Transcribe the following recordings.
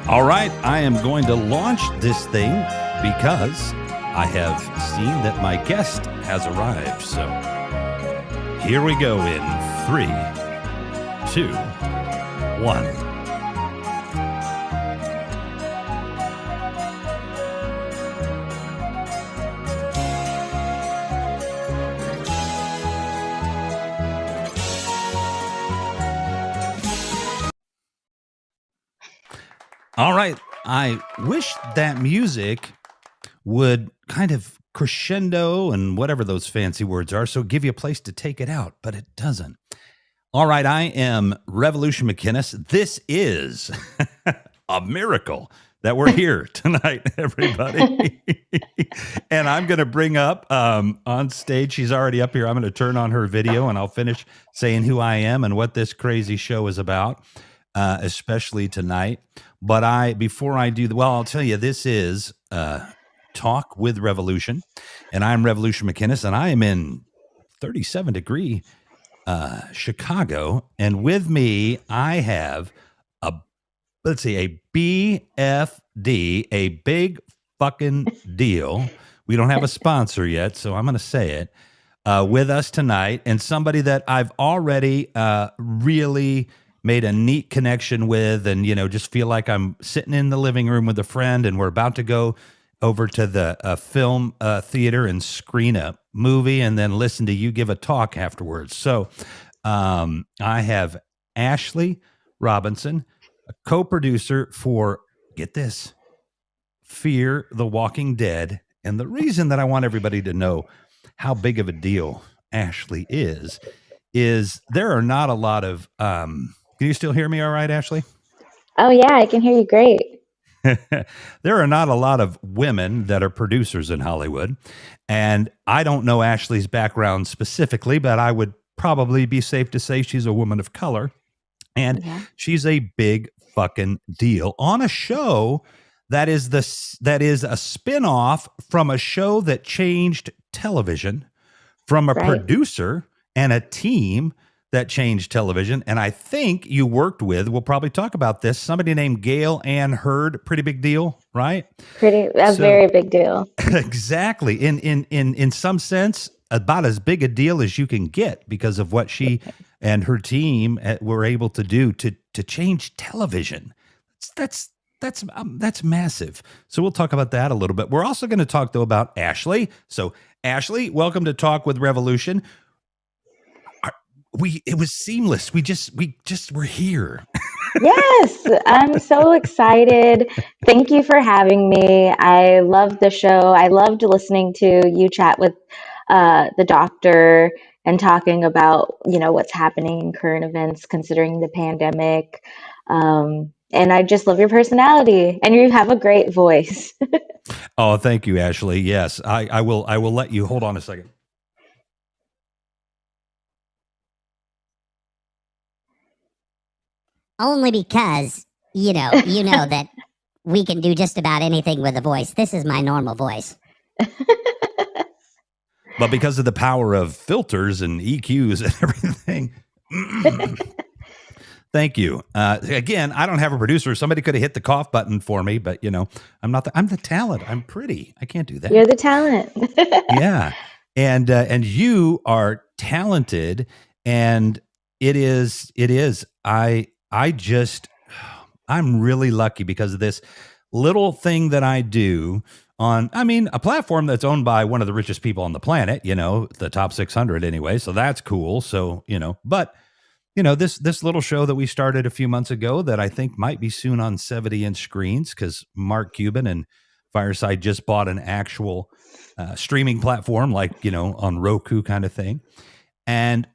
All right, I am going to launch this thing because I have seen that my guest has arrived. So here we go in 3, 2, 1. All right, I wish that music would kind of crescendo and whatever those fancy words are, so give you a place to take it out, but it doesn't. All right, I am Revolution McInnes. This is a miracle that we're here tonight, everybody. And I'm going to bring up on stage, she's already up here. I'm going to turn on her video and I'll finish saying who I am and what this crazy show is about, especially tonight. But before I do, I'll tell you, this is Talk with Revolution, and I'm Revolution McInnes, and I am in 37-degree Chicago, and with me I have a BFD, a big fucking deal. We don't have a sponsor yet, so I'm going to say it with us tonight, and somebody that I've already really made a neat connection with, and just feel like I'm sitting in the living room with a friend, and we're about to go over to the film theater and screen a movie and then listen to you give a talk afterwards. So I have Ashley Robinson, a co-producer for, get this, Fear the Walking Dead. And the reason that I want everybody to know how big of a deal Ashley is there are not a lot of, can you still hear me all right, Ashley? Oh yeah, I can hear you great. There are not a lot of women that are producers in Hollywood, and I don't know Ashley's background specifically, but I would probably be safe to say she's a woman of color, and she's a big fucking deal on a show that is a spinoff from a show that changed television, from a producer and a team that changed television. And I think you worked with, we'll probably talk about this, somebody named Gail Ann Hurd. Pretty big deal, right? Very big deal. Exactly. In some sense, about as big a deal as you can get because of what she and her team were able to do to change television. That's massive. So we'll talk about that a little bit. We're also going to talk though about Ashley. So Ashley, welcome to Talk with Revolution. It was seamless. We just were here. Yes, I'm so excited. Thank you for having me. I loved the show. I loved listening to you chat with the doctor and talking about, what's happening in current events considering the pandemic. And I just love your personality, and you have a great voice. Oh, thank you, Ashley. Yes, I will let you hold on a second. Only because, you know that we can do just about anything with a voice. This is my normal voice. But because of the power of filters and EQs and everything. Thank you. Again, I don't have a producer. Somebody could have hit the cough button for me, but I'm not. I'm the talent. I'm pretty. I can't do that. You're the talent. Yeah, and you are talented, and it is. I'm really lucky because of this little thing that I do on, a platform that's owned by one of the richest people on the planet, the top 600 anyway. So that's cool. So, but this little show that we started a few months ago that I think might be soon on 70-inch screens because Mark Cuban and Fireside just bought an actual streaming platform like, on Roku kind of thing. And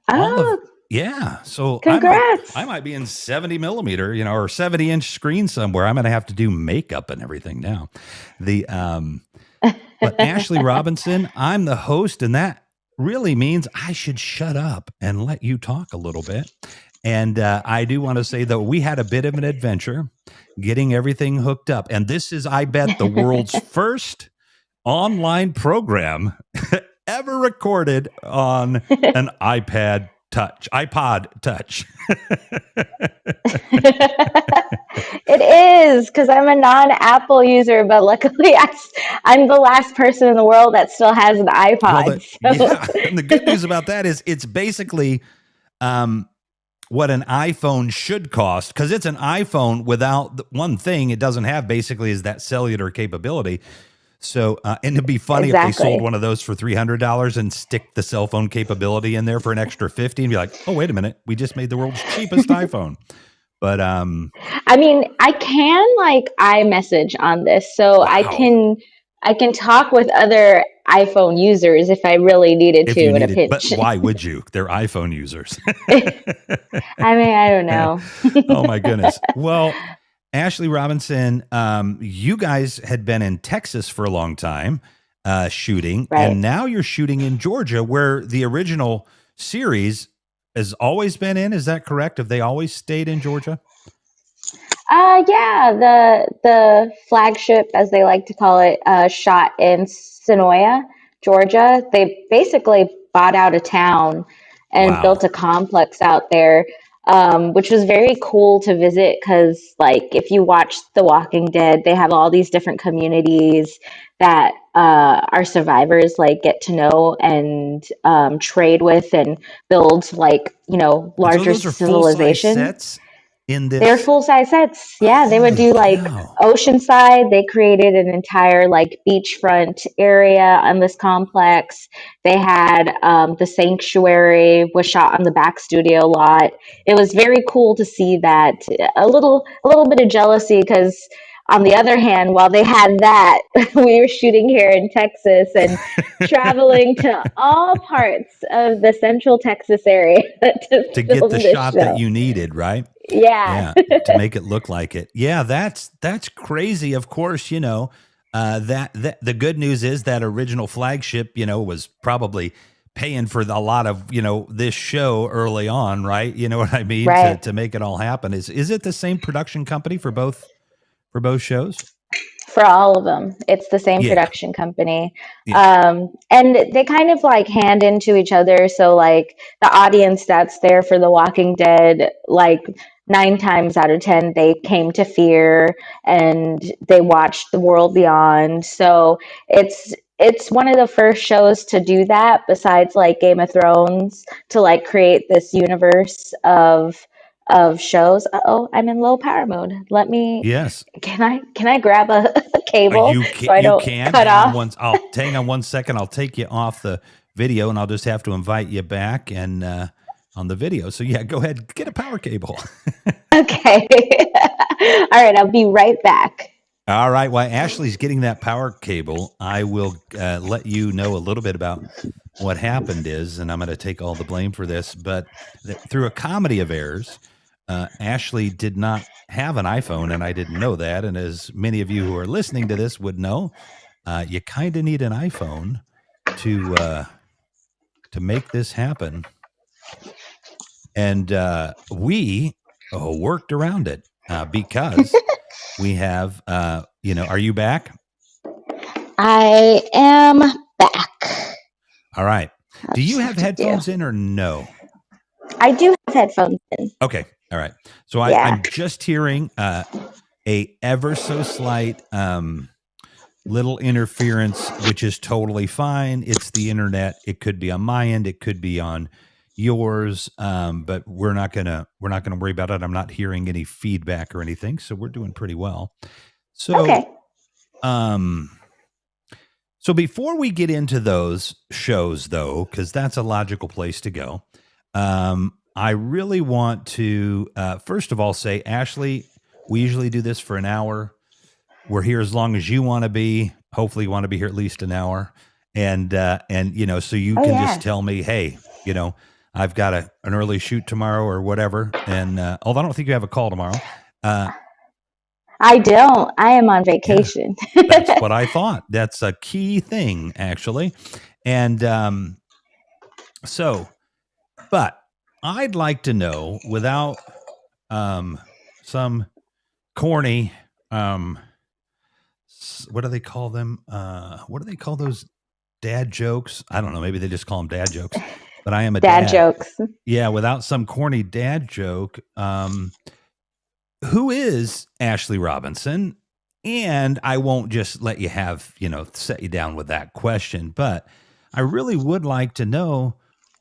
so congrats. I might be in 70 millimeter, or 70-inch screen somewhere. I'm going to have to do makeup and everything now. But Ashley Robinson, I'm the host, and that really means I should shut up and let you talk a little bit. And I do want to say, though, we had a bit of an adventure getting everything hooked up. And this is, I bet, the world's first online program ever recorded on an iPad iPod Touch. It is, because I'm a non-Apple user, but luckily I'm the last person in the world that still has an iPod. Yeah, and the good news about that is it's basically what an iPhone should cost, because it's an iPhone without one thing it doesn't have basically is that cellular capability. So, and it'd be funny if they sold one of those for $300 and stick the cell phone capability in there for an extra $50 and be like, oh, wait a minute, we just made the world's cheapest iPhone. But I mean, I can like iMessage on this, so wow. I can talk with other iPhone users if I really needed to in a pinch. But why would you? They're iPhone users. I mean, I don't know. Oh my goodness. Well, Ashley Robinson, you guys had been in Texas for a long time shooting, right. And now you're shooting in Georgia, where the original series has always been in. Is that correct? Have they always stayed in Georgia? Yeah, the flagship, as they like to call it, shot in Senoia, Georgia. They basically bought out a town and built a complex out there. Which was very cool to visit because, like, if you watch The Walking Dead, they have all these different communities that our survivors, like, get to know and trade with and build, like, you know, larger civilization. Sets in this? They're full-size sets. Yeah, they would do, like, Oceanside. They created an entire, like, beachfront area on this complex. They had the Sanctuary was shot on the back studio lot. It was very cool to see that. A little bit of jealousy because, on the other hand, while they had that, we were shooting here in Texas and traveling to all parts of the Central Texas area to get the shot that you needed, right? Yeah. To make it look like it. Yeah, that's crazy. Of course, you know, that the good news is that original flagship, you know, was probably paying for a lot of, you know, this show early on, right? You know what I mean? Right. To make it all happen. Is it the same production company for both shows? For all of them, it's the same production company. Yeah. And they kind of like hand into each other. So like the audience that's there for The Walking Dead, like 9 times out of 10, they came to Fear and they watched The World Beyond. So it's one of the first shows to do that, besides like Game of Thrones, to like create this universe of shows. I'm in low power mode. Let me. Yes. Can I grab a cable so I don't cut off? Hang on 1 second. I'll take you off the video, and I'll just have to invite you back and on the video. So yeah, go ahead, get a power cable. Okay. All right, I'll be right back. All right. While Ashley's getting that power cable, I will let you know a little bit about what happened and I'm going to take all the blame for this, but through a comedy of errors, Ashley did not have an iPhone, and I didn't know that. And as many of you who are listening to this would know, you kind of need an iPhone to make this happen. And we worked around it because we have, you know, are you back? I am back. All right. Do you have headphones in or no? I do have headphones in. Okay. All right. So I'm just hearing a ever so slight little interference, which is totally fine. It's the internet. It could be on my end. It could be on yours. But we're not gonna worry about it. I'm not hearing any feedback or anything, so we're doing pretty well. So, okay. So before we get into those shows, though, because that's a logical place to go, I really want to, first of all, say, Ashley, we usually do this for an hour. We're here as long as you want to be. Hopefully you want to be here at least an hour. And you know, so you can just tell me, hey, you know, I've got an early shoot tomorrow or whatever. And although I don't think you have a call tomorrow. I don't. I am on vacation. Yeah, that's what I thought. That's a key thing, actually. And but I'd like to know, without some corny, what do they call them? What do they call those dad jokes? I don't know. Maybe they just call them dad jokes. but I am a Dad jokes. Yeah, without some corny dad joke. Who is Ashley Robinson? And I won't just let you have, set you down with that question, but I really would like to know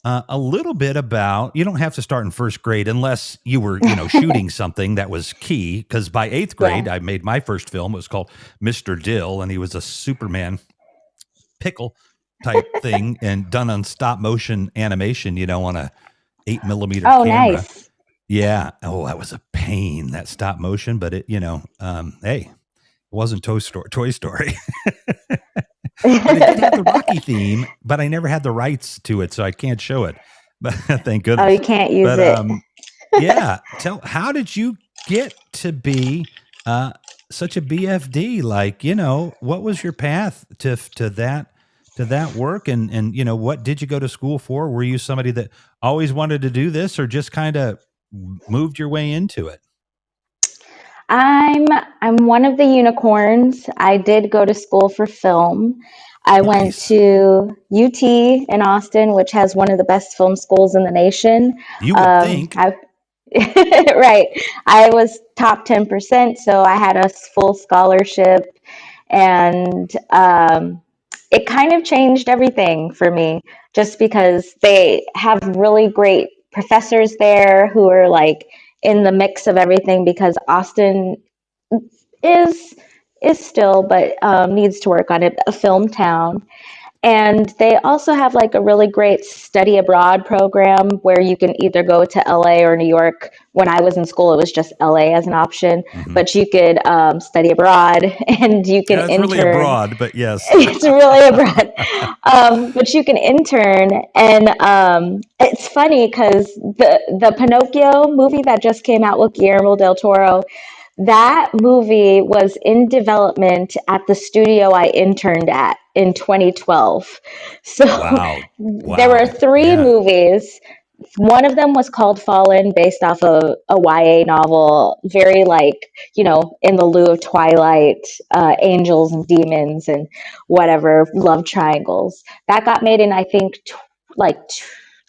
a little bit about, you don't have to start in first grade unless you were, shooting something that was key. Because by eighth grade, Yeah. I made my first film. It was called Mr. Dill, and he was a Superman pickle type thing and done on stop motion animation, on a 8mm Oh, camera. nice. Yeah. Oh, that was a pain, that stop motion, but it, hey, it wasn't Toy Story. But it did have the Rocky theme, but I never had the rights to it, so I can't show it. But thank goodness. Oh, you can't use it. Yeah. How did you get to be such a BFD? Like, what was your path to that work? And what did you go to school for? Were you somebody that always wanted to do this, or just kind of moved your way into it? I'm one of the unicorns. I did go to school for film. I went Nice. to UT in Austin, which has one of the best film schools in the nation. You would think. Right. I was top 10%, so I had a full scholarship, and it kind of changed everything for me, just because they have really great professors there who are like in the mix of everything, because Austin is still, but needs to work on it, a film town. And they also have like a really great study abroad program where you can either go to LA or New York. When I was in school, it was just LA as an option, but you could study abroad, and you can It's intern. really abroad, but yes. It's really abroad. But you can intern. And it's funny because the Pinocchio movie that just came out with Guillermo del Toro, that movie was in development at the studio I interned at in 2012. So Wow. there were three movies. One of them was called Fallen, based off of a YA novel, very like, in the lieu of Twilight, angels and demons and whatever, love triangles. That got made in, I think,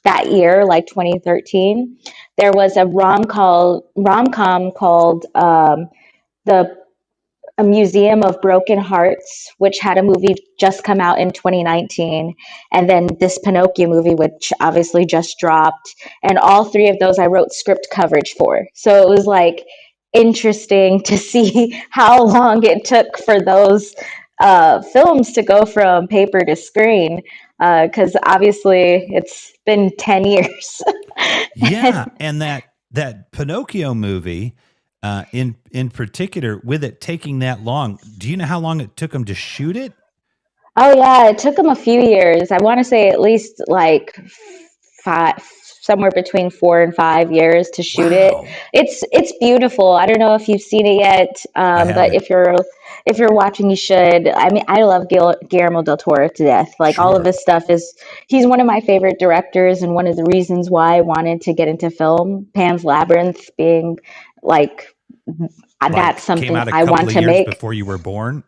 that year, like 2013. There was a rom-com called A Museum of Broken Hearts, which had a movie just come out in 2019. And then this Pinocchio movie, which obviously just dropped. And all three of those I wrote script coverage for. So it was like interesting to see how long it took for those films to go from paper to screen. Because obviously it's been 10 years. Yeah. And that Pinocchio movie, in particular, with it taking that long, do you know how long it took them to shoot it? Oh yeah, it took them a few years. I want to say at least like somewhere between 4 and 5 years to shoot it. It's beautiful. I don't know if you've seen it yet, but if you're watching, you should. I mean, I love Guillermo del Toro to death. Like all of his stuff he's one of my favorite directors, and one of the reasons why I wanted to get into film. Pan's Labyrinth being like that's something I want to make. Before you were born.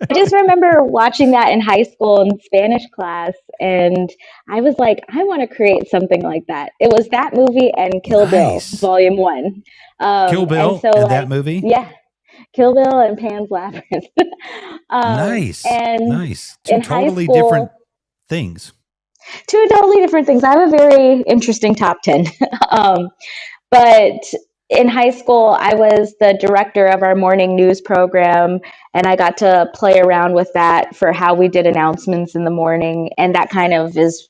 I just remember watching that in high school in Spanish class, and I was like, I want to create something like that. It was that movie and Kill Bill, Volume 1. Kill Bill and that movie? Yeah. Kill Bill and Pan's Labyrinth. Nice. Two totally different things. Two totally different things. I have a very interesting top 10. But in high school, I was the director of our morning news program, and I got to play around with that for how we did announcements in the morning. And that kind of is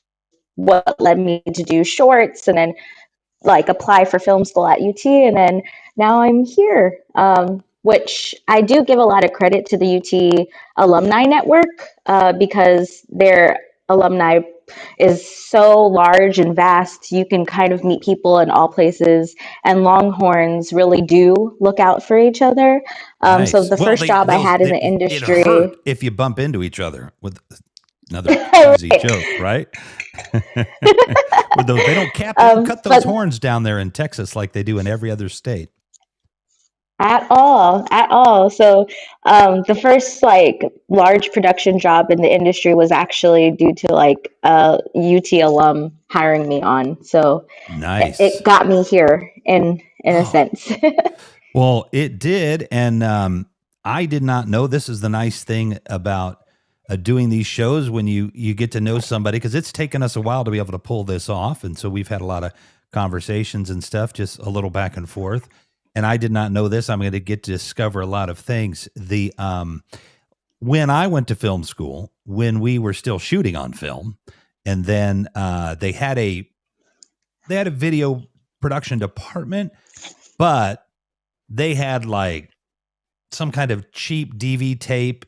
what led me to do shorts, and then like apply for film school at UT. And then now I'm here, which I do give a lot of credit to the UT alumni network, because their alumni is so large and vast. You can kind of meet people in all places, and Longhorns really do look out for each other. Nice. So the first job I had in the industry, if you bump into each other, with another easy joke, right? With those, they don't cut those horns down there in Texas like they do in every other state. At all, at all. So, the first like large production job in the industry was actually due to like a UT alum hiring me on. So Nice. it got me here in a Oh, sense. well, it did. And I did not know. This is the nice thing about doing these shows when you get to know somebody, because it's taken us a while to be able to pull this off. And so we've had a lot of conversations and stuff, just a little back and forth. And I did not know this. I'm going to get to discover a lot of things. The when I went to film school, when we were still shooting on film, and then they had a video production department, but they had like some kind of cheap DV tape,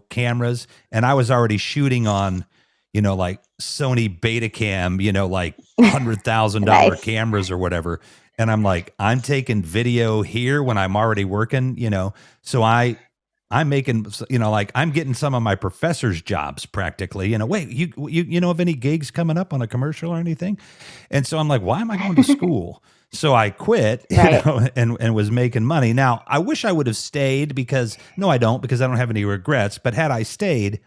cameras. And I was already shooting on, like Sony Betacam, like $100,000 Nice. cameras or whatever. And I'm like, I'm taking video here when I'm already working, so I'm making, like I'm getting some of my professor's jobs practically. Wait, you know of any gigs coming up on a commercial or anything? And so I'm like, why am I going to school? So I quit, Right. and was making money. Now I wish I would have stayed, because I don't have any regrets. But had I stayed,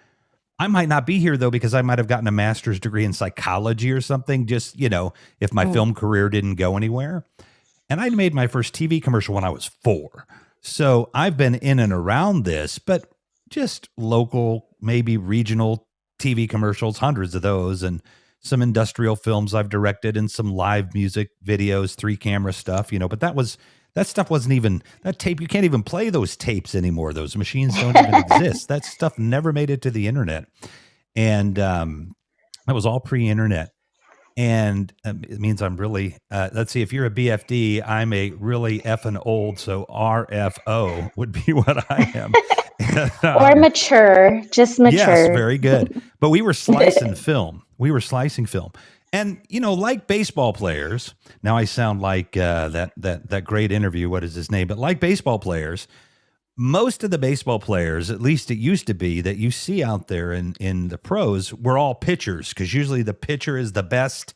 I might not be here though, because I might have gotten a master's degree in psychology or something. Just, if my film career didn't go anywhere. And I made my first TV commercial when I was 4. So I've been in and around this, but just local, maybe regional TV commercials, hundreds of those, and some industrial films I've directed, and some live music videos, 3-camera stuff, but that stuff wasn't even that tape. You can't even play those tapes anymore. Those machines don't even exist. That stuff never made it to the internet. And that was all pre-internet. And it means I'm really, let's see, if you're a BFD, I'm a really effing old. So RFO would be what I am. Or mature, just mature. Yes, very good. But we were slicing film. And, like baseball players, now I sound like that great interview, what is his name? But like baseball players, most of the baseball players, at least it used to be, that you see out there in the pros, were all pitchers, because usually the pitcher is the best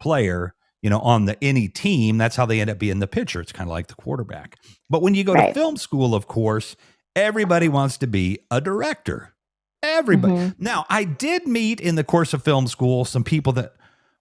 player, on any team. That's how they end up being the pitcher. It's kind of like the quarterback. But when you go to film school, of course, everybody wants to be a director. Everybody. Mm-hmm. Now, I did meet in the course of film school some people that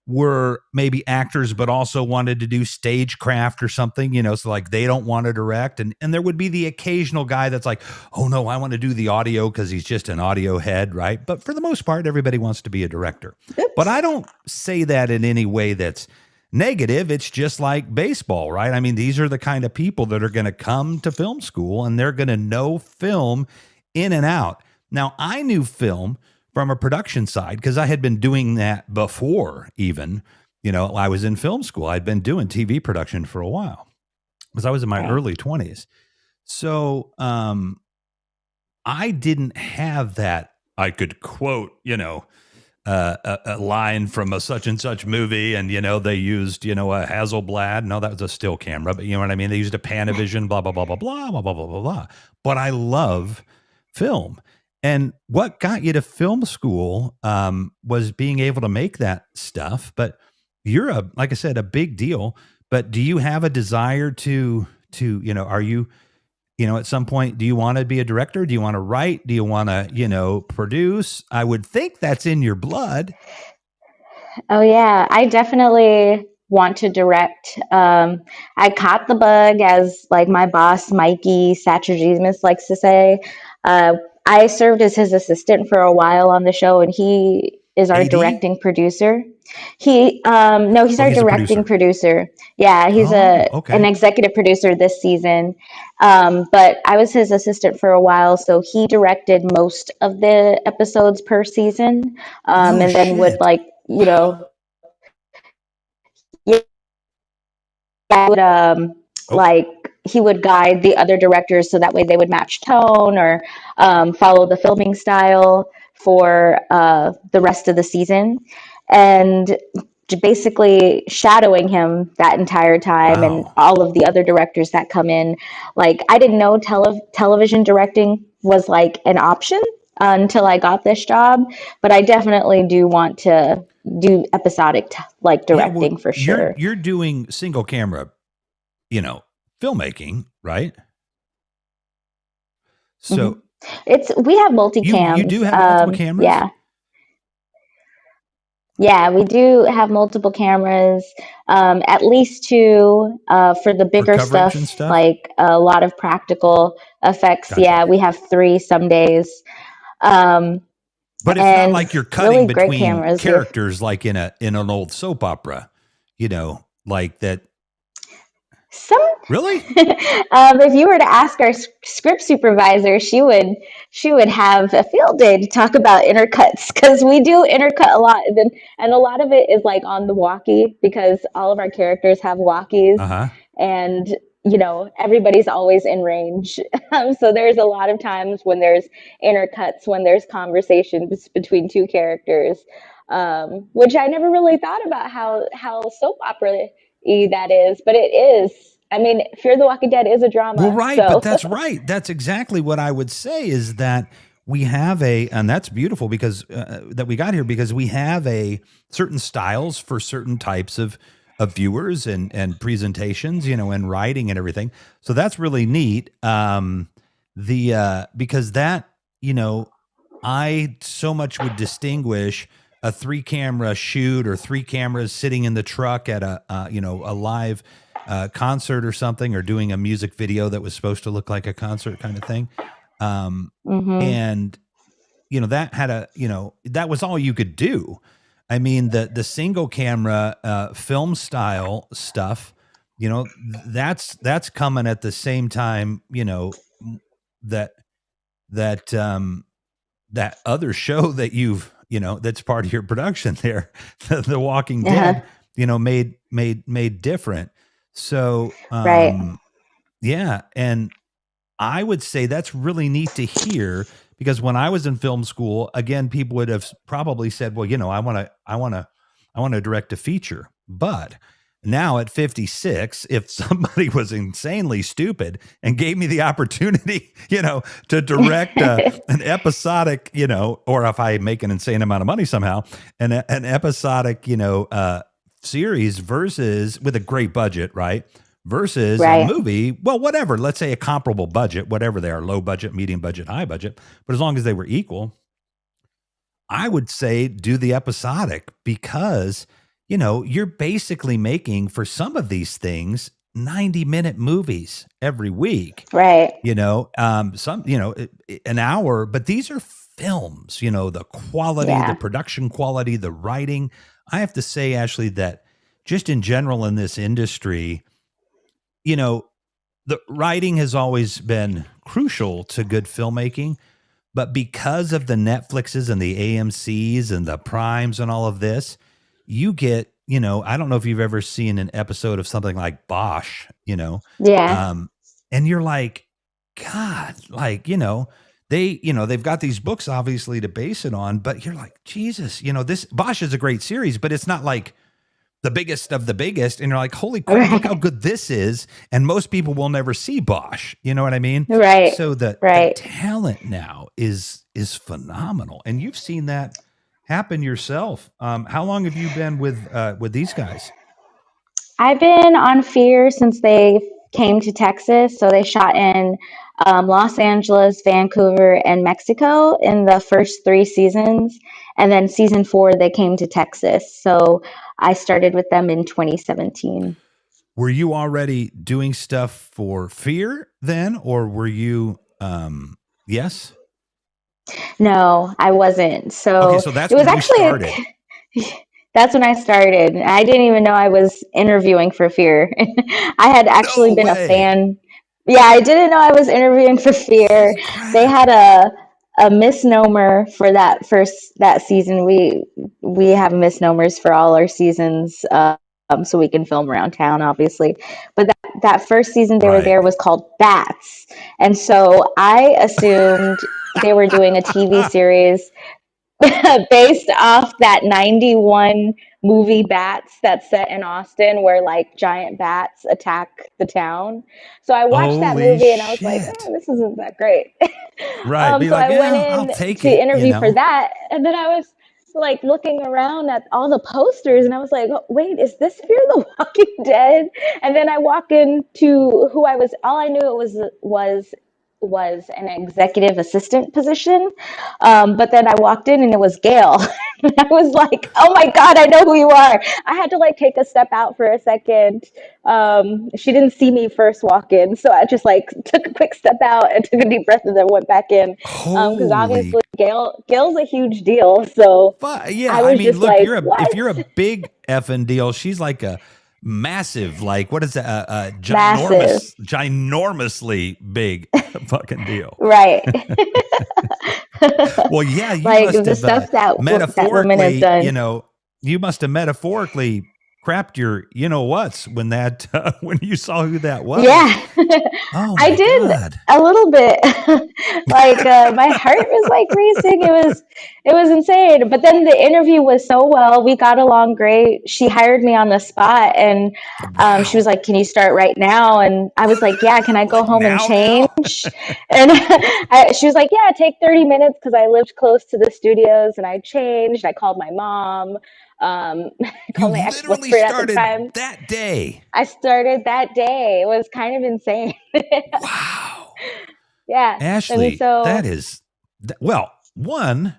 were maybe actors, but also wanted to do stagecraft or something, so like they don't want to direct. And there would be the occasional guy that's like, oh no, I want to do the audio because he's just an audio head, right? But for the most part, everybody wants to be a director. Oops. But I don't say that in any way that's negative. It's just like baseball, right? I mean, these are the kind of people that are going to come to film school, and they're going to know film in and out. Now, I knew film from a production side, because I had been doing that before even, I was in film school. I'd been doing TV production for a while, because I was in my early 20s. So I didn't have that. I could quote, a line from a such and such movie, and, they used, a Hasselblad. No, that was a still camera, but you know what I mean? They used a Panavision, blah, blah, blah, blah, blah, blah, blah, blah, blah, blah. But I love film. And what got you to film school was being able to make that stuff. But you're like I said, a big deal. But do you have a desire to are you, at some point, do you want to be a director? Do you want to write? Do you want to, produce? I would think that's in your blood. Oh yeah, I definitely want to direct. I caught the bug, as like my boss, Mikey Satragimus, likes to say. I served as his assistant for a while on the show, and he is our AD? directing producer. He's our he's a directing producer. Yeah, he's okay. an executive producer this season. But I was his assistant for a while, so he directed most of the episodes per season. And then would like he would guide the other directors, so that way they would match tone or follow the filming style for the rest of the season, and basically shadowing him that entire time. Wow. And all of the other directors that come in. Like, I didn't know television directing was like an option until I got this job, but I definitely do want to do episodic directing for sure. You're doing single camera, filmmaking, right? So we have multicams. you do have multiple cameras? Yeah. Yeah, we do have multiple cameras, at least two for the bigger coverage and stuff, stuff? like a lot of practical effects. Gotcha. Yeah, we have three some days. But it's not and like you're cutting really great between cameras. characters like in an old soap opera, you know, like that. Really? If you were to ask our script supervisor, she would have a field day to talk about intercuts, because we do intercut a lot, and a lot of it is like on the walkie, because all of our characters have walkies, and everybody's always in range. So there's a lot of times when there's intercuts, when there's conversations between two characters, which I never really thought about how soap opera-y that is, but it is. I mean, Fear the Walking Dead is a drama. Well, right, so. but that's right. That's exactly what I would say, is that we have and that's beautiful, because that we got here, because we have a certain styles for certain types of viewers and presentations, and writing and everything. So that's really neat. Because that, I so much would distinguish a 3-camera shoot or 3 cameras sitting in the truck at a live concert or something, or doing a music video that was supposed to look like a concert kind of thing. And, that had that was all you could do. I mean, the single camera film style stuff, that's coming at the same time, that other show that you've, that's part of your production there, The Walking Dead, made different. So, Right. yeah. And I would say that's really neat to hear, because when I was in film school, again, people would have probably said, well, I want to direct a feature. But now at 56, if somebody was insanely stupid and gave me the opportunity, to direct an episodic, or if I make an insane amount of money somehow, an episodic, series versus with a great budget, right? Versus a movie, well, whatever, let's say a comparable budget, whatever they are, low budget, medium budget, high budget, but as long as they were equal, I would say do the episodic, because, you're basically making, for some of these things, 90-minute movies every week. Right. Some, an hour, but these are films, the quality, the production quality, the writing. I have to say, Ashley, that just in general in this industry, the writing has always been crucial to good filmmaking, but because of the Netflixes and the AMCs and the Primes and all of this, you get, I don't know if you've ever seen an episode of something like Bosch, Yeah. And you're like, God, like, they've got these books obviously to base it on, but you're like, Jesus, this Bosch is a great series, but it's not like the biggest of the biggest. And you're like, holy crap, look how good this is. And most people will never see Bosch. You know what I mean? Right. So the talent now is phenomenal. And you've seen that happen yourself. How long have you been with these guys? I've been on Fear since they came to Texas. So they shot in Los Angeles, Vancouver, and Mexico in the first 3 seasons. And then season 4, they came to Texas. So I started with them in 2017. Were you already doing stuff for Fear then, or were you, yes? No, I wasn't. So, okay, so that's when actually you started. That's when I started. I didn't even know I was interviewing for Fear. I had actually been a fan. Yeah, I didn't know I was interviewing for Fear. They had a misnomer for that season. We have misnomers for all our seasons, so we can film around town, obviously. But that first season they were there was called Bats, and so I assumed they were doing a TV series based off that 91 movie Bats that's set in Austin, where like giant bats attack the town. So I watched that movie and I was like, this isn't that great. Right. So I went in to interview for that. And then I was like looking around at all the posters and I was like, oh, wait, is this Fear the Walking Dead? And then I walk into who I was, all I knew it was was an executive assistant position. But then I walked in and it was Gail. I was like, oh my God, I know who you are. I had to like take a step out for a second. She didn't see me first walk in. So I just like took a quick step out and took a deep breath and then went back in. Because obviously Gail's a huge deal. So yeah, I was just look, like, if you're a big effing deal, she's like a massive, like, what is that? Ginormously big fucking deal. Right. Well, yeah, you like must the have stuff that women have metaphorically, done. you know, you must have metaphorically crapped your, you know what's when that when you saw who that was. Yeah. Oh, I did God. a little bit. Like my heart was like racing. It was insane. But then the interview was so well. We got along great. She hired me on the spot, and she was like, "Can you start right now?" And I was like, "Yeah." Can I go Like home and now? change? And she was like, "Yeah, take 30 minutes," because I lived close to the studios, and I changed. I called my mom. You Called my literally ex-boyfriend at the started time. that day. I started that day. It was kind of insane. Wow. Yeah. Ashley, And so that is, well, one,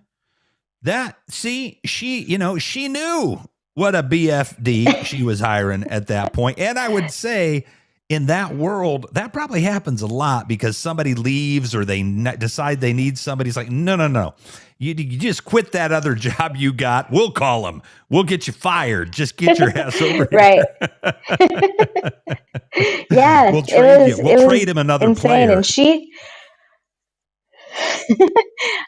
she knew what a BFD she was hiring at that point. And I would say in that world, that probably happens a lot because somebody leaves or they decide they need somebody. It's like, no. You just quit that other job you got. We'll call them. We'll get you fired. Just get your ass over here. Right. Yeah. We'll trade you. We'll trade him another insane. player. And she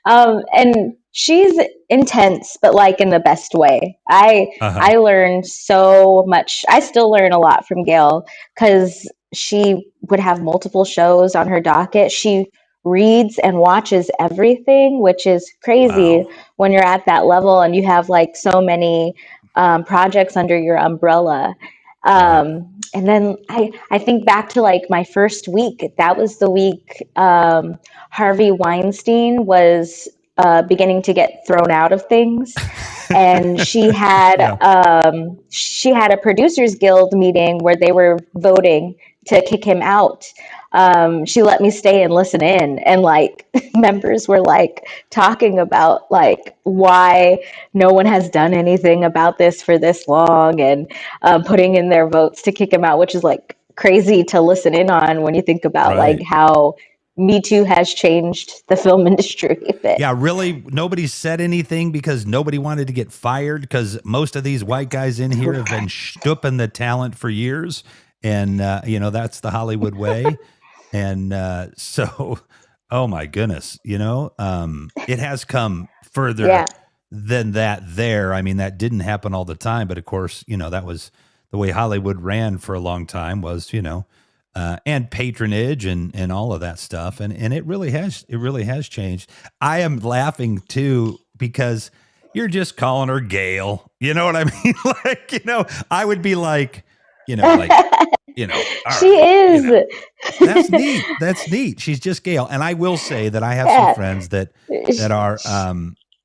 and she's intense, but like in the best way. I learned so much. I still learn a lot from Gail because she would have multiple shows on her docket. She reads and watches everything, which is crazy when you're at that level and you have like so many projects under your umbrella. And then I think back to like my first week. That was the week Harvey Weinstein was beginning to get thrown out of things, and she had a producers guild meeting where they were voting to kick him out. She let me stay and listen in, and like members were like talking about like why no one has done anything about this for this long, and putting in their votes to kick him out, which is like crazy to listen in on when you think about like how Me Too has changed the film industry a bit. Yeah, really, nobody said anything because nobody wanted to get fired because most of these white guys in here have been stooping the talent for years. And, that's the Hollywood way. And so, oh my goodness, it has come further than that there. I mean, that didn't happen all the time. But of course, that was the way Hollywood ran for a long time was, and patronage and all of that stuff. And it really has changed. I am laughing too, because you're just calling her Gail. You know what I mean? Like, I would be like, she is. That's neat. That's neat. She's just Gail. And I will say that I have some friends that are,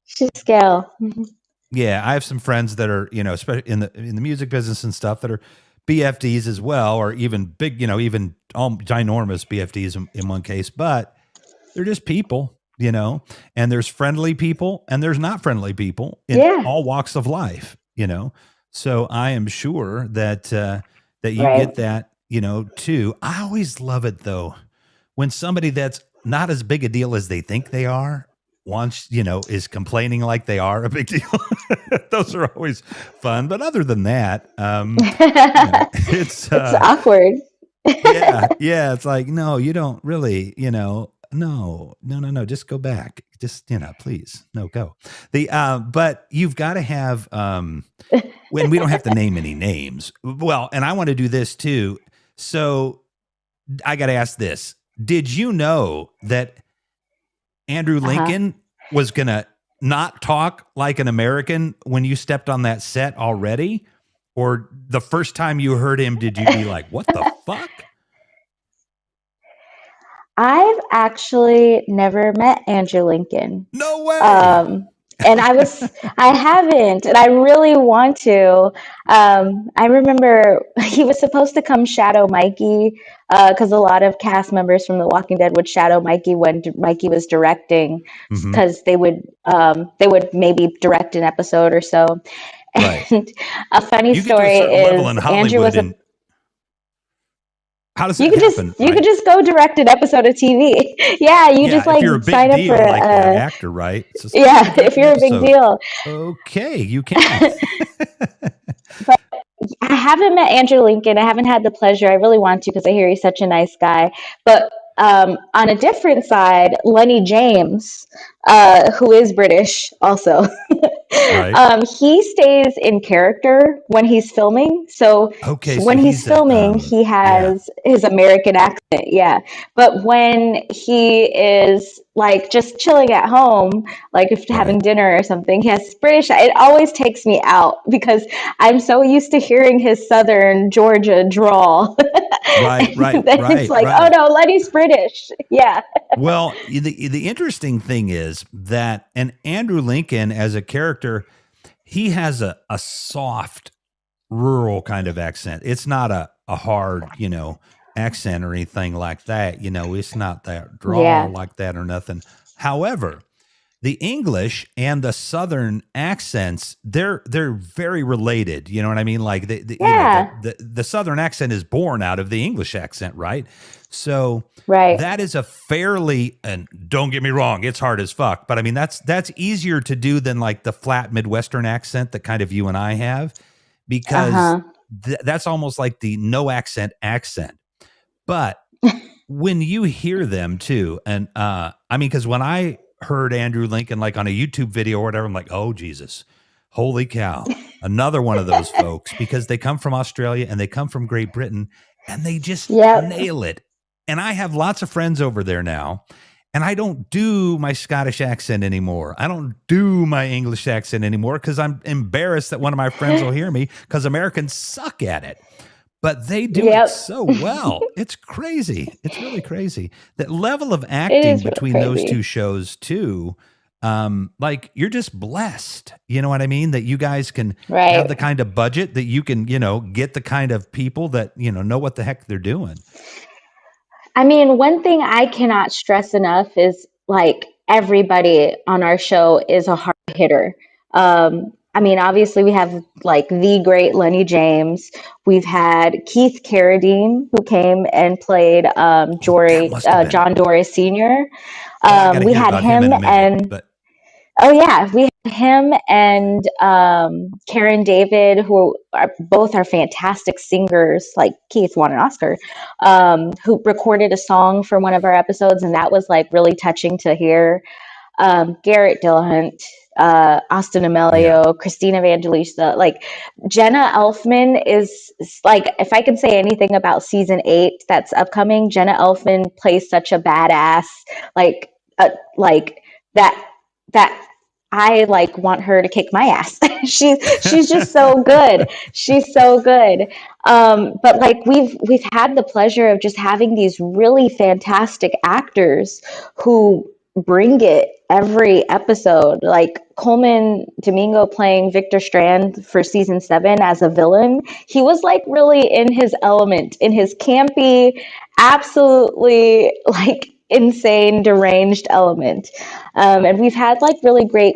she's Gail. Yeah. I have some friends that are, especially in the music business and stuff that are BFDs as well, or even big, even ginormous BFDs in one case, but they're just people, and there's friendly people and there's not friendly people in all walks of life, So I am sure that you get that, too. I always love it though, when somebody that's not as big a deal as they think they are is complaining like they are a big deal. Those are always fun. But other than that, it's awkward. Yeah. It's like, no, you don't really, no, just go back. Just, please, no, go. But you've got to have, when we don't have to name any names. Well, and I want to do this too. So I got to ask this. Did you know that Andrew Lincoln was going to not talk like an American when you stepped on that set already? Or the first time you heard him, did you be like, what the fuck? I've actually never met Andrew Lincoln. No way. And I haven't, and I really want to. I remember he was supposed to come shadow Mikey, because a lot of cast members from The Walking Dead would shadow Mikey when Mikey was directing, Mhm. because they would maybe direct an episode or so. Right. And a funny You get to a story certain level is in Andrew Hollywood, was a and how does you that could happen? you could Right? just go direct an episode of TV. Yeah, you Yeah, just if like you're a big sign up for deal like that actor, right? So I want yeah, to direct if an you're a big episode. deal. Okay, you can. But I haven't met Andrew Lincoln. I haven't had the pleasure. I really want to because I hear he's such a nice guy. But on a different side, Lenny James, who is British also, Right. he stays in character when he's filming. So Okay, so when he's he's a filming, he yeah, has his American accent. Yeah. But when he is like just chilling at home, like if having right. dinner or something, he has British. It always takes me out because I'm so used to hearing his Southern Georgia drawl. Right, And right, then it's right, like, oh right. no, Lenny's British. Yeah. Well, the interesting thing is that, and Andrew Lincoln as a character, he has a soft rural kind of accent. It's not a hard, accent or anything like that. It's not that drawl Yeah. like that or nothing. However, the English and the Southern accents, they're very related. You know what I mean? Like Yeah. the Southern accent is born out of the English accent, right? So Right. that is a fairly, and don't get me wrong, it's hard as fuck, but I mean that's easier to do than like the flat Midwestern accent that kind of you and I have, because Uh-huh. that's almost like the no accent. But when you hear them too, and I mean, because when I heard Andrew Lincoln like on a YouTube video or whatever, I'm like, oh Jesus, holy cow, another one of those folks, because they come from Australia and they come from Great Britain and they just Yep. nail it. And I have lots of friends over there now, and I don't do my Scottish accent anymore. I don't do my English accent anymore because I'm embarrassed that one of my friends will hear me, because Americans suck at it. But they do it Yep. so well. It's crazy. It's really crazy. That level of It acting is really between those crazy. two shows too. Like you're just blessed. You know what I mean? That you guys can have the Right. kind of budget that you can, get the kind of people that, know what the heck they're doing. I mean, one thing I cannot stress enough is like everybody on our show is a hard hitter. I mean, obviously we have like the great Lenny James. We've had Keith Carradine, who came and played Oh, that must have been. John Doris Sr. Oh, I got to We hear had about him in him a minute. and But oh yeah, we had him and Karen David, who are both are fantastic singers. Like Keith won an Oscar, who recorded a song for one of our episodes, and that was like really touching to hear. Garrett Dillahunt, Austin yeah, Amelio, Christina Evangelista, like Jenna Elfman is like, if I can say anything about season 8 that's upcoming, Jenna Elfman plays such a badass, like, like that, that I like want her to kick my ass. She's just so good. She's so good. But like we've had the pleasure of just having these really fantastic actors who bring it every episode. Like Coleman Domingo playing Victor Strand for season 7 as a villain. He was like really in his element, in his campy, absolutely like insane, deranged element. And we've had like really great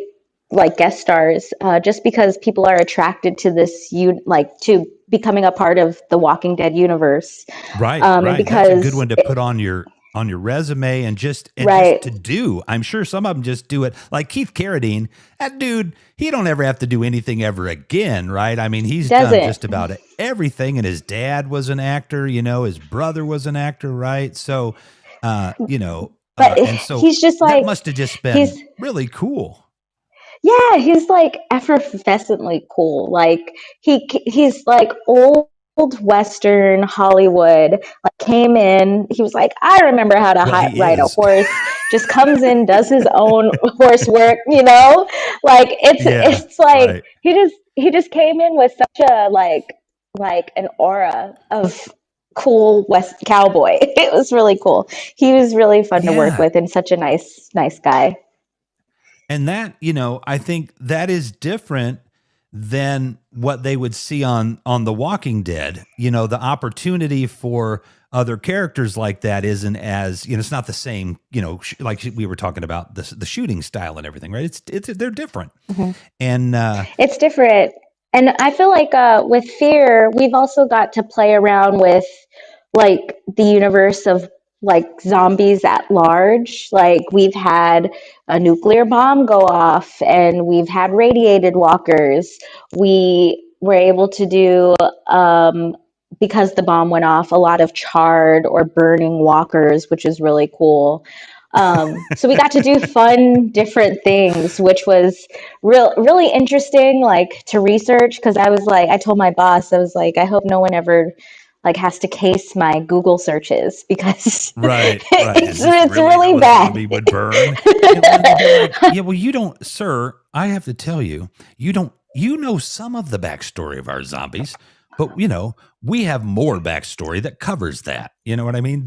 like guest stars, just because people are attracted to this, like to becoming a part of the Walking Dead universe. right, And right. That's a good because one to put on your resume, and just right, to do. I'm sure some of them just do it. Like Keith Carradine, that dude, he don't ever have to do anything ever again, right? I mean, he's done doesn't just about everything, and his dad was an actor, his brother was an actor, right? So, but and so he's just that like must have just he's been really cool. yeah, he's like effervescently cool. Like he's like old Western Hollywood. Like came in, he was like, I remember how to Well, he ride a is. horse. Just comes in, does his own horse work. Like Yeah, it's like right. he just came in with such a like an aura of cool West cowboy. It was really cool. He was really fun to work Yeah. with and such a nice guy. And that, I think that is different than what they would see on The Walking Dead. The opportunity for other characters like that isn't as, it's not the same, like we were talking about the shooting style and everything, right? It's they're different. Mhm. And It's different. And I feel like with Fear, we've also got to play around with like the universe of like zombies at large. Like we've had a nuclear bomb go off and we've had radiated walkers. We were able to do, because the bomb went off, a lot of charred or burning walkers, which is really cool. So we got to do fun, different things, which was really interesting, like to research. Because I told my boss, I was like, I hope no one ever like has to case my Google searches because right. it's Is really how a bad. zombie would burn? And they'd be like, yeah, well, you don't, sir. I have to tell you, you don't. You know some of the backstory of our zombies, but we have more backstory that covers that. You know what I mean?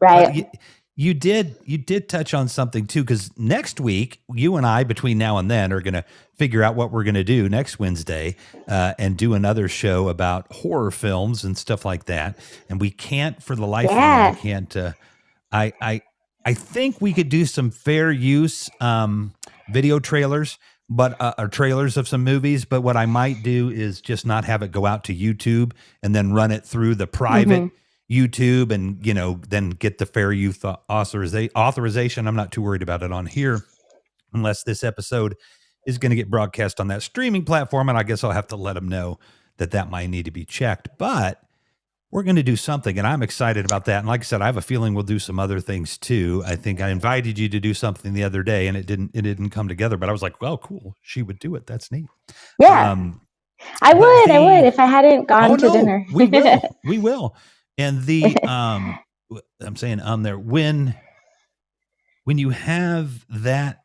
Right. You did touch on something too, because next week you and I, between now and then, are going to figure out what we're going to do next Wednesday, and do another show about horror films and stuff like that. And we can't, for the life of me, I can't. I think we could do some fair use video trailers, but or trailers of some movies. But what I might do is just not have it go out to YouTube and then run it through the private YouTube, and then get the fair use authorization. I'm not too worried about it on here, unless this episode is going to get broadcast on that streaming platform, and I guess I'll have to let them know that might need to be checked. But we're going to do something, and I'm excited about that. And like I said, I have a feeling we'll do some other things too. I think I invited you to do something the other day, and it didn't come together. But I was like, well, cool, she would do it. That's neat. Yeah, I would if I hadn't gone to dinner. We will. And I'm saying there, when you have that,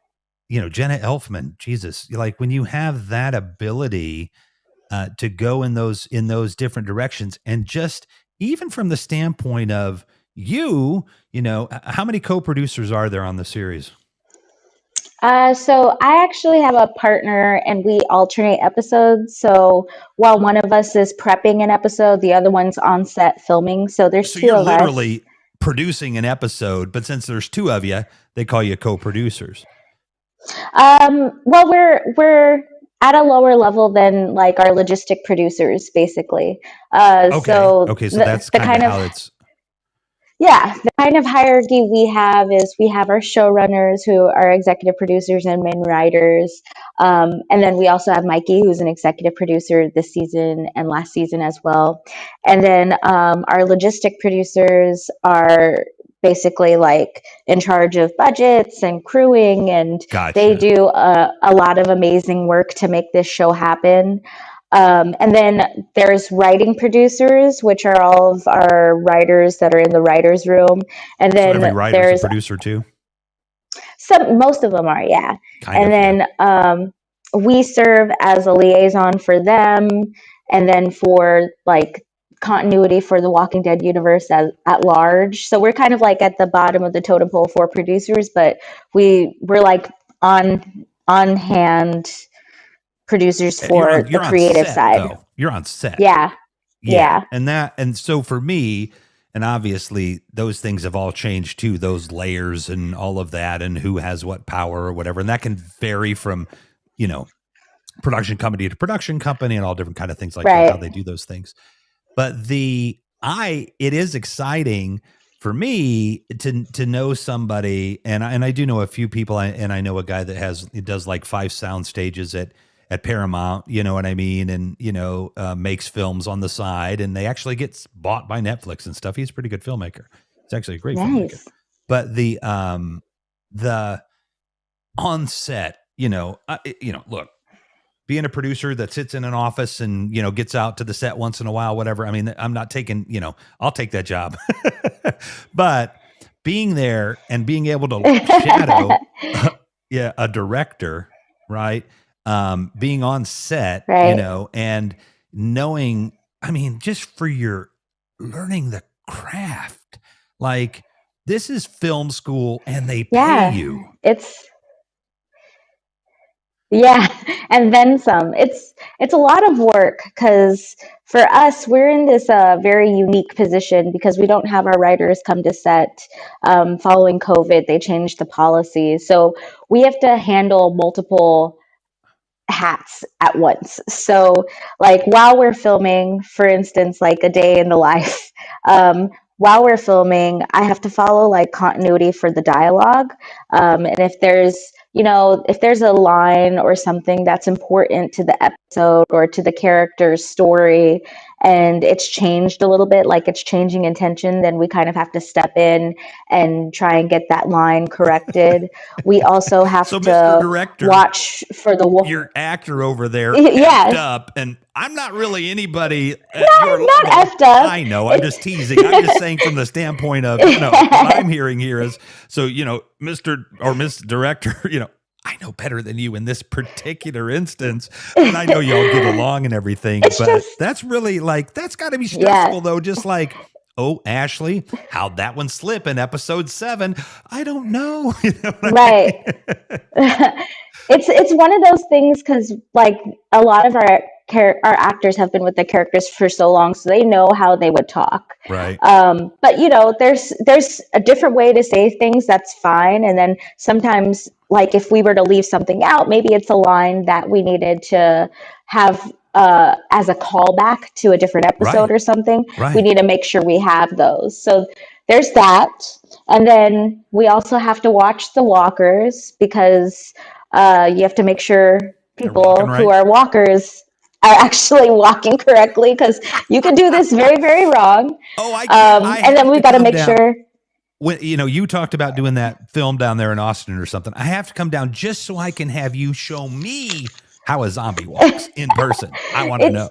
Jenna Elfman, Jesus, like when you have that ability to go in those different directions, and just even from the standpoint of how many co-producers are there on the series? So I actually have a partner and we alternate episodes. So while one of us is prepping an episode, the other one's on set filming. So there's two you're of us. Literally producing an episode, but since there's two of you, they call you co-producers. Well, we're at a lower level than like our logistic producers, basically. Okay. So That's the kind of how it's. Yeah, the kind of hierarchy we have is we have our showrunners who are executive producers and main writers. And then we also have Mikey, who's an executive producer this season and last season as well. And then our logistic producers are basically like in charge of budgets and crewing, and they do a lot of amazing work to make this show happen. And then there's writing producers, which are all of our writers that are in the writer's room. And then every writer's a producer too? Most of them are, yeah. Then we serve as a liaison for them, and then for like continuity for the Walking Dead universe at large. So we're kind of like at the bottom of the totem pole for producers, but we're like on hand producers for the creative side. Though. You're on set. Yeah. And so for me, and obviously those things have all changed too, those layers and all of that, and who has what power or whatever. And that can vary from, production company to production company and all different kind of things like that, how they do those things. But it is exciting for me to know somebody, and I do know a few people, and I know a guy that does like 5 sound stages at Paramount, you know what I mean? And, makes films on the side, and they actually gets bought by Netflix and stuff. He's a pretty good filmmaker. He's actually a great filmmaker. But the on set, look, being a producer that sits in an office and, gets out to the set once in a while, whatever. I mean, I'm not taking, I'll take that job, but being there and being able to shadow, a director, right? Being on set, and knowing, I mean, just for your learning the craft, like this is film school and they pay you. Yeah, and then some. It's a lot of work because for us, we're in this very unique position because we don't have our writers come to set following COVID. They changed the policy, so we have to handle multiple hats at once. So, like while we're filming, for instance, like a day in the life, while we're filming, I have to follow like continuity for the dialogue. And if there's, if there's a line or something that's important to the episode or to the character's story, and it's changed a little bit, like it's changing intention, then we kind of have to step in and try and get that line corrected. We also have So, Mr. to Director, watch for the your actor over there Yes. effed up, and I'm not really anybody at your not level. effed up. I know. I'm just teasing. I'm just saying from the standpoint of, what I'm hearing here is, so, Mr. or Miss Director, I know better than you in this particular instance, and I know y'all get along and everything, but that's really that's got to be stressful though. Just like, oh, Ashley, how'd that one slip in episode 7? I don't know. Right. It's one of those things because like a lot of our actors have been with the characters for so long, so they know how they would talk. Right. But there's a different way to say things that's fine, and then sometimes like if we were to leave something out, maybe it's a line that we needed to have as a callback to a different episode or something. Right. We need to make sure we have those. So there's that. And then we also have to watch the walkers because you have to make sure people who are walkers are actually walking correctly because you can do this very, very wrong. And then we've got to make sure. When you talked about doing that film down there in Austin or something, I have to come down just so I can have you show me how a zombie walks in person. I want to know.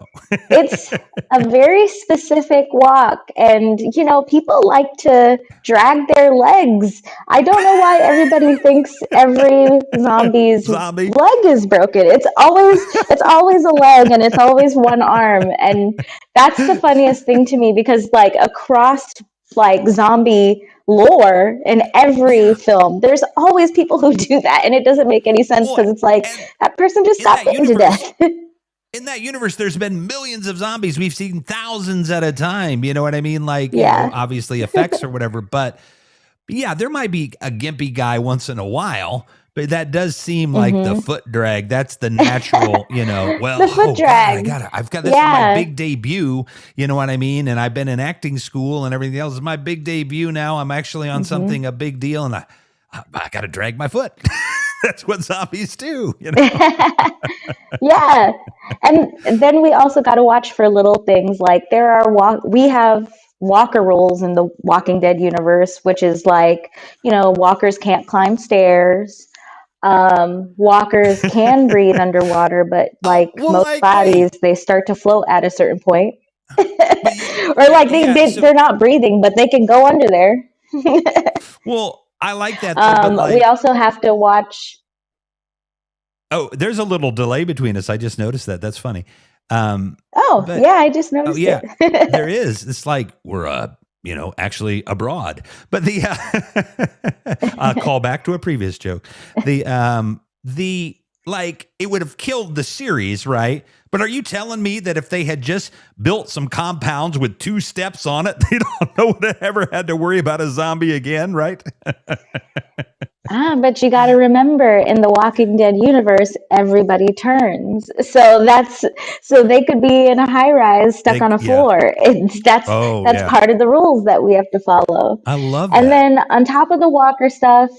It's a very specific walk, and people like to drag their legs. I don't know why everybody thinks every zombie's leg is broken. It's always a leg, and it's always one arm, and that's the funniest thing to me because like across like zombie lore in every film, there's always people who do that, and it doesn't make any sense because it's like that person just got bitten to death. In that universe, there's been millions of zombies. We've seen thousands at a time. You know what I mean? Like, obviously effects or whatever. But yeah, there might be a gimpy guy once in a while. But that does seem like the foot drag. That's the natural, well, the foot drag. God, I've got this is my big debut. You know what I mean? And I've been in acting school and everything else. It's my big debut now. I'm actually on something, a big deal. And I got to drag my foot. That's what zombies do. Yeah. And then we also got to watch for little things like we have walker rules in the Walking Dead universe, which is like, walkers can't climb stairs. Walkers can breathe underwater, but like most bodies, they start to float at a certain point. Or like they're not breathing, but they can go under there. Well, I like that. Though, we also have to watch. Oh, there's a little delay between us. I just noticed that. That's funny. I just noticed it. There is. It's like we're actually abroad. But the call back to a previous joke. The like it would have killed the series, right? But are you telling me that if they had just built some compounds with 2 steps on it, they don't have ever had to worry about a zombie again, right? But you got to remember, in the Walking Dead universe, everybody turns. So they could be in a high rise stuck on a floor. That's part of the rules that we have to follow. I love that. And then on top of the walker stuff,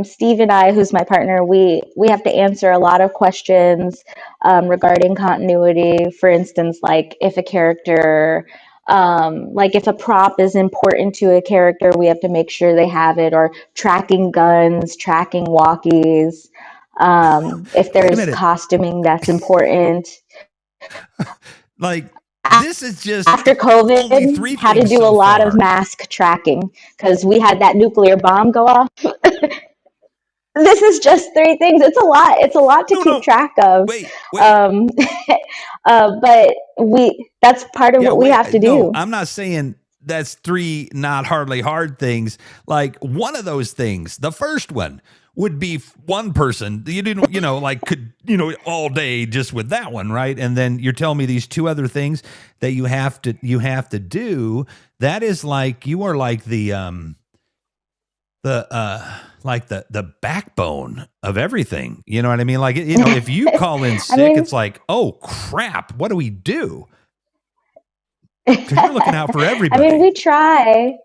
Steve and I, who's my partner, we have to answer a lot of questions regarding continuity. For instance, like if a character, like if a prop is important to a character, we have to make sure they have it, or tracking guns, tracking walkies. If there's costuming that's important. Like, this is just after COVID, had to do a lot of mask tracking because we had that nuclear bomb go off. This is just 3 things. It's a lot. It's a lot to keep track of. Wait. But that's part of what we have to do. No, I'm not saying that's 3 not hardly hard things. Like one of those things, the first one would be one person. You didn't, could, all day just with that one, right? And then you're telling me these two other things that you have to do. That is like, you are like the backbone of everything. You know what I mean? Like, if you call in sick, it's like, oh crap, what do we do? Because you're looking out for everybody. I mean, we try.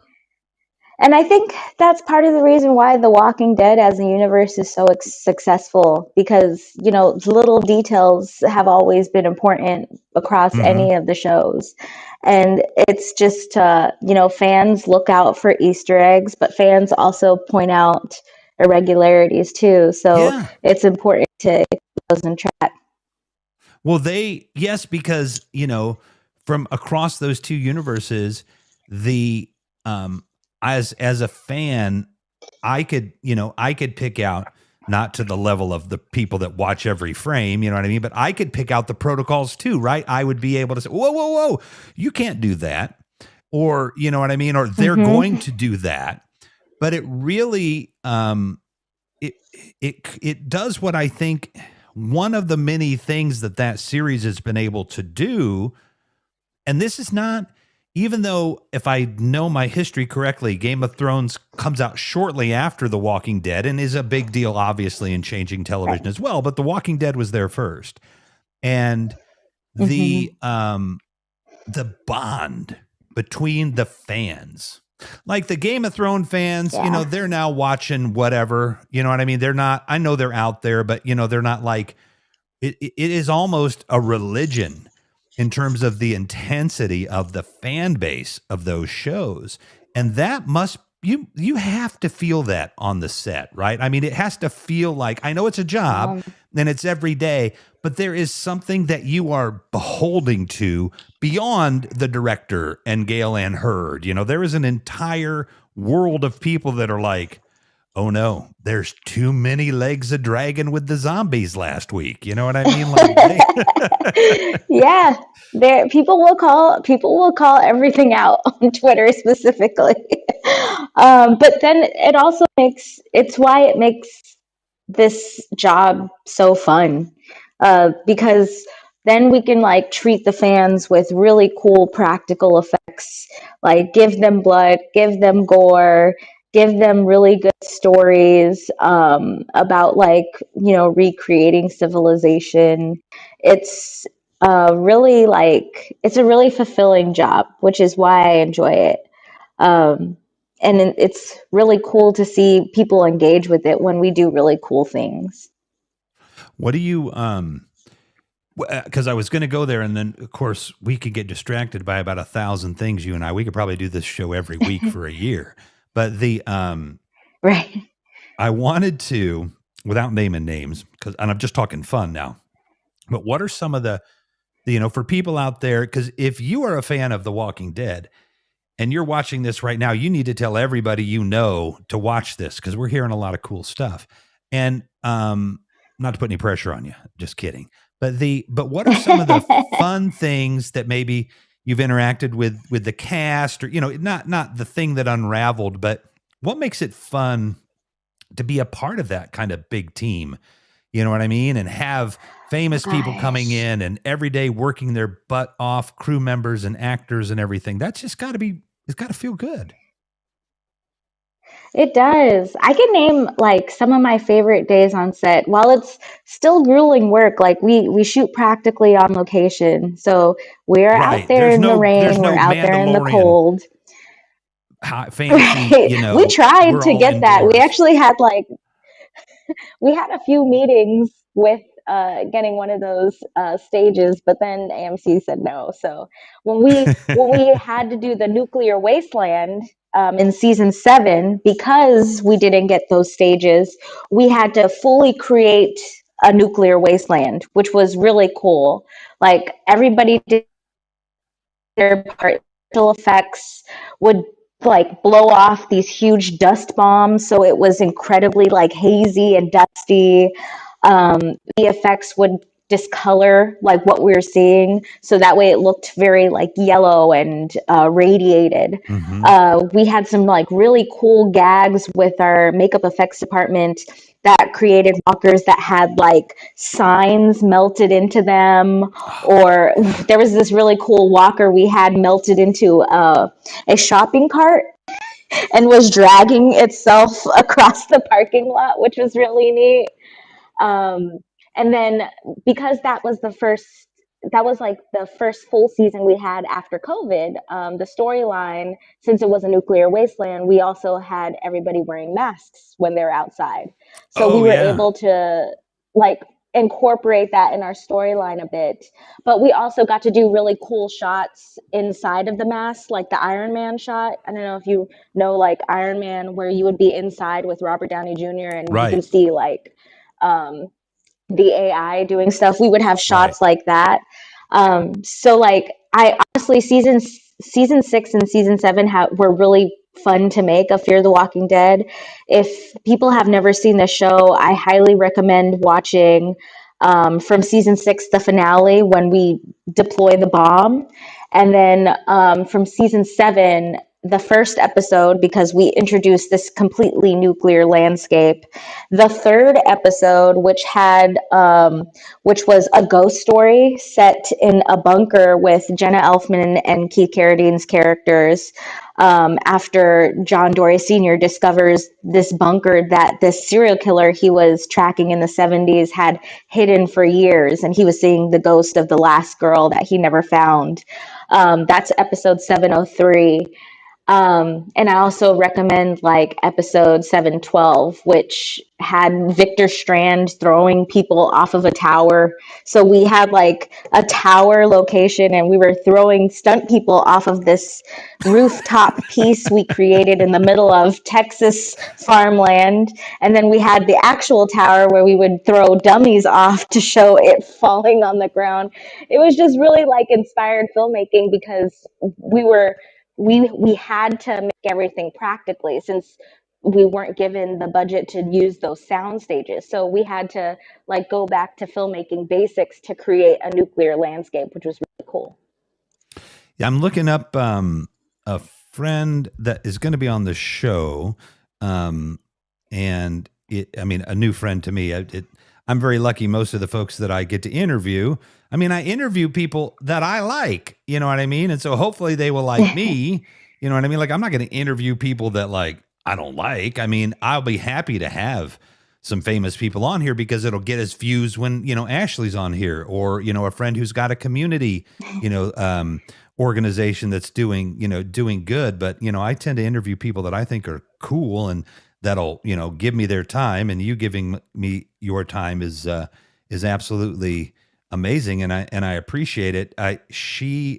And I think that's part of the reason why The Walking Dead as a universe is so successful, because, little details have always been important across any of the shows. And it's just, fans look out for Easter eggs, but fans also point out irregularities too. So it's important to keep those in track. Well, because, from across those two universes, as a fan, I could pick out, not to the level of the people that watch every frame, you know what I mean? But I could pick out the protocols too, right? I would be able to say, whoa, you can't do that. Or, you know what I mean? Or they're going to do that. But it really, it does what I think one of the many things that series has been able to do. And this is not, even though, if I know my history correctly, Game of Thrones comes out shortly after The Walking Dead and is a big deal, obviously, in changing television as well. But The Walking Dead was there first. And the bond between the fans, like the Game of Thrones fans, they're now watching whatever, you know what I mean? They're not, I know they're out there, but, they're not like, it is almost a religion in terms of the intensity of the fan base of those shows. And that must, you have to feel that on the set, right? I mean, it has to feel like, I know it's a job and it's every day, but there is something that you are beholding to beyond the director and Gale Ann Hurd. There is an entire world of people that are like, oh no, there's too many legs of dragon with the zombies last week. You know what I mean? Yeah, people will call everything out on Twitter specifically. But then it's why it makes this job so fun, because then we can treat the fans with really cool practical effects, like give them blood, give them gore, give them really good stories about recreating civilization. It's really it's a really fulfilling job, which is why I enjoy it. And it's really cool to see people engage with it when we do really cool things. What do you because I was going to go there, and then of course we could get distracted by about 1,000 things. You and I, we could probably do this show every week for a year. But right. I wanted to, without naming names, and I'm just talking fun now, but what are some of the for people out there? Because if you are a fan of The Walking Dead and you're watching this right now, you need to tell everybody to watch this, because we're hearing a lot of cool stuff. And not to put any pressure on you, just kidding. But what are some of the fun things that maybe you've interacted with the cast, or not the thing that unraveled, but what makes it fun to be a part of that kind of big team? You know what I mean? And have famous people coming in and every day working their butt off, crew members and actors and everything. That's just it's got to feel good. It does. I can name some of my favorite days on set. While it's still grueling work, we shoot practically on location. So we're out there in the rain, we're out there in the cold. Fancy, we tried to get that. We actually had we had a few meetings with getting one of those stages, but then AMC said no. So when we had to do the nuclear wasteland in season 7, because we didn't get those stages, we had to fully create a nuclear wasteland, which was really cool. Everybody did their part. Effects would blow off these huge dust bombs, so it was incredibly hazy and dusty. The effects would discolor like what we were seeing, so that way it looked very like yellow and radiated. We had some like really cool gags with our makeup effects department that created walkers that had like signs melted into them, or there was this really cool walker we had melted into a shopping cart and was dragging itself across the parking lot, which was really neat. And then because that was like the first full season we had after COVID, the storyline, since it was a nuclear wasteland, we also had everybody wearing masks when they're outside. So we were able to like incorporate that in our storyline a bit. But we also got to do really cool shots inside of the mask, like the Iron Man shot. I don't know if you know like Iron Man, where you would be inside with Robert Downey Jr. and you can see like the AI doing stuff. We would have shots like that. So like I honestly, season 6 and season 7 were really fun to make of Fear the Walking Dead. If people have never seen the show, I highly recommend watching from season 6, the finale, when we deploy the bomb. And then from season 7, the first episode, because we introduced this completely nuclear landscape. The third episode, which was a ghost story set in a bunker with Jenna Elfman and Keith Carradine's characters, after John Dorie Sr. discovers this bunker that this serial killer he was tracking in the 70s had hidden for years, and he was seeing the ghost of the last girl that he never found. That's episode 703. And I also recommend like episode 712, which had Victor Strand throwing people off of a tower. So we had like a tower location and we were throwing stunt people off of this rooftop piece we created in the middle of Texas farmland. And then we had the actual tower where we would throw dummies off to show it falling on the ground. It was just really like inspired filmmaking, because we had to make everything practically, since we weren't given the budget to use those sound stages. So we had to like go back to filmmaking basics to create a nuclear landscape, which was really cool. Yeah, I'm looking up a friend that is going to be on the show, and a new friend to me. I'm very lucky. Most of the folks that I get to interview, I interview people that I like, you know what I mean? And so hopefully they will like me, you know what I mean? Like, I'm not going to interview people that like, I don't like. I'll be happy to have some famous people on here because it'll get us views when, Ashley's on here, or, a friend who's got a community, organization that's doing good. But, I tend to interview people that I think are cool and that'll, give me their time, and you giving me your time is absolutely amazing. And I appreciate it.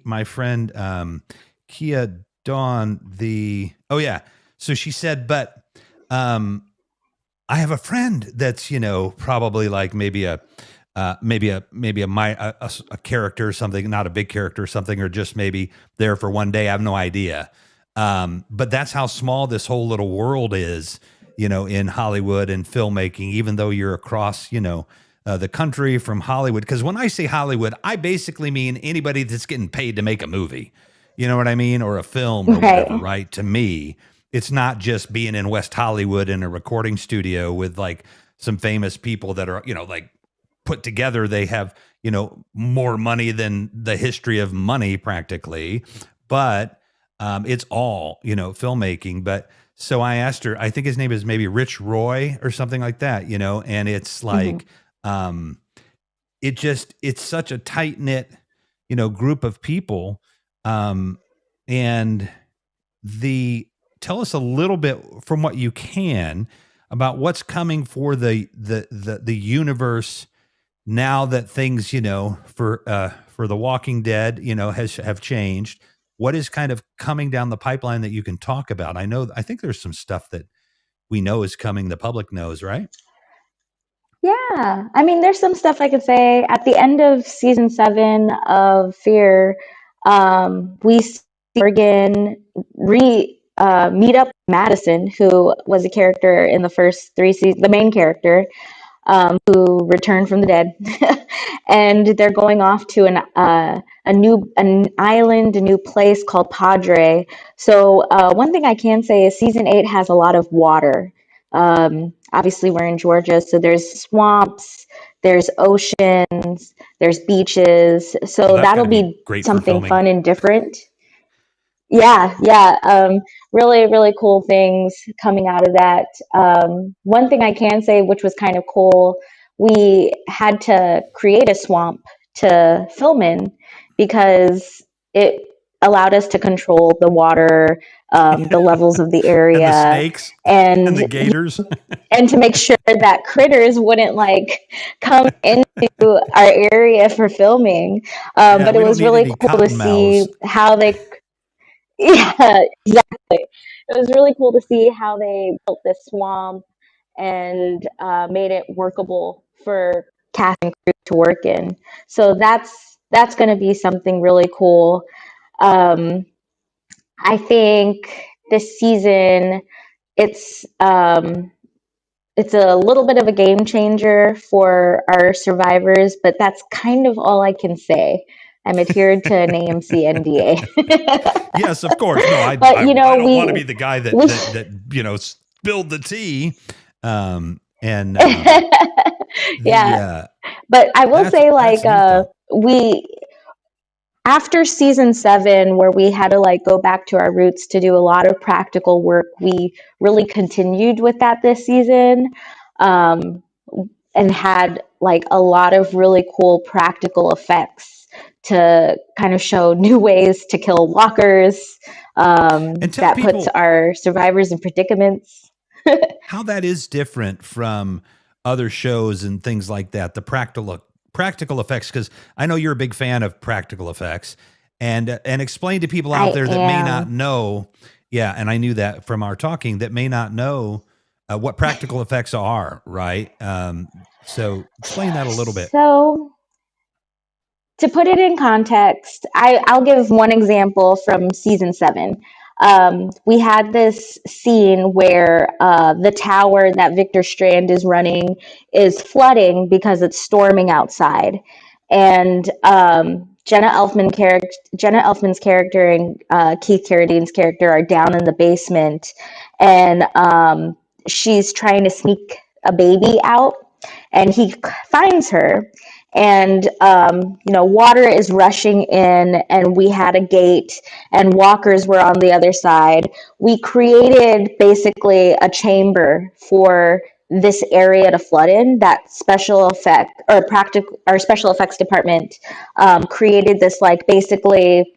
My friend, Kia Dawn, so she said, but, I have a friend that's, probably like maybe a character or something, not a big character or something, or just maybe there for one day. I have no idea. But that's how small this whole little world is, in Hollywood and filmmaking, even though you're across, the country from Hollywood. Because when I say Hollywood, I basically mean anybody that's getting paid to make a movie, you know what I mean? Or a film or whatever, right? To me, it's not just being in West Hollywood in a recording studio with like some famous people that are, like put together. They have, more money than the history of money practically, but it's all, filmmaking. But so I asked her, I think his name is maybe Rich Roy or something like that, and it's like, it's such a tight knit, group of people. And tell us a little bit from what you can about what's coming for the universe now that things, for The Walking Dead, have changed. What is kind of coming down the pipeline that you can talk about? I think there's some stuff that we know is coming. The public knows, right? Yeah. There's some stuff I could say. At the end of season 7 of Fear, we see Morgan meet up with Madison, who was a character in the first 3 seasons, the main character, who returned from the dead. and they're going off to an island, a new place called Padre. So one thing I can say is season 8 has a lot of water. Obviously, we're in Georgia, so there's swamps, there's oceans, there's beaches. So Well, that's that'll gotta be be great for something filming. fun and different. Yeah. Really, really cool things coming out of that. One thing I can say, which was kind of cool, we had to create a swamp to film in because it allowed us to control the water, the levels of the And the area, snakes and the and gators. and to make sure that critters wouldn't like come into our area for filming. Yeah, But it we don't was need really any cool to see cottonmouths. how they yeah, exactly. It was really cool to see how they built this swamp and made it workable for cast and crew to work in. So that's going to be something really cool. Um, I think this season it's a little bit of a game changer for our survivors, but that's kind of all I can say. I'm adhered to an AMC NDA. Yes, of course. No, I But I, I don't want to be the guy that we spilled the tea. And yeah, but I will say that's like neat though. we after season 7 where we had to like go back to our roots to do a lot of practical work, we really continued with that this season. Um, and had like a lot of really cool practical effects to kind of show new ways to kill walkers, And tell that puts people our survivors in predicaments. how that is different from other shows and things like that. The practical effects, because I know you're a big fan of practical effects, and explain to people out I there that may not am. know. Yeah, and I knew that from our talking, that may not know what practical effects are, right? So explain that a little bit. So to put it in context, I'll give one example from season 7. We had this scene where the tower that Victor Strand is running is flooding because it's storming outside, and Jenna Elfman's character and Keith Carradine's character are down in the basement, and she's trying to sneak a baby out, and he finds her, and water is rushing in, and we had a gate and walkers were on the other side. We created basically a chamber for this area to flood in. That special effect or practical our special effects department created this like basically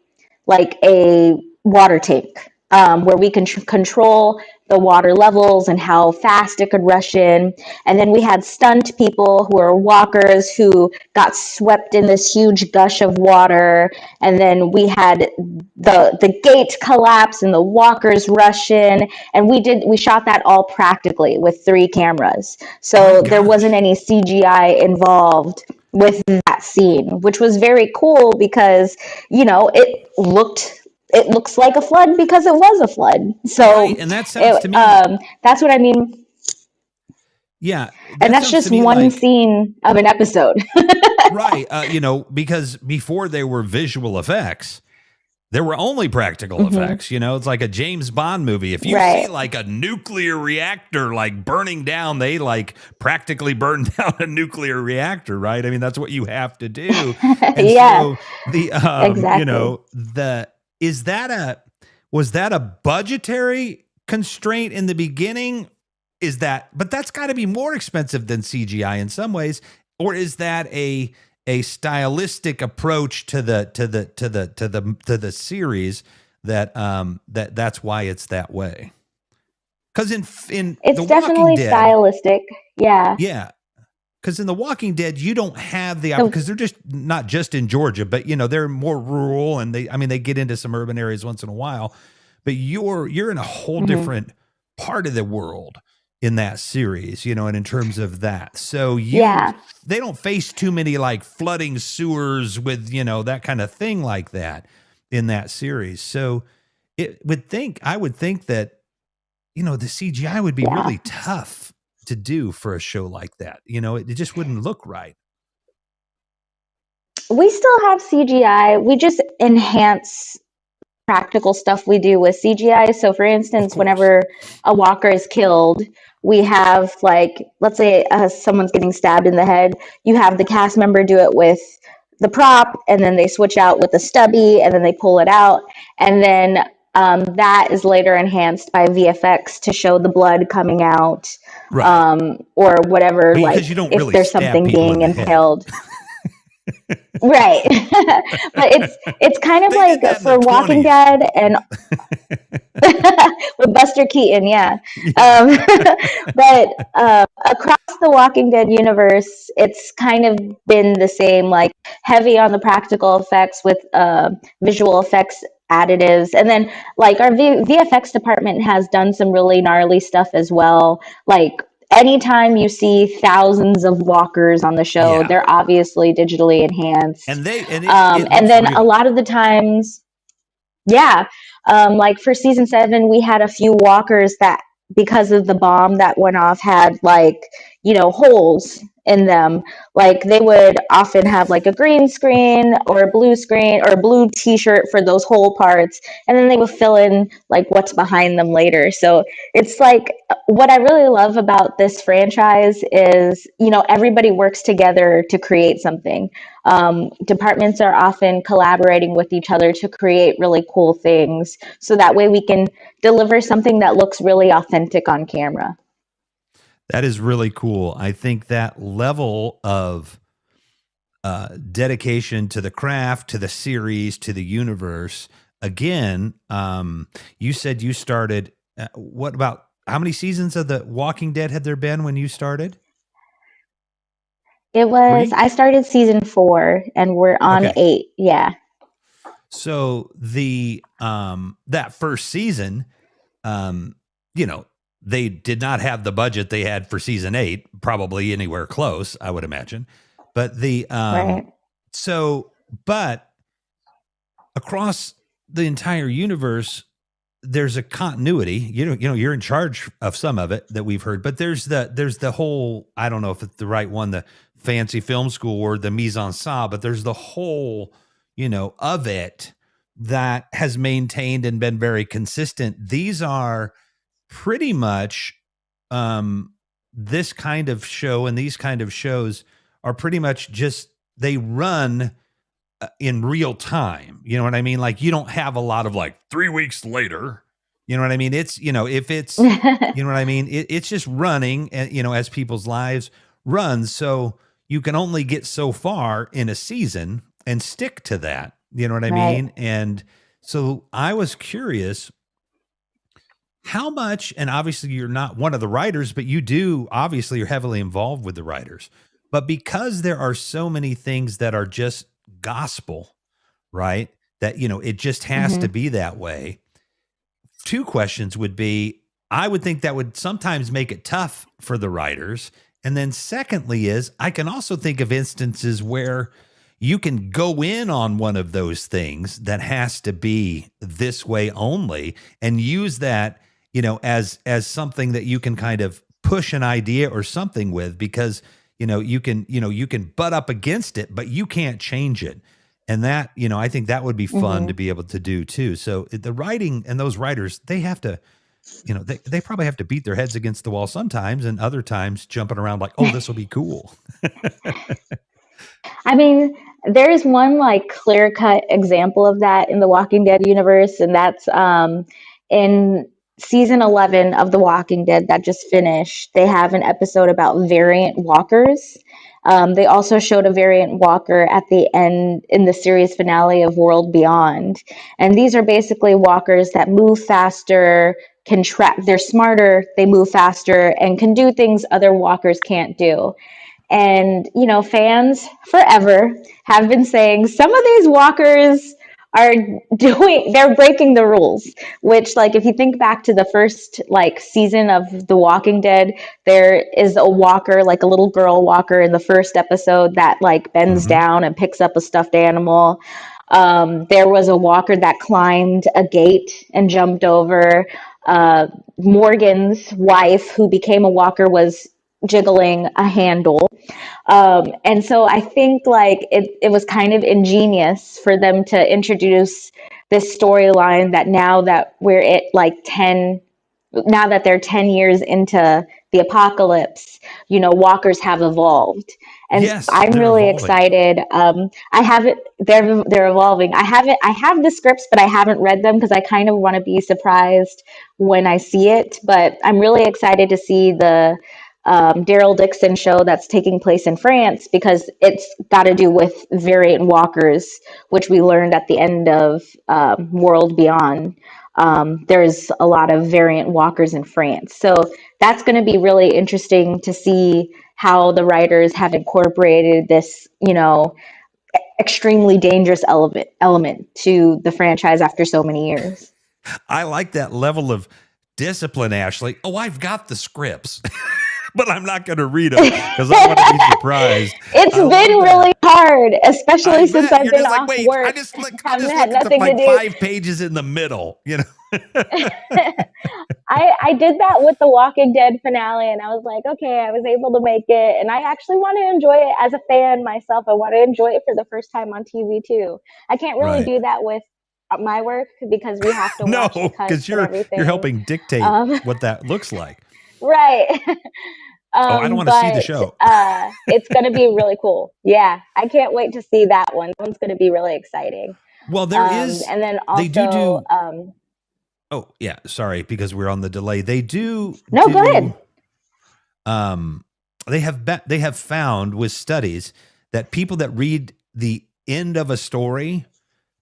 like a water tank, where we can control the water levels and how fast it could rush in. And then we had stunt people who are walkers who got swept in this huge gush of water. And then we had the gate collapse and the walkers rush in. And we shot that all practically with 3 cameras. My So there wasn't gosh. any CGI involved with that scene, which was very cool because it looks like a flood because it was a flood. Right. So And that sounds to me, that's what I mean. yeah, And that that's sounds to just me one like, scene of an episode. right. Because before there were visual effects, there were only practical Hmm. effects. It's like a James Bond movie. If you see Right. like a nuclear reactor like burning down, they like practically burn down a nuclear reactor, right? I mean, that's what you have to do. And Yeah, so the exactly. was that a budgetary constraint in the beginning? But that's got to be more expensive than CGI in some ways, or is that a stylistic approach to the series that's why it's that way? Because in It's The Walking definitely Dead, stylistic. Yeah. yeah, because in The Walking Dead, you don't have the The, because they're just not just in Georgia, but they're more rural, and they get into some urban areas once in a while, but you're in a whole mhm. different part of the world in that series, and in terms of that. So Yeah. they don't face too many like flooding sewers with, that kind of thing like that in that series. So I would think that, the CGI would be Yeah. really tough to do for a show like that. It just wouldn't look right. We still have CGI. We just enhance practical stuff we do with CGI. So, for instance, whenever a walker is killed, we have, like, let's say someone's getting stabbed in the head, you have the cast member do it with the prop, and then they switch out with the stubby, and then they pull it out, and then that is later enhanced by VFX to show the blood coming out, Right. or whatever. Because like you don't if really there's stab something people in being the head. impaled. Right. But it's kind of They like did that in for the Walking 20s. Dead and with Buster Keaton, yeah. But across the Walking Dead universe, it's kind of been the same, like heavy on the practical effects with visual effects additives. And then like our VFX department has done some really gnarly stuff as well. Like anytime you see thousands of walkers on the show, Yeah. they're obviously digitally enhanced. And it and then real. a lot of the times, yeah, like for season 7, we had a few walkers that, because of the bomb that went off, had like, holes in them. Like they would often have like a green screen or a blue screen or a blue t-shirt for those hole parts, and then they would fill in like what's behind them later. So it's like, what I really love about this franchise is, everybody works together to create something. Departments are often collaborating with each other to create really cool things, so that way we can deliver something that looks really authentic on camera. That is really cool. I think that level of dedication to the craft, to the series, to the universe. Again, you said you started, how many seasons of The Walking Dead had there been when you started? It was, I started season 4 and we're on 8. Yeah. So that first season, they did not have the budget they had for season 8, probably anywhere close, I would imagine. But right. But across the entire universe, there's a continuity. You're in charge of some of it that we've heard, but there's the whole, I don't know if it's the right one, the fancy film school word, the mise en scène, but there's the whole, of it that has maintained and been very consistent. These are pretty much this kind of show, and these kind of shows are pretty much just, they run in real time. You know what I mean? Like you don't have a lot of like 3 weeks later, you know what I mean? It's, if it's, you know what I mean? It's just running, as people's lives run. So you can only get so far in a season and stick to that. You know what I mean? And so I was curious how much, and obviously you're not one of the writers, but obviously you're heavily involved with the writers, but because there are so many things that are just gospel, right? That, it just has to be that way. 2 questions would be, I would think that would sometimes make it tough for the writers. And then secondly is, I can also think of instances where you can go in on one of those things that has to be this way only, and use that, as something that you can kind of push an idea or something with, because, you can butt up against it, but you can't change it. And that, I think that would be fun to be able to do too. So the writing and those writers, they have to, they probably have to beat their heads against the wall sometimes, and other times jumping around like, oh, this will be cool. I mean, there's one like clear-cut example of that in the Walking Dead universe, and that's in season 11 of The Walking Dead that just finished. They have an episode about variant walkers. They also showed a variant walker at the end in the series finale of World Beyond. And these are basically walkers that move faster, they're smarter, they move faster, and can do things other walkers can't do. And, fans forever have been saying some of these walkers they're breaking the rules, which, like, if you think back to the first like season of The Walking Dead, there is a walker, like a little girl walker in the first episode that like bends down and picks up a stuffed animal. There was a walker that climbed a gate and jumped over. Morgan's wife, who became a walker, was jiggling a handle. And so I think like it was kind of ingenious for them to introduce this storyline that now that we're at like 10, now that they're 10 years into the apocalypse, you know, walkers have evolved. And Yes, I'm they're really evolving. excited. I haven't, they're evolving. I have the scripts, but I haven't read them because I kind of want to be surprised when I see it. But I'm really excited to see the Daryl Dixon show that's taking place in France because it's got to do with variant walkers, which we learned at the end of World Beyond. There's a lot of variant walkers in France. So that's going to be really interesting to see how the writers have incorporated this, you know, extremely dangerous element to the franchise after so many years. I like that level of discipline, Ashley. Oh, I've got the scripts, but I'm not going to read them because I want to be surprised. It's been really hard, especially since I've You're been just like, off wait, work. I just look Haven't at had the nothing to like do. 5 pages in the middle, you know. I did that with the Walking Dead finale, and I was like, okay, I was able to make it, and I actually want to enjoy it as a fan myself. I want to enjoy it for the first time on TV too. I can't really Right. do that with my work because we have to No, watch the cuts because and everything. you're helping dictate what that looks like. Right. I don't want to see the show. It's going to be really cool. Yeah, I can't wait to see that one. That one's going to be really exciting. Well, there is, and then also, they do. Oh yeah, sorry, because we're on the delay. They do. No, go ahead. They have found with studies that people that read the end of a story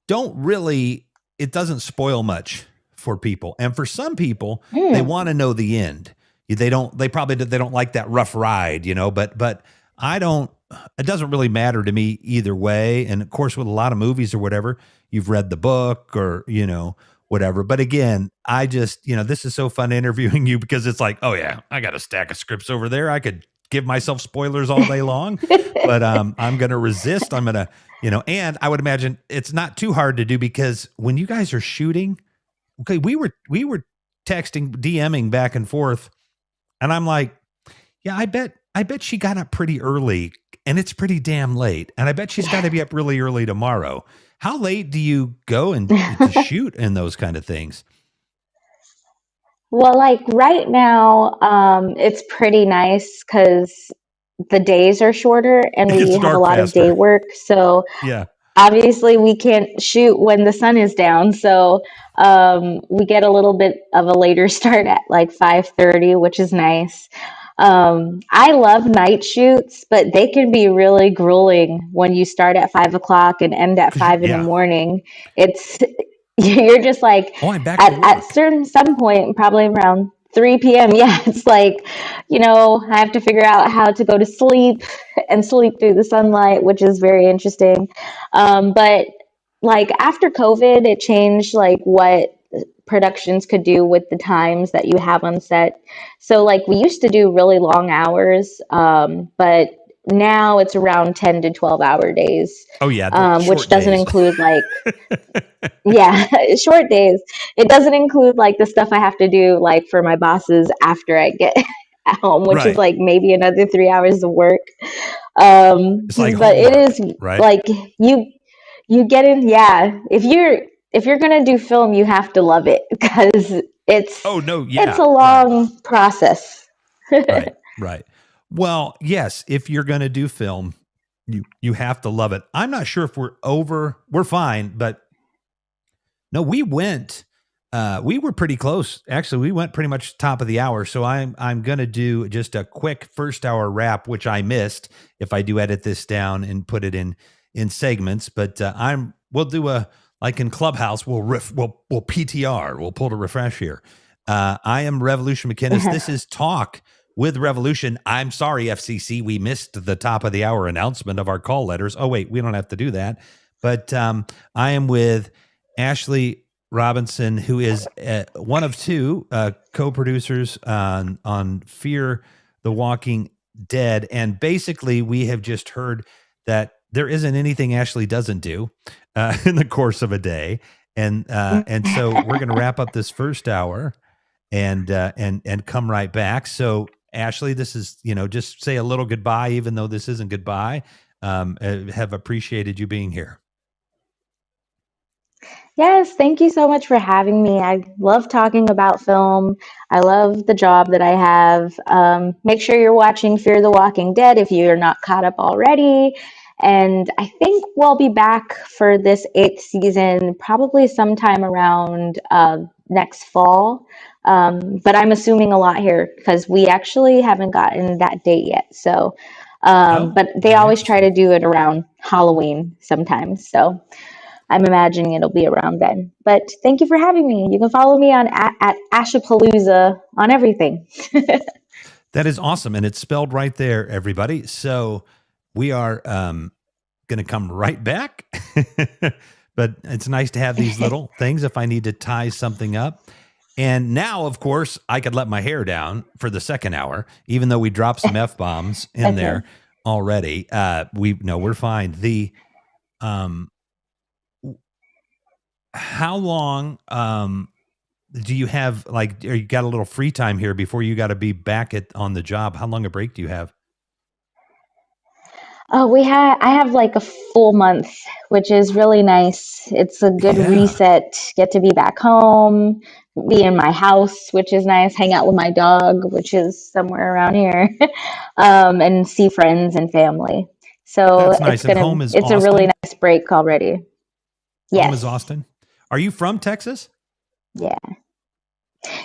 don't really. It doesn't spoil much for people, and for some people, they want to know the end. They don't. They don't like that rough ride, you know. But I don't. It doesn't really matter to me either way. And of course, with a lot of movies or whatever, you've read the book or you know. Whatever. But again, I just, you know, this is so fun interviewing you because it's like, oh yeah, I got a stack of scripts over there. I could give myself spoilers all day long, but I'm going to resist. I'm going to, you know, and I would imagine it's not too hard to do because when you guys are shooting, okay, we were texting, DMing back and forth. And I'm like, yeah, I bet she got up pretty early and it's pretty damn late. And I bet she's got to be up really early tomorrow. How late do you go and to shoot and those kind of things? Well, like right now, it's pretty nice because the days are shorter and we have a lot of day work. So yeah, obviously we can't shoot when the sun is down. So we get a little bit of a later start at like 5:30, which is nice. I love night shoots, but they can be really grueling when you start at 5 o'clock and end at 5 in the morning. You're just like, at some point, probably around 3 p.m. Yeah, it's like, you know, I have to figure out how to go to sleep and sleep through the sunlight, which is very interesting. But like after COVID, it changed like what productions could do with the times that you have on set. So like we used to do really long hours, but now it's around 10 to 12 hour days. Oh yeah. Which doesn't include like, yeah, short days. It doesn't include like the stuff I have to do like for my bosses after I get home, which is like maybe another 3 hours of work. It's like but homework, it is right? like you get in. Yeah. If you're going to do film, you have to love it because it's a long process. Right. Well, yes, if you're going to do film, you have to love it. I'm not sure if we're fine, but no, we were pretty close. Actually, we went pretty much top of the hour. So I'm going to do just a quick first hour wrap, which I missed if I do edit this down and put it in segments, but we'll do like in Clubhouse, we'll PTR, we'll pull to refresh here. I am Revolution McKinnis. This is Talk with Revolution. I'm sorry, FCC, we missed the top of the hour announcement of our call letters. Oh wait, we don't have to do that. But I am with Ashley Robinson, who is one of two co-producers on Fear the Walking Dead. And basically, we have just heard that there isn't anything Ashley doesn't do in the course of a day. And so we're going to wrap up this first hour and come right back. So Ashley, this is, just say a little goodbye, even though this isn't goodbye. Have appreciated you being here. Yes, thank you so much for having me. I love talking about film. I love the job that I have. Make sure you're watching Fear the Walking Dead if you're not caught up already. And I think we'll be back for this 8th season probably sometime around next fall. But I'm assuming a lot here because we actually haven't gotten that date yet. So, but they always try to do it around Halloween sometimes. So I'm imagining it'll be around then. But thank you for having me. You can follow me on at Ashapalooza on everything. That is awesome. And it's spelled right there, everybody. So we are going to come right back. But it's nice to have these little things if I need to tie something up. And now, of course, I could let my hair down for the second hour, even though we dropped some F-bombs in there already. We're fine. How long do you have, or you got a little free time here before you got to be back on the job? How long a break do you have? I have like a full month, which is really nice. It's a good reset, get to be back home, be in my house, which is nice, hang out with my dog, which is somewhere around here, and see friends and family. So that's nice. It's a really nice break already. Yes. Home is Austin. Are you from Texas? Yeah.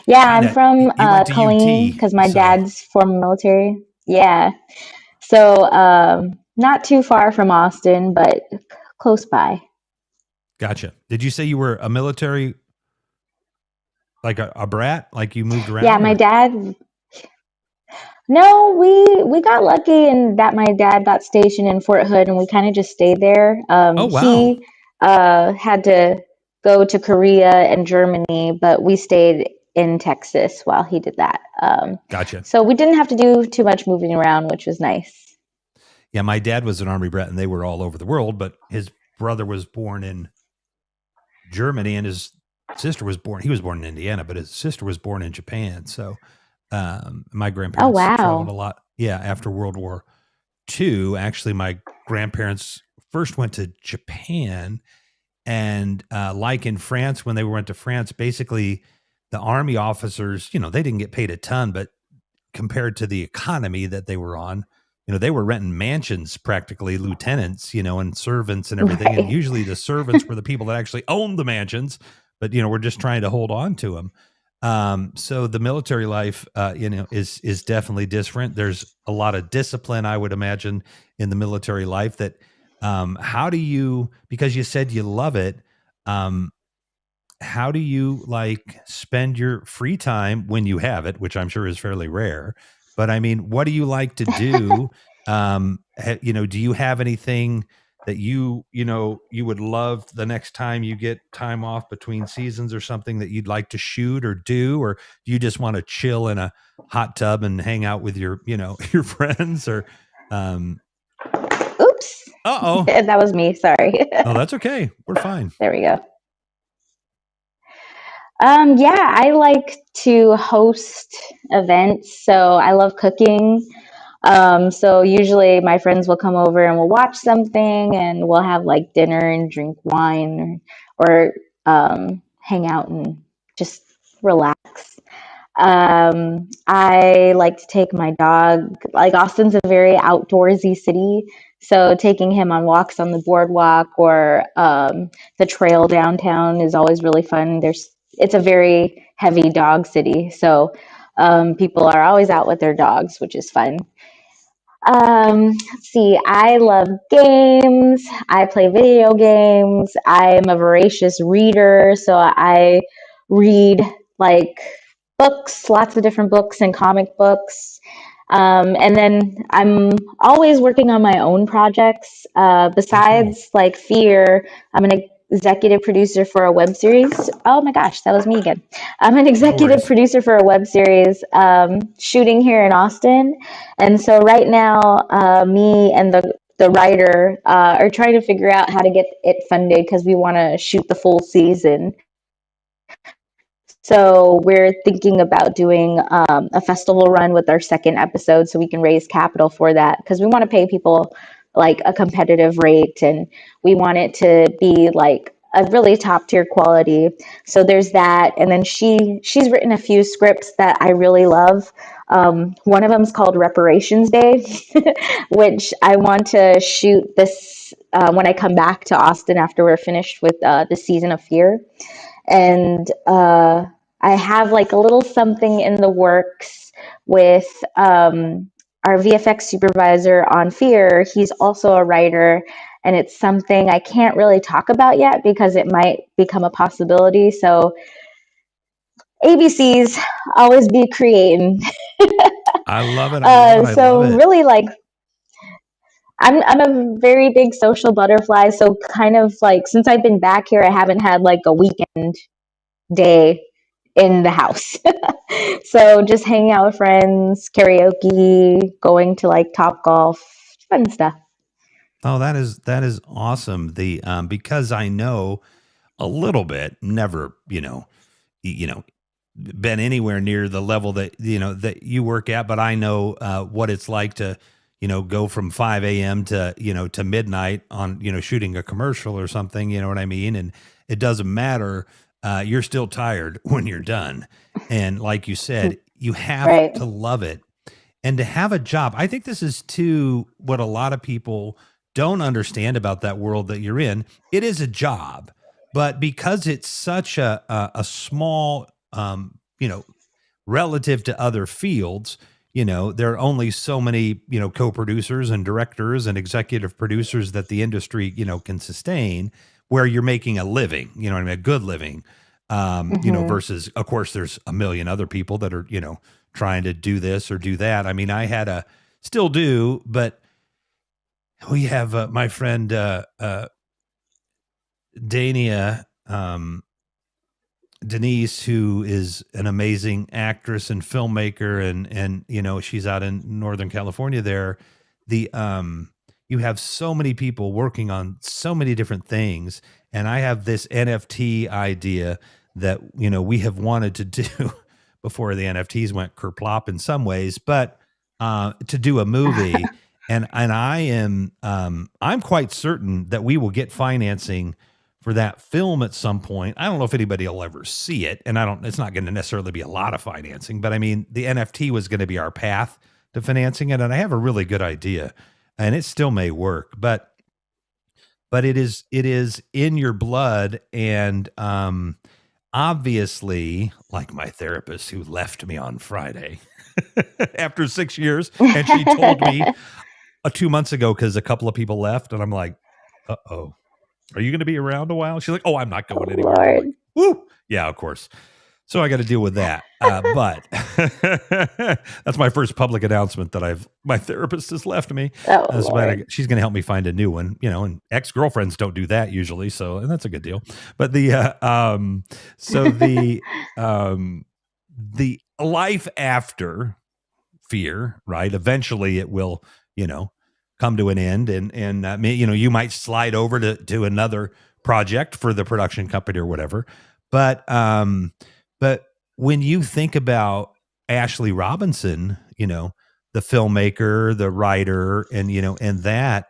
Yeah, I'm from Killeen because my dad's former military. Yeah. So not too far from Austin, but close by. Gotcha. Did you say you were a military, like a brat? Like you moved around? Yeah, my dad. No, we got lucky in that my dad got stationed in Fort Hood, and we kind of just stayed there. Oh, wow. He had to go to Korea and Germany, but we stayed in Texas while he did that. Gotcha. So we didn't have to do too much moving around, which was nice. Yeah, my dad was an Army brat, and they were all over the world, but his brother was born in Germany, and his sister was born, he was born in Indiana, but his sister was born in Japan. So my grandparents traveled a lot. Yeah, after World War II, actually, my grandparents first went to Japan. And like in France, when they went to France, basically the Army officers, they didn't get paid a ton, but compared to the economy that they were on, they were renting mansions, practically lieutenants, and servants and everything. Right. And usually the servants were the people that actually owned the mansions, but, we're just trying to hold on to them. So the military life, is definitely different. There's a lot of discipline, I would imagine, in the military life that, how do you, because you said you love it, how do you spend your free time when you have it, which I'm sure is fairly rare, but I mean, what do you like to do? Do you have anything that you would love the next time you get time off between seasons or something that you'd like to shoot or do, or do you just want to chill in a hot tub and hang out with your friends or, Oops. Uh-oh. That was me. Sorry. Oh, that's okay. We're fine. There we go. Yeah, I like to host events. So I love cooking. So usually my friends will come over and we'll watch something and we'll have dinner and drink wine or hang out and just relax. I like to take my dog, Austin's a very outdoorsy city. So taking him on walks on the boardwalk or the trail downtown is always really fun. It's a very heavy dog city. So people are always out with their dogs, which is fun. Let's see, I love games. I play video games. I'm a voracious reader. So I read books, lots of different books and comic books. And then I'm always working on my own projects. Besides Fear, I'm an executive producer for a web series. Oh my gosh, that was me again. I'm an executive producer for a web series shooting here in Austin. And so right now, me and the writer are trying to figure out how to get it funded because we want to shoot the full season. So we're thinking about doing a festival run with our second episode so we can raise capital for that, because we want to pay people like a competitive rate, and we want it to be like a really top tier quality. So there's that. And then she's written a few scripts that I really love. One of them is called Reparations Day, which I want to shoot this when I come back to Austin after we're finished with the season of Fear. And I have like a little something in the works with our VFX supervisor on Fear. He's also a writer, and it's something I can't really talk about yet because it might become a possibility. So ABC's always be creating. I love it. I love it. So I love it. really, like, I'm a very big social butterfly. So kind of like since I've been back here, I haven't had like a weekend day in the house. So just hanging out with friends, karaoke, going to like Top Golf, fun stuff. Oh, that is awesome. The because I know a little bit, never, been anywhere near the level that that you work at, but I know what it's like to go from 5 a.m. to to midnight on shooting a commercial or something. You know what I mean? And it doesn't matter. You're still tired when you're done, and like you said, you have Right. to love it and to have a job. I think this is too what a lot of people don't understand about that world that you're in. It is a job, but because it's such a small, relative to other fields, there are only so many, co-producers and directors and executive producers that the industry, can sustain, where you're making a living, what I mean, a good living, versus, of course, there's a million other people that are, trying to do this or do that. I mean, I still do, but we have my friend Dania, Denise, who is an amazing actress and filmmaker, and she's out in Northern California there. You have so many people working on so many different things, and I have this NFT idea that we have wanted to do before the NFTs went kerplop in some ways, but to do a movie. And I'm quite certain that we will get financing for that film at some point. I don't know if anybody will ever see it, and it's not going to necessarily be a lot of financing, but I mean, the NFT was going to be our path to financing it, and I have a really good idea, and it still may work, but it is in your blood, and obviously, like my therapist who left me on Friday after 6 years, and she told me 2 months ago, because a couple of people left, and I'm like, uh-oh, are you going to be around a while? She's like, oh, I'm not going anywhere. I'm like, woo, yeah, of course. So I got to deal with that. But that's my first public announcement that my therapist has left me. She's going to help me find a new one, and ex-girlfriends don't do that usually. And that's a good deal. But the life after Fear, right? Eventually it will, come to an end, and you might slide over to another project for the production company or whatever. But when you think about Ashley Robinson, the filmmaker, the writer, and that,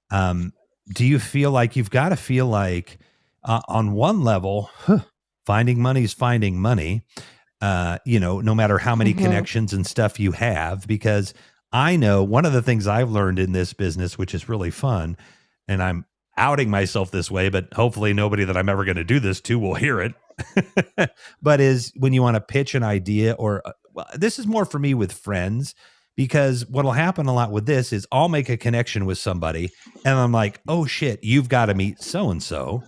do you feel like you've got to feel like on one level, finding money is finding money, no matter how many connections and stuff you have, because I know one of the things I've learned in this business, which is really fun, and I'm outing myself this way, but hopefully nobody that I'm ever going to do this to will hear it. But is when you want to pitch an idea, or this is more for me with friends, because what'll happen a lot with this is I'll make a connection with somebody and I'm like, oh shit, you've got to meet so-and-so.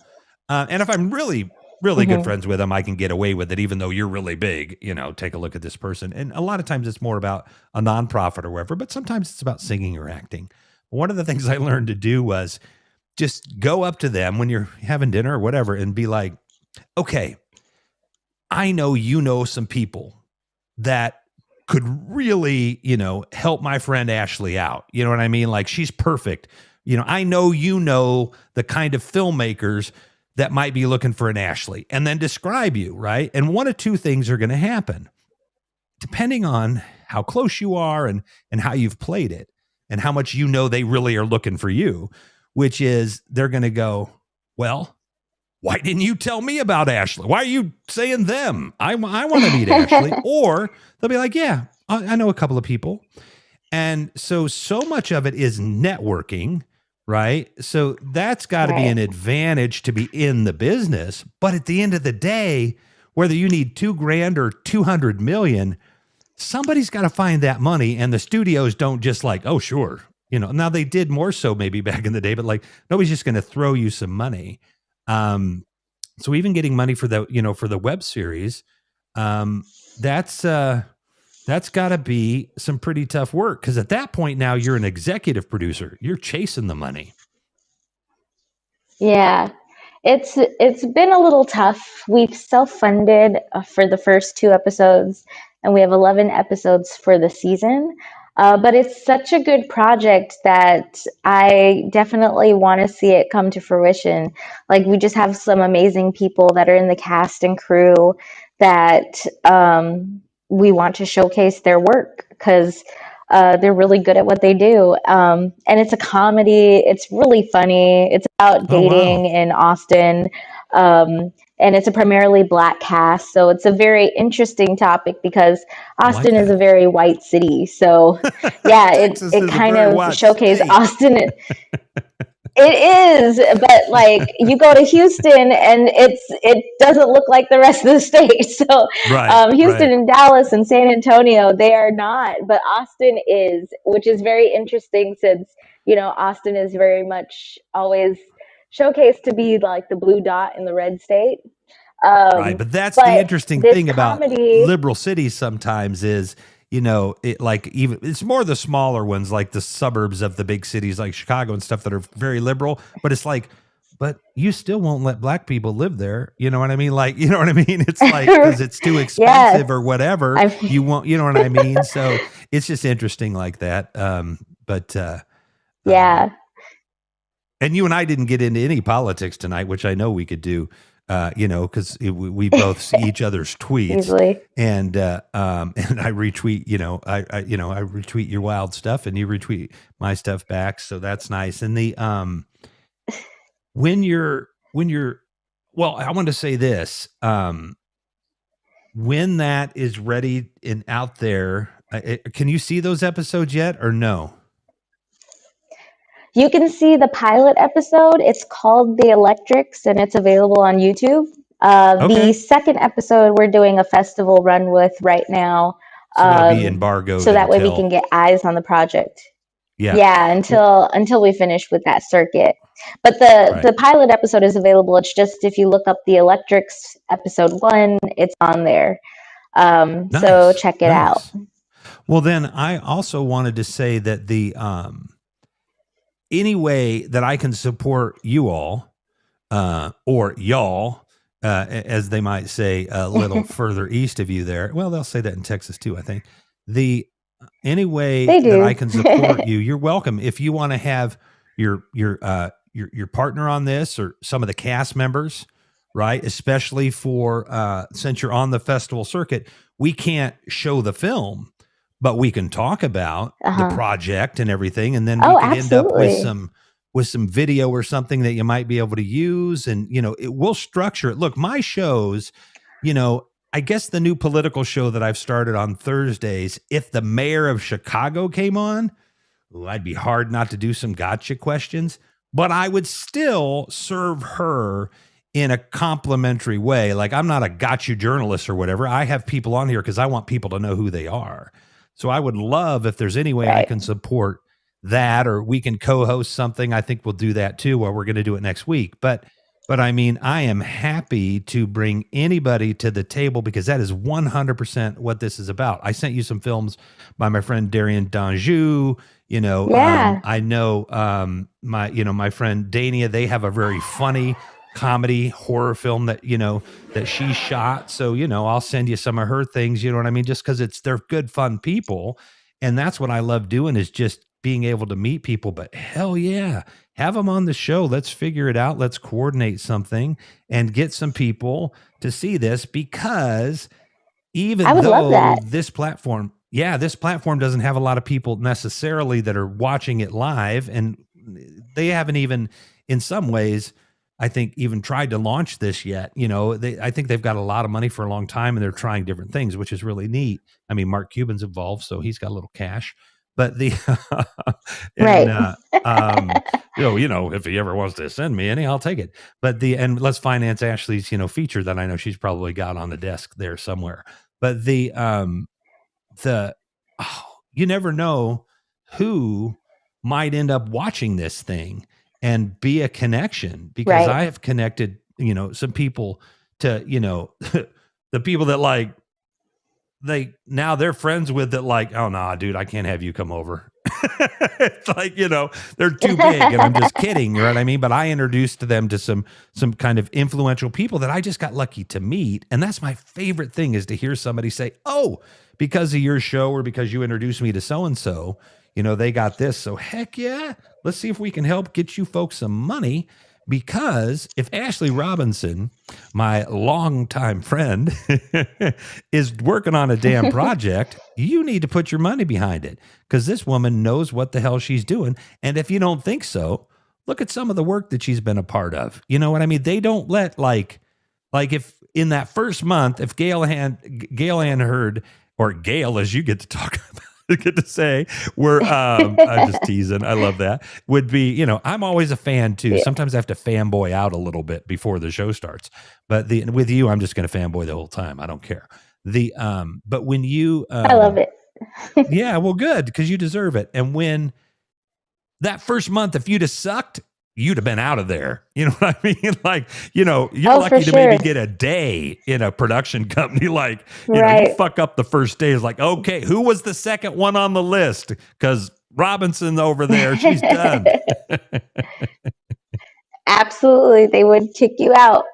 And if I'm really good friends with them, I can get away with it, even though you're really big, take a look at this person. And a lot of times it's more about a nonprofit or whatever, but sometimes it's about singing or acting. One of the things I learned to do was just go up to them when you're having dinner or whatever and be like, okay, I know some people that could really, help my friend Ashley out. You know what I mean? Like, she's perfect. I know the kind of filmmakers that might be looking for an Ashley and then describe you, right? And one of two things are going to happen depending on how close you are and how you've played it and how much you know they really are looking for you, which is they're going to go, well, why didn't you tell me about Ashley? Why are you saying them? I want to meet Ashley. Or they'll be like, yeah, I know a couple of people. And so much of it is networking, right? So that's got to be an advantage to be in the business. But at the end of the day, whether you need $2,000 or 200 million, somebody's got to find that money. And the studios don't just like, oh, sure. You know, now they did more so maybe back in the day, but like nobody's just going to throw you some money. So even getting money for the, for the web series, that's got to be some pretty tough work. Cause at that point now you're an executive producer, you're chasing the money. Yeah, it's been a little tough. We've self-funded for the first 2 episodes, and we have 11 episodes for the season. But it's such a good project that I definitely want to see it come to fruition. Like, we just have some amazing people that are in the cast and crew that we want to showcase their work because they're really good at what they do. And it's a comedy. It's really funny. It's about dating in Austin. And it's a primarily Black cast. So it's a very interesting topic because Austin is a very white city. So yeah, it kind of showcases Austin. It is, but like you go to Houston and it doesn't look like the rest of the state. So Houston and Dallas and San Antonio, they are not, but Austin is, which is very interesting since, Austin is very much always showcased to be like the blue dot in the red state. Right, but that's the interesting thing about liberal cities sometimes is, it's more the smaller ones, like the suburbs of the big cities like Chicago and stuff that are very liberal, but it's like, but you still won't let Black people live there. You know what I mean? Like, you know what I mean? It's like, because it's too expensive or whatever. You won't, you know what I mean? So it's just interesting like that. Yeah. And you and I didn't get into any politics tonight, which I know we could do. Because we both see each other's tweets easily. And I retweet, I retweet your wild stuff and you retweet my stuff back. So that's nice. And the, well, I want to say this, when that is ready and out there, can you see those episodes yet or no? You can see the pilot episode. It's called The Electrics, and it's available on YouTube. The second episode we're doing a festival run with right now. So that'll be embargoed. So that way we can get eyes on the project. Yeah, until we finish with that circuit. But the pilot episode is available. It's just if you look up The Electrics episode 1, it's on there. Nice. So check it out. Well, then I also wanted to say that the any way that I can support you all, or y'all, as they might say a little further east of you there. Well, they'll say that in Texas too, I think. Any way that I can support you, you're welcome. If you want to have your partner on this or some of the cast members, right? Especially for, since you're on the festival circuit, we can't show the film, but we can talk about the project and everything. And then we can end up with some video or something that you might be able to use. And, we'll structure it. Look, my shows, I guess the new political show that I've started on Thursdays, if the mayor of Chicago came on, I'd be hard not to do some gotcha questions, but I would still serve her in a complimentary way. Like, I'm not a gotcha journalist or whatever. I have people on here because I want people to know who they are. So I would love if there's any way I can support that, or we can co-host something. I think we'll do that too, or we're going to do it next week. But I mean, I am happy to bring anybody to the table because that is 100% what this is about. I sent you some films by my friend Darian Danjou. I know my friend Dania. They have a very funny comedy horror film that that she shot. So I'll send you some of her things. You know what I mean? Just because they're good, fun people, and that's what I love doing is just being able to meet people, but hell yeah, have them on the show. Let's figure it out. Let's coordinate something and get some people to see this, because even I would love though that. this platform doesn't have a lot of people necessarily that are watching it live, and they haven't even, in some ways, I think, even tried to launch this yet. I think they've got a lot of money for a long time, and they're trying different things, which is really neat. I mean, Mark Cuban's involved, so he's got a little cash. But Right. if he ever wants to send me any, I'll take it. But and let's finance Ashley's, feature that I know she's probably got on the desk there somewhere. But you never know who might end up watching this thing and be a connection, because Right. I have connected, some people to, the people that now they're friends with, that oh no, dude, I can't have you come over. It's like, they're too big, and I'm just kidding. You know what I mean? But I introduced them to some kind of influential people that I just got lucky to meet. And that's my favorite thing, is to hear somebody say, oh, because of your show, or because you introduced me to so-and-so, they got this. So heck yeah, let's see if we can help get you folks some money. Because if Ashley Robinson, my longtime friend, is working on a damn project, you need to put your money behind it, because this woman knows what the hell she's doing. And if you don't think so, look at some of the work that she's been a part of. You know what I mean? They don't let like if in that first month, if Gail Ann Hurd, or Gail, as you get to talk about, get to say, I'm just teasing. I love that. Would be, I'm always a fan too. Yeah. Sometimes I have to fanboy out a little bit before the show starts, but with you, I'm just going to fanboy the whole time. I don't care. But when you, I love it. yeah, well, good, because you deserve it. And when that first month, if you'd have sucked, you'd have been out of there. You know what I mean? You're lucky to maybe get a day in a production company. You fuck up the first day. It's like, okay, who was the second one on the list? Because Robinson over there, she's done. Absolutely. They would kick you out.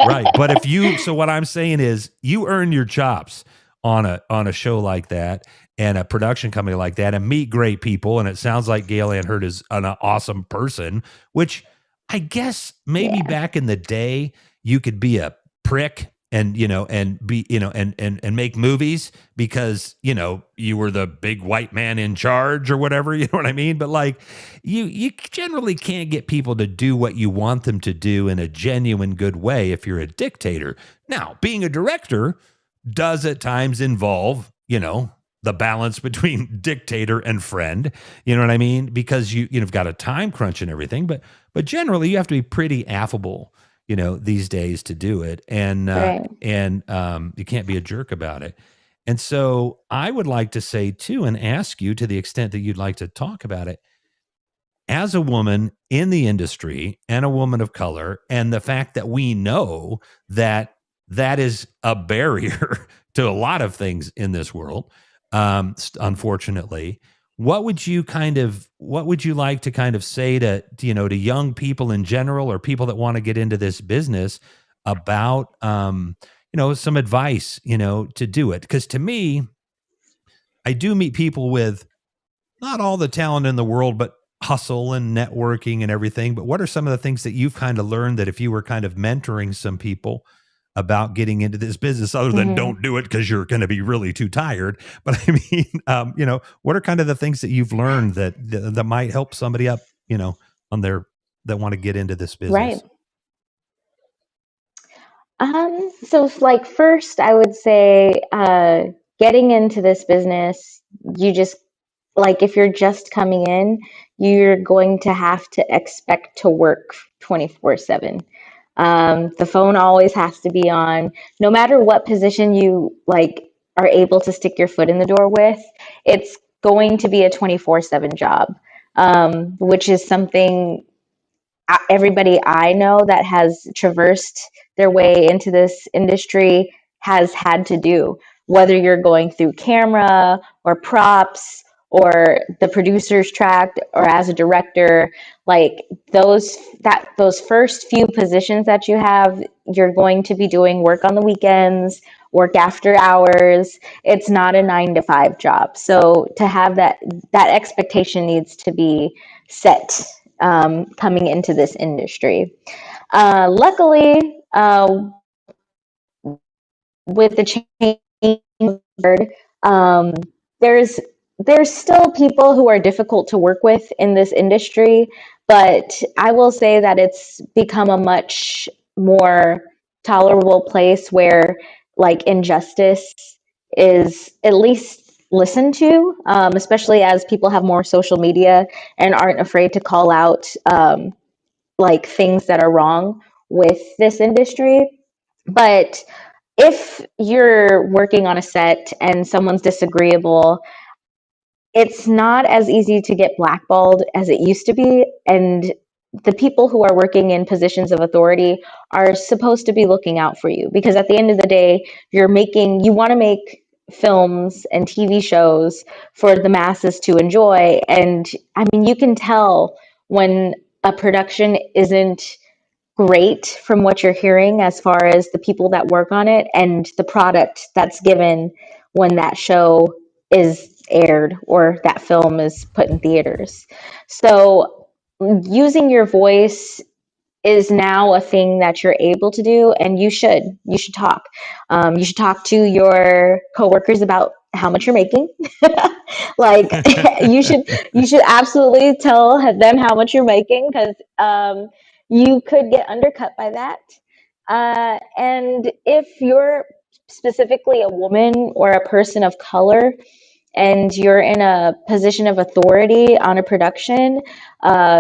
Right. But so what I'm saying is, you earn your chops on a show like that, and a production company like that, and meet great people. And it sounds like Gail Ann Hurd is an awesome person, which I guess maybe back in the day you could be a prick and, and be, and make movies because, you were the big white man in charge or whatever, you know what I mean? But you generally can't get people to do what you want them to do in a genuine good way if you're a dictator. Now, being a director does at times involve, the balance between dictator and friend, you know what I mean? Because you've got a time crunch and everything, but generally you have to be pretty affable, these days to do it. And, Right. You can't be a jerk about it. And so I would like to say too, and ask you, to the extent that you'd like to talk about it, as a woman in the industry and a woman of color, and the fact that we know that is a barrier to a lot of things in this world. Unfortunately, what would you like to kind of say to young people in general, or people that want to get into this business, about, some advice, to do it? Because to me, I do meet people with not all the talent in the world, but hustle and networking and everything. But what are some of the things that you've kind of learned, that if you were kind of mentoring some people about getting into this business, other than don't do it because you're going to be really too tired? But I mean, what are kind of the things that you've learned that might help somebody up, on that want to get into this business? Right. So first I would say, getting into this business, you just, if you're just coming in, you're going to have to expect to work 24/7. The phone always has to be on, no matter what position you are able to stick your foot in the door with. It's going to be a 24/7 job, which is something everybody I know that has traversed their way into this industry has had to do, whether you're going through camera or props or the producer's track, or as a director. Those first few positions that you have, you're going to be doing work on the weekends, work after hours. It's not a 9 to 5 job. So to have that expectation needs to be set coming into this industry. Luckily, with the change, um, there's still people who are difficult to work with in this industry, but I will say that it's become a much more tolerable place where like injustice is at least listened to, especially as people have more social media and aren't afraid to call out like things that are wrong with this industry. But if you're working on a set and someone's disagreeable, it's not as easy to get blackballed as it used to be. And the people who are working in positions of authority are supposed to be looking out for you, because at the end of the day, you want to make films and TV shows for the masses to enjoy. And I mean, you can tell when a production isn't great from what you're hearing as far as the people that work on it and the product that's given when that show is aired or that film is put in theaters. So using your voice is now a thing that you're able to do, and you should talk. You should talk to your coworkers about how much you're making. Like you should absolutely tell them how much you're making, because you could get undercut by that. And if you're specifically a woman or a person of color and you're in a position of authority on a production,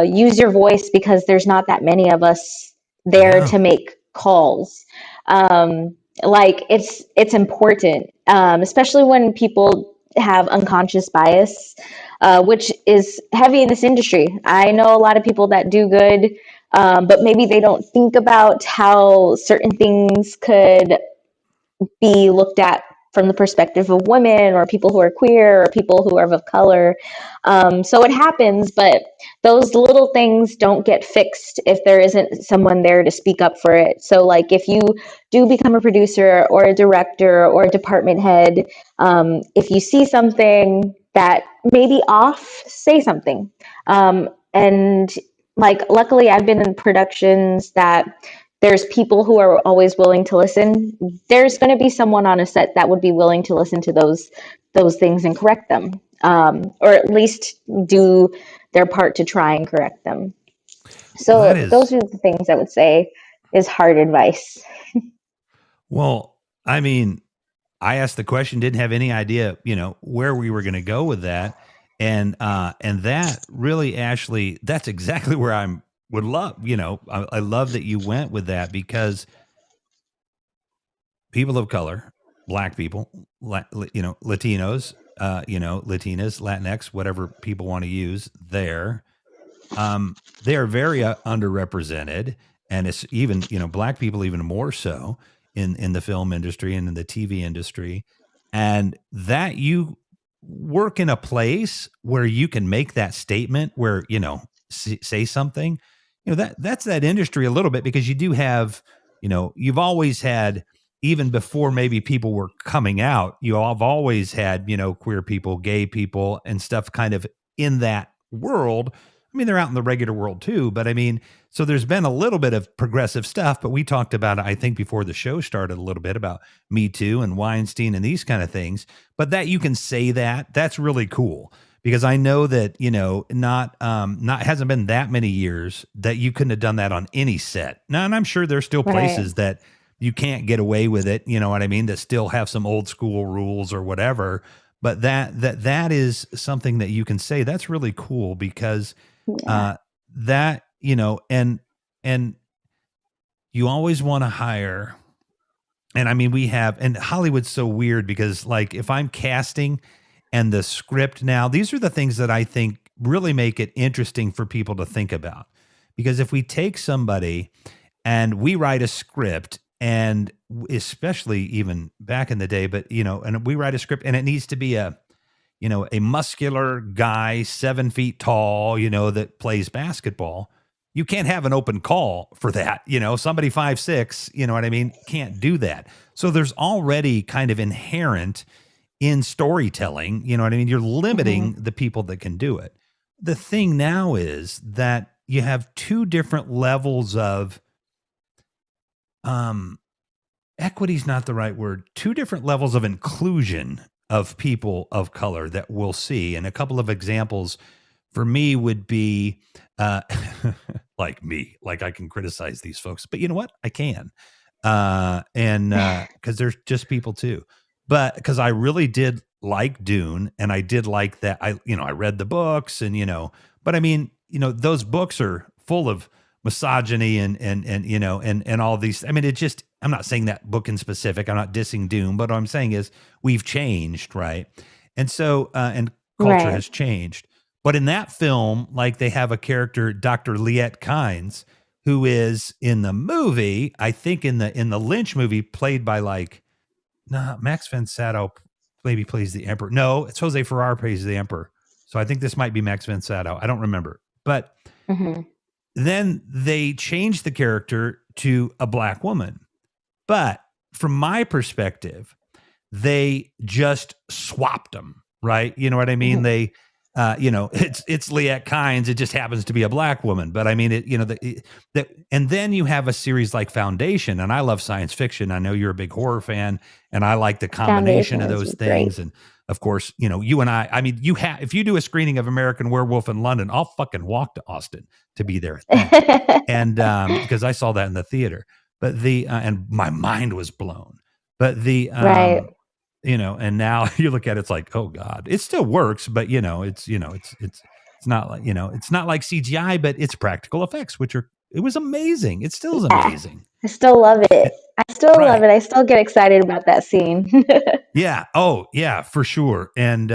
use your voice, because there's not that many of us there to make calls. Like it's important, especially when people have unconscious bias, which is heavy in this industry. I know a lot of people that do good, but maybe they don't think about how certain things could be looked at from the perspective of women or people who are queer or people who are of color. So it happens, but those little things don't get fixed if there isn't someone there to speak up for it. So like if you do become a producer or a director or a department head, if you see something that may be off, say something. And like, luckily I've been in productions that there's people who are always willing to listen. There's going to be someone on a set that would be willing to listen to those things and correct them, or at least do their part to try and correct them. So those are the things I would say is hard advice. Well, I mean, I asked the question, didn't have any idea, where we were going to go with that. And that really, Ashley, that's exactly where I would love, I love that you went with that, because people of color, Black people, Latinos, Latinas, Latinx, whatever people want to use there, they are very underrepresented. And it's even, Black people even more so in the film industry and in the TV industry. And that you work in a place where you can make that statement, where, say something, that's that industry a little bit, because you do have, you've always had, even before maybe people were coming out, you have always had, queer people, gay people and stuff kind of in that world. I mean, they're out in the regular world too, but I mean, so there's been a little bit of progressive stuff, but we talked about, I think before the show started, a little bit about Me Too and Weinstein and these kind of things, but that you can say that's really cool. Because I know that, not hasn't been that many years that you couldn't have done that on any set. Now, and I'm sure there's still places that you can't get away with it, you know what I mean, that still have some old school rules or whatever. But that is something that you can say. That's really cool, because that, and you always want to hire. And I mean, and Hollywood's so weird, because like if I'm casting and the script now, these are the things that I think really make it interesting for people to think about. Because if we take somebody and we write a script, and especially even back in the day, but, and we write a script and it needs to be a muscular guy, 7 feet tall, that plays basketball. you can't have an open call for that. Somebody 5'6", you know what I mean? Can't do that. So there's already kind of inherent in storytelling, you know what I mean? You're limiting the people that can do it. The thing now is that you have two different levels of, equity's not the right word, two different levels of inclusion of people of color that we'll see. And a couple of examples for me would be, like I can criticize these folks, but you know what? I can. Cause there's just people too, but cause I really did like Dune and I did like that. I read the books and, but I mean, those books are full of misogyny and all these. I mean, I'm not saying that book in specific. I'm not dissing Dune, but what I'm saying is we've changed, right? And so, and culture has changed. But in that film, like they have a character, Dr. Liet Kynes, who is in the movie, I think in the Lynch movie, played by Max von Sydow maybe plays the Emperor. No, it's Jose Ferrer plays the Emperor. So I think this might be Max von Sydow. I don't remember. But then they changed the character to a black woman. But from my perspective, they just swapped them, right? You know what I mean? They, it's Liet Kynes. It just happens to be a black woman. But I mean, and then you have a series like Foundation, and I love science fiction. I know you're a big horror fan, and I like the combination of those things. Great. And of course, you and I mean, if you do a screening of American Werewolf in London, I'll fucking walk to Austin to be there. And because I saw that in the theater. But and my mind was blown. But and now you look at it, it's like, oh God, it still works, but it's not like, it's not like CGI, but it's practical effects, it was amazing. It still is amazing. I still love it. I love it. I still get excited about that scene. Yeah. Oh yeah, for sure. And,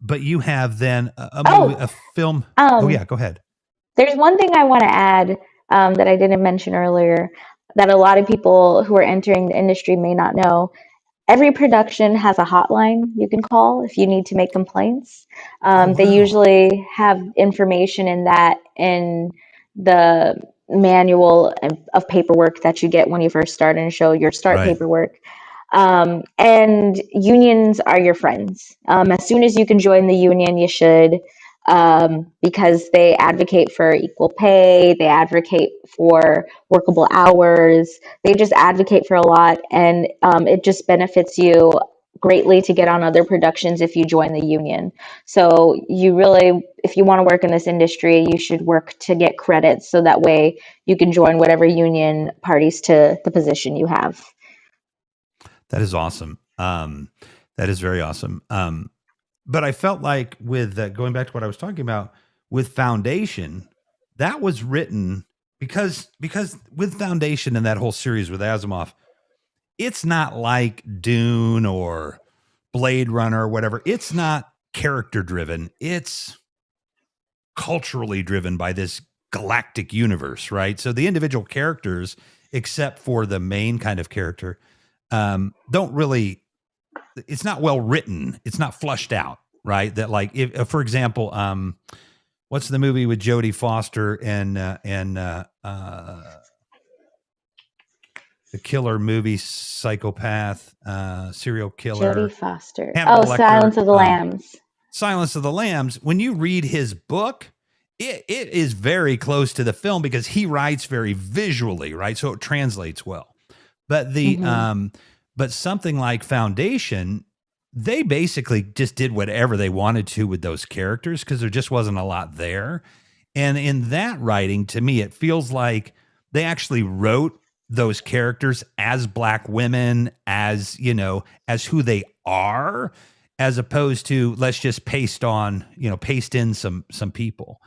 but you have then a film. Oh yeah, go ahead. There's one thing I want to add, that I didn't mention earlier, that a lot of people who are entering the industry may not know. Every production has a hotline you can call if you need to make complaints. They usually have information in the manual of paperwork that you get when you first start in a show, your start paperwork. And unions are your friends. As soon as you can join the union, you should. Because they advocate for equal pay, they advocate for workable hours, they just advocate for a lot, and it just benefits you greatly to get on other productions if you join the union. So you really, if you want to work in this industry, you should work to get credits so that way you can join whatever union parties to the position you have. That is awesome. That is very awesome. But I felt like with going back to what I was talking about with Foundation, that was written because with Foundation and that whole series with Asimov, it's not like Dune or Blade Runner or whatever. It's not character driven. It's culturally driven by this galactic universe, right? So the individual characters, except for the main kind of character, don't really, it's not well written. It's not flushed out, right? That like, if for example, what's the movie with Jodie Foster and the killer movie psychopath, serial killer. Jodie Foster. Silence of the Lambs. Silence of the Lambs. When you read his book, it is very close to the film because he writes very visually, right? So it translates well. But but something like Foundation, they basically just did whatever they wanted to with those characters because there just wasn't a lot there. And in that writing, to me, it feels like they actually wrote those characters as Black women, as, you know, as who they are, as opposed to let's just paste in some people.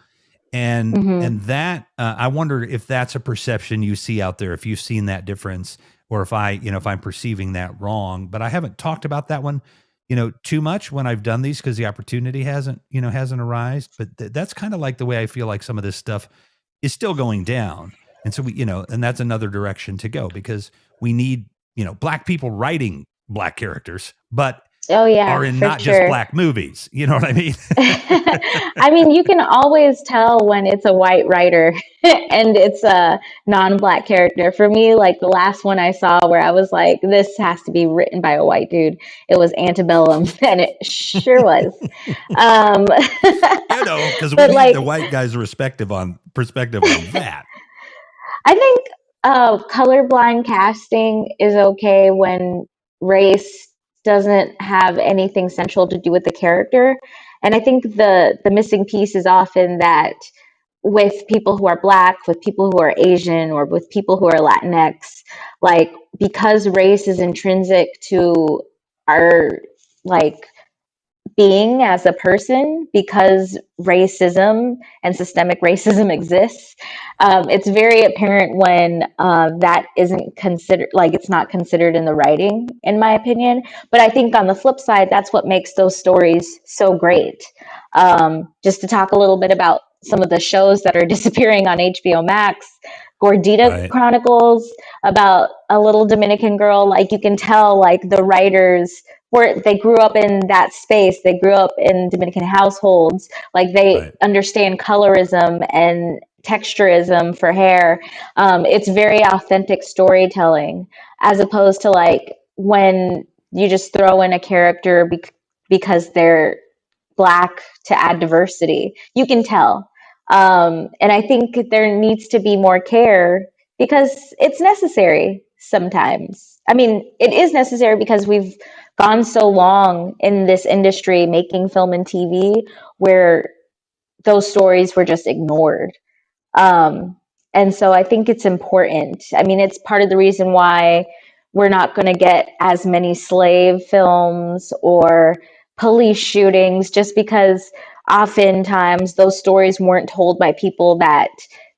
And and that I wonder if that's a perception you see out there, if you've seen that difference, or if if I'm perceiving that wrong. But I haven't talked about that one, too much when I've done these because the opportunity hasn't arisen. But that's kind of like the way I feel like some of this stuff is still going down. And so we, and that's another direction to go because we need, Black people writing Black characters, but Oh yeah, are in for not just sure. black movies. You know what I mean? I mean, you can always tell when it's a white writer and it's a non-black character. For me, like the last one I saw where I was like, this has to be written by a white dude. It was Antebellum, and it sure was. Um, You know, because we but need like, the white guys' perspective on that. I think colorblind casting is okay when race doesn't have anything central to do with the character. And I think the missing piece is often that with people who are black, with people who are Asian, or with people who are Latinx, like because race is intrinsic to our like being as a person, because racism and systemic racism exists, it's very apparent when that isn't considered, like it's not considered in the writing, in my opinion. But I think on the flip side, that's what makes those stories so great. Just to talk a little bit about some of the shows that are disappearing on HBO Max, Gordita Right. Chronicles, about a little Dominican girl, like you can tell like the writers where they grew up in that space, they grew up in Dominican households, like they Right. understand colorism and texturism for hair. It's very authentic storytelling, as opposed to like when you just throw in a character because they're black to add diversity. You can tell. And I think there needs to be more care because it's necessary sometimes. I mean, it is necessary because we've gone so long in this industry making film and TV where those stories were just ignored. Um, and so I think it's important. I mean, it's part of the reason why we're not going to get as many slave films or police shootings, just because oftentimes those stories weren't told by people that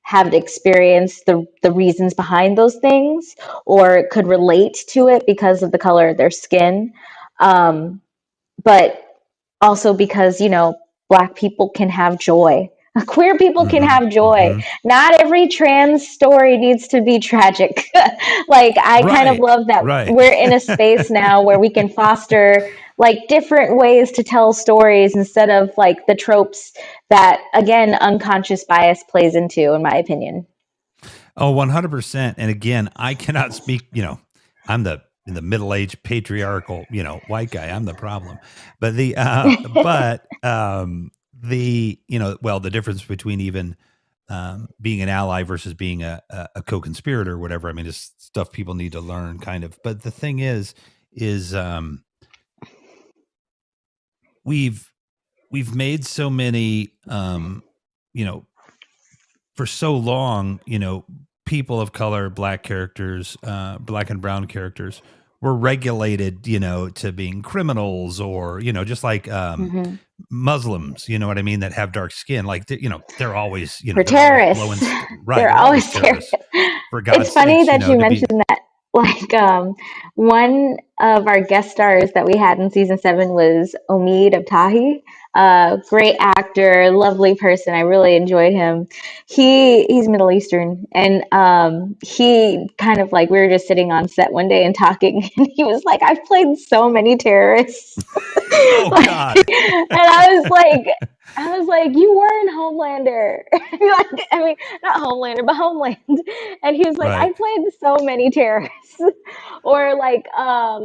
have experienced the reasons behind those things or could relate to it because of the color of their skin. But also because, you know, black people can have joy. Queer people can Mhm. have joy. Mhm. Not every trans story needs to be tragic. Like, I kind of Right. love that Right. we're in a space now where we can foster like different ways to tell stories instead of like the tropes that, again, unconscious bias plays into, in my opinion. Oh, 100%. And again, I cannot speak, I'm in the middle-aged patriarchal, white guy. I'm the problem. But the difference between even being an ally versus being a co-conspirator or whatever. I mean, it's stuff people need to learn kind of. But the thing is we've made so many, for so long, people of color, black characters, black and brown characters were regulated, to being criminals or, just like Mhm. Muslims, you know what I mean, that have dark skin. Like, they're always, For they're always terrorists. blowing, right. They're They're always always terrorists. terrorists, for It's God's funny sakes, that you to be, mentioned that. Like, one of our guest stars that we had in season 7 was Omid Abtahi. Great actor, lovely person. I really enjoyed him. He's Middle Eastern, and he kind of like, we were just sitting on set one day and talking, and he was like, "I've played so many terrorists." oh Like, God. and I was like, you were in Homelander. Like, I mean, not Homelander, but Homeland. And he was like, I Right. played so many terrorists. Or like I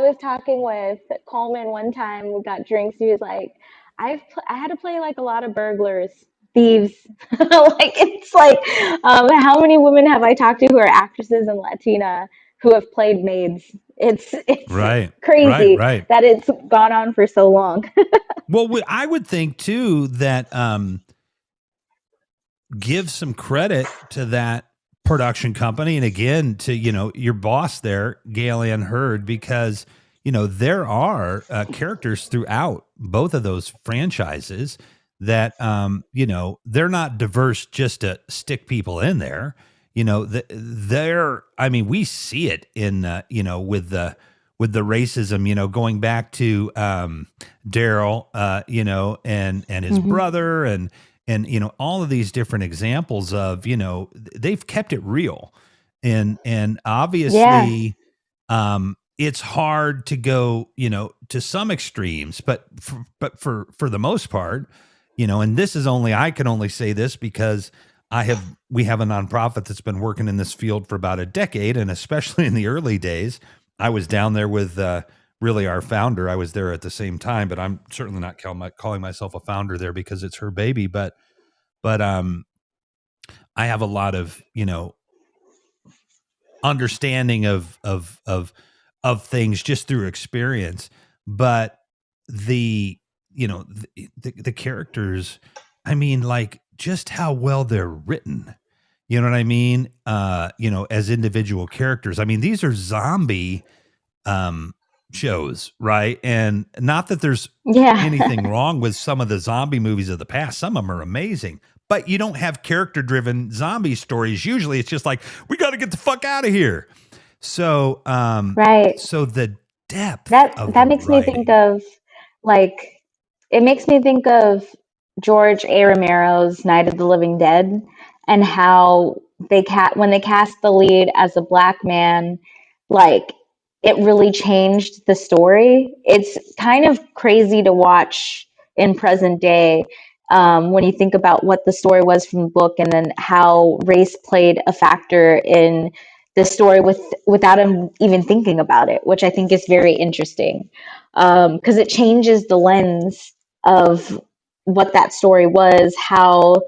was talking with Coleman one time. We got drinks. He was like, I had to play like a lot of burglars, thieves. Like it's like, how many women have I talked to who are actresses and Latina who have played maids? It's Right. crazy Right. that it's gone on for so long. Well, I would think too that give some credit to that production company, and again to your boss there, Gail Ann Hurd, because there are characters throughout both of those franchises that they're not diverse just to stick people in there. They're, I mean, we see it in with the racism, going back to Daryl, and his Mhm. brother, and all of these different examples of they've kept it real, and Yeah. obviously it's hard to go, to some extremes, but for the most part, and this is I can only say this because we have a nonprofit that's been working in this field for about a decade. And especially in the early days, I was down there with, really our founder. I was there at the same time, but I'm certainly not calling myself a founder there because it's her baby. But I have a lot of, understanding of things just through experience. But the characters, I mean, like just how well they're written, you know what I mean? As individual characters. I mean, these are zombie shows, right? And not that there's anything wrong with some of the zombie movies of the past. Some of them are amazing, but you don't have character driven zombie stories. Usually it's just like, we got to get the fuck out of here. So, right. So the depth that makes me think of it makes me think of George A. Romero's Night of the Living Dead, and how when they cast the lead as a Black man, like it really changed the story. It's kind of crazy to watch in present day, when you think about what the story was from the book, and then how race played a factor in the story without him even thinking about it, which I think is very interesting, because it changes the lens of what that story was, how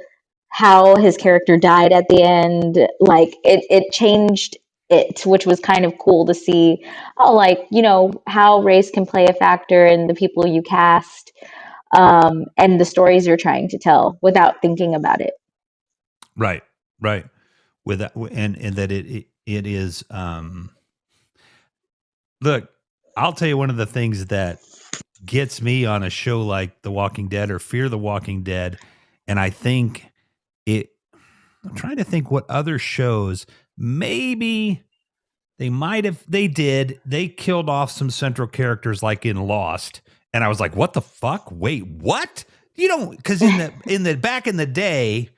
his character died at the end. Like it changed it, which was kind of cool to see. How race can play a factor in the people you cast, and the stories you're trying to tell without thinking about it. Right. With that, and that it is. Look, I'll tell you one of the things that gets me on a show like The Walking Dead or Fear the Walking Dead, and I think I'm trying to think what other shows maybe they killed off some central characters like in Lost, and I was like, what the fuck? Wait, what? Because in the back in the day,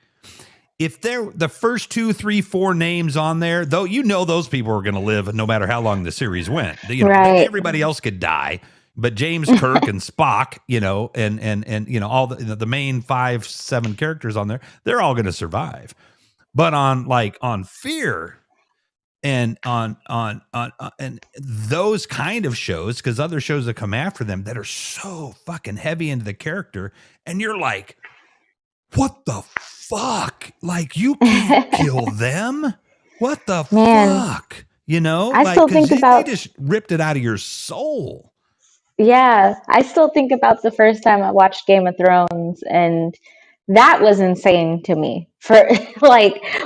if they're the first 2, 3, 4 names on there, though, those people are going to live no matter how long the series went. Right. Everybody else could die, but James Kirk and Spock, and all the main 5, 7 characters on there, they're all going to survive. But on Fear and on and those kind of shows, because other shows that come after them that are so fucking heavy into the character, and you're like, what the fuck? Like, you can't kill them? What the fuck? I still think they just ripped it out of your soul. Yeah, I still think about the first time I watched Game of Thrones, and that was insane to me. For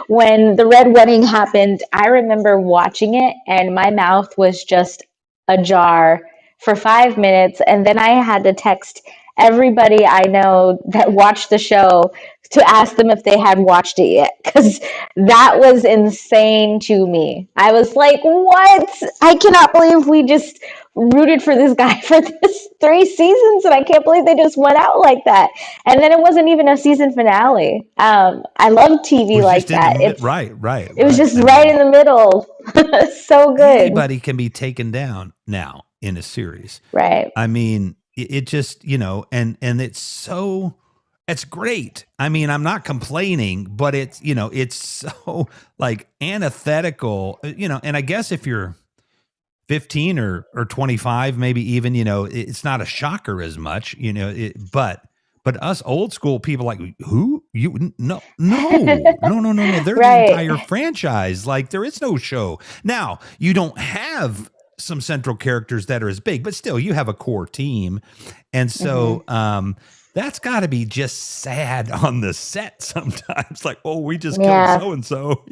when the Red Wedding happened, I remember watching it and my mouth was just ajar for 5 minutes, and then I had to text everybody I know that watched the show to ask them if they had watched it yet, because that was insane to me. I was like, what? I cannot believe we just rooted for this guy for this 3 seasons, and I can't believe they just went out like that. And then it wasn't even a season finale. I love TV like that. Right. It was just right in the middle. So good. Anybody can be taken down now in a series. Right. I mean, it just, and it's great. I mean, I'm not complaining, but it's, it's so antithetical, and I guess if you're 15 or 25, maybe even, it's not a shocker as much, but us old school people who no. They're right. The entire franchise. Like, there is no show. Now, you don't have some central characters that are as big, but still you have a core team. And so, that's got to be just sad on the set sometimes. Like, oh, we just killed so-and-so,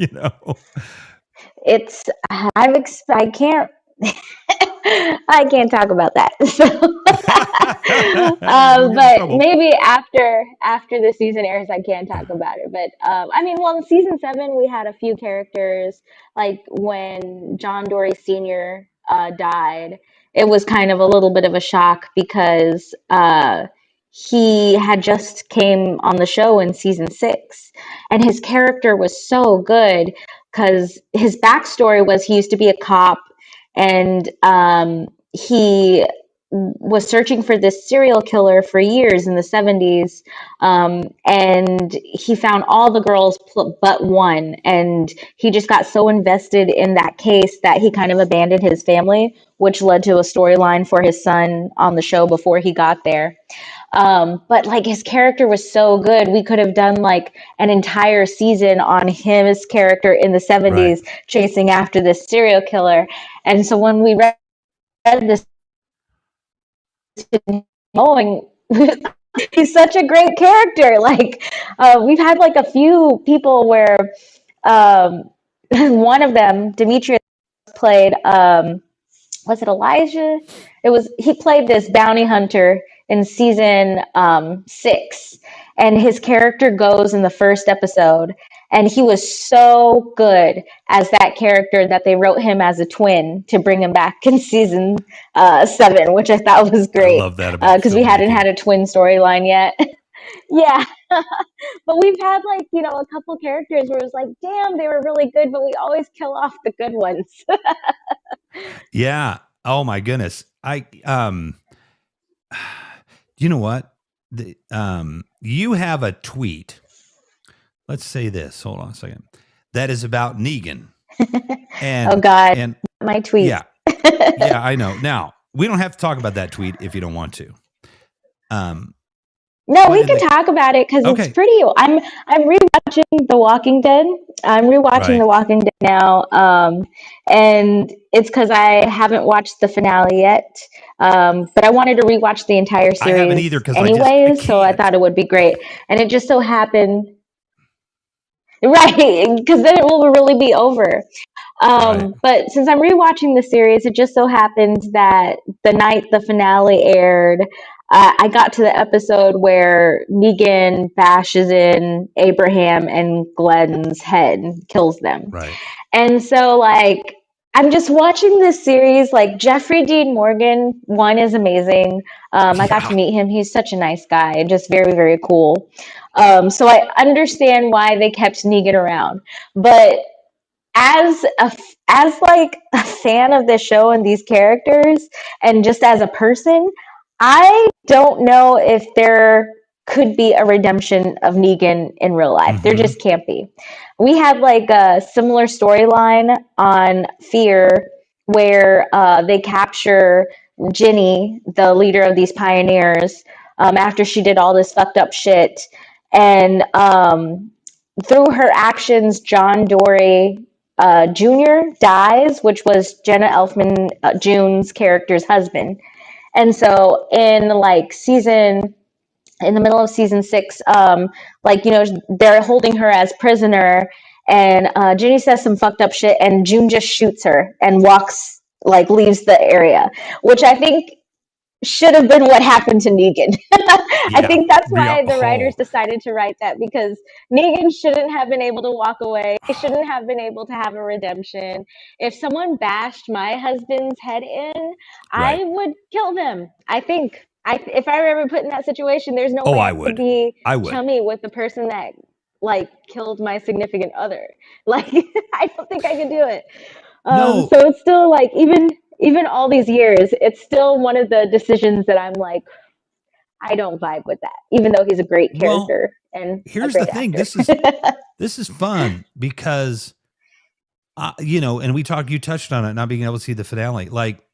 I can't I can't talk about that. But maybe after the season airs, I can talk about it. But in season 7, we had a few characters, like when John Dory Sr. Died. It was kind of a little bit of a shock because he had just came on the show in season 6, and his character was so good because his backstory was he used to be a cop. and he was searching for this serial killer for years in the 70s, and he found all the girls but one, and he just got so invested in that case that he kind of abandoned his family, which led to a storyline for his son on the show before he got there. But like his character was so good, we could have done like an entire season on his character in the 70s chasing after this serial killer. And so when we read this, knowing he's such a great character, like we've had like a few people where one of them, Demetrius, played was it Elijah? He played this bounty hunter in season 6, and his character goes in the first episode, and he was so good as that character that they wrote him as a twin to bring him back in season 7, which I thought was great. I love that about because we hadn't had a twin storyline yet. Yeah. But we've had like, a couple characters where it was like, damn, they were really good, but we always kill off the good ones. Yeah. Oh my goodness. You know what? You have a tweet. Let's say this. Hold on a second. That is about Negan. And, oh God. And my tweet. Yeah. Yeah, I know. Now, we don't have to talk about that tweet if you don't want to. No, we can talk about it because it's pretty. I'm rewatching The Walking Dead. I'm rewatching The Walking Dead now, and it's because I haven't watched the finale yet. But I wanted to rewatch the entire series. I haven't either because anyways, so I thought it would be great. And it just so happened, right? Because then it will really be over. But since I'm rewatching the series, it just so happened that the night the finale aired, I got to the episode where Negan bashes in Abraham and Glenn's head and kills them. Right. And so, like, I'm just watching this series. Like, Jeffrey Dean Morgan, one is amazing. I got to meet him. He's such a nice guy and just very, very cool. So I understand why they kept Negan around. But as like a fan of this show and these characters, and just as a person, I don't know if there could be a redemption of Negan in real life. Mm-hmm. There just can't be. We had like a similar storyline on Fear where they capture Ginny, the leader of these pioneers, after she did all this fucked up shit. And through her actions, John Dory Jr. dies, which was Jenna Elfman, June's character's husband. And so in the middle of season 6, they're holding her as prisoner, and Ginny says some fucked up shit, and June just shoots her and leaves the area, which I think should have been what happened to Negan. I think that's why the writers decided to write that, because Negan shouldn't have been able to walk away. He shouldn't have been able to have a redemption. If someone bashed my husband's head in, I would kill them. I think. If I were ever put in that situation, there's no way I would be chummy with the person that killed my significant other. I don't think I could do it. No. So it's still even all these years, it's still one of the decisions that I'm like, I don't vibe with that, even though he's a great character. Well, and here's the thing: this is fun because, and you touched on it, not being able to see the finale. Like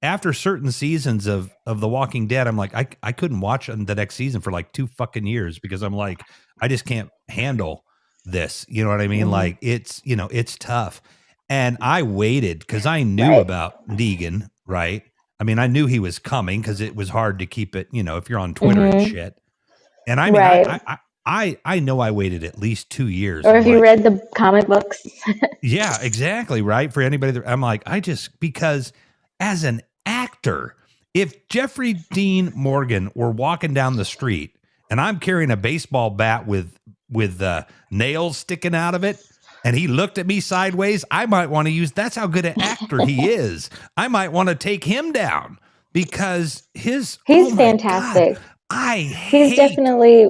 after certain seasons of The Walking Dead, I'm like, I couldn't watch the next season for like 2 fucking years because I'm like, I just can't handle this. You know what I mean? Mm-hmm. Like it's tough. And I waited because I knew about Negan, right? I mean, I knew he was coming because it was hard to keep it, if you're on Twitter and shit. And I mean, I know I waited at least 2 years. Or if you read the comic books. Yeah, exactly. Right. For anybody that I'm like, because as an actor, if Jeffrey Dean Morgan were walking down the street and I'm carrying a baseball bat with nails sticking out of it, and he looked at me sideways, I might want to that's how good an actor he is. I might want to take him down because he's fantastic. God, he's definitely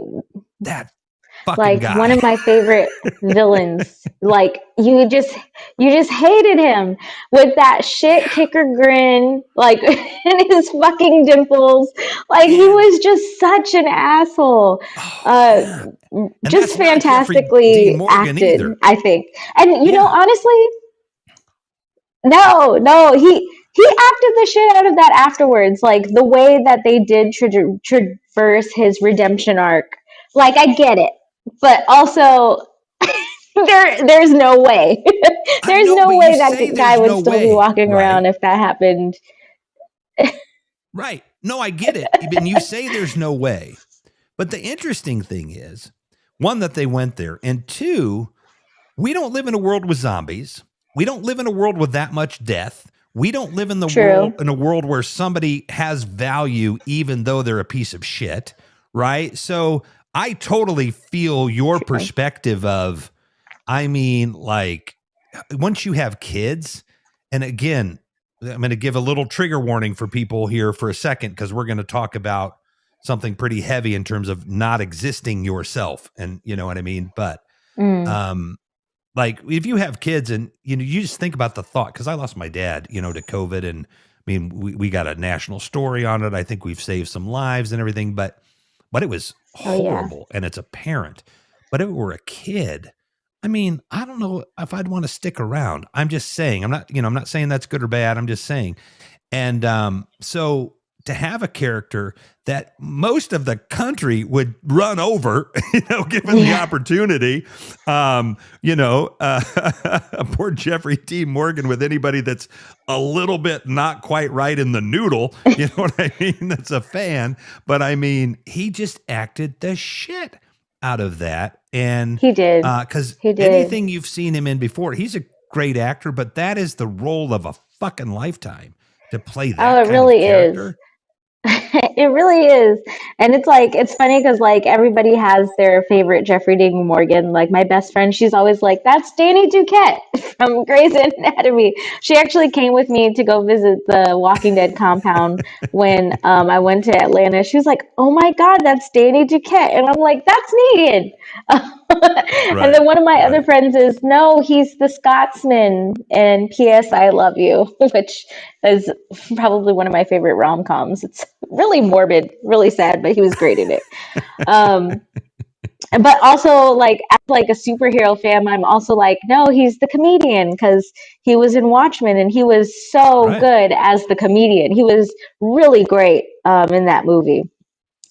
that fucking like guy. one of my favorite villains. Like you just hated him with that shit kicker grin, like and his fucking dimples. Like he was just such an asshole. Yeah. And Just that's not Jeffrey fantastically Dean Morgan acted, either. I think. And you know, Yeah. honestly, no, he acted the shit out of that afterwards. Like the way that they did traverse his redemption arc. Like I get it, but also there's no way. I There's know, no but you way that say guy there's would no still be way, walking right? around if that happened. Right. No, I get it. And you say there's no way. But the interesting thing is, one, that they went there, and two, we don't live in a world with zombies. We don't live in a world with that much death. We don't live in a world where somebody has value even though they're a piece of shit, right? So I totally feel your perspective of, I mean, like, once you have kids, and again, I'm going to give a little trigger warning for people here for a second, because we're going to talk about something pretty heavy in terms of not existing yourself. And you know what I mean? But, like if you have kids and, you know, you just think about the thought, because I lost my dad, you know, to COVID. And I mean, we got a national story on it. I think we've saved some lives and everything, but it was horrible. And it's a parent, but if it were a kid, I mean, I don't know if I'd want to stick around. I'm just saying, I'm not saying that's good or bad. I'm just saying. And so to have a character that most of the country would run over, you know, given the opportunity, poor Jeffrey Dean Morgan with anybody that's a little bit not quite right in the noodle, you know what I mean? That's a fan. But I mean, he just acted the shit out of that. And he did. Because anything you've seen him in before, he's a great actor, but that is the role of a fucking lifetime to play that. Oh, it really is. It really is. And it's like, it's funny because like everybody has their favorite Jeffrey Dean Morgan. Like my best friend, she's always like, that's Danny Duquette from Grey's Anatomy. She actually came with me to go visit the Walking Dead compound when I went to Atlanta. She was like, oh my God, that's Danny Duquette. And I'm like, that's Negan. And then one of my other friends is, no, he's the Scotsman in P.S. I Love You, which is probably one of my favorite rom-coms. It's really morbid, really sad, but he was great in it. But also, like, as like a superhero fan, I'm also like, no, he's the comedian because he was in Watchmen and he was so good as the comedian. He was really great in that movie.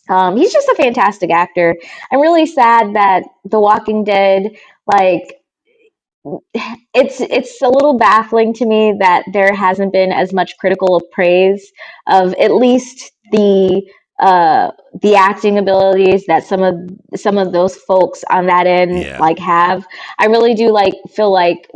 He's just a fantastic actor. I'm really sad that The Walking Dead, like, it's a little baffling to me that there hasn't been as much critical praise of at least the acting abilities that some of those folks on that end like have. I really do feel like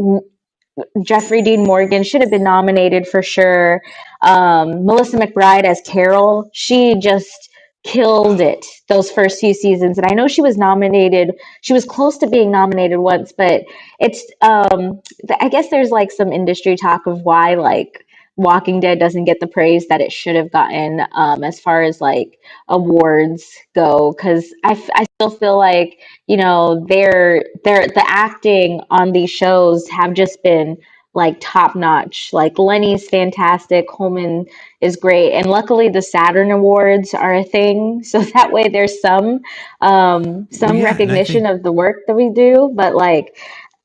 Jeffrey Dean Morgan should have been nominated for sure. Melissa McBride as Carol, she just killed it those first few seasons. And I know she was nominated. She was close to being nominated once, but it's, I guess there's like some industry talk of why like Walking Dead doesn't get the praise that it should have gotten as far as like awards go. Cause I still feel like, you know, the acting on these shows have just been like top notch. Like Lenny's fantastic, Coleman is great, and luckily the Saturn Awards are a thing, so that way there's some recognition of the work that we do. But like,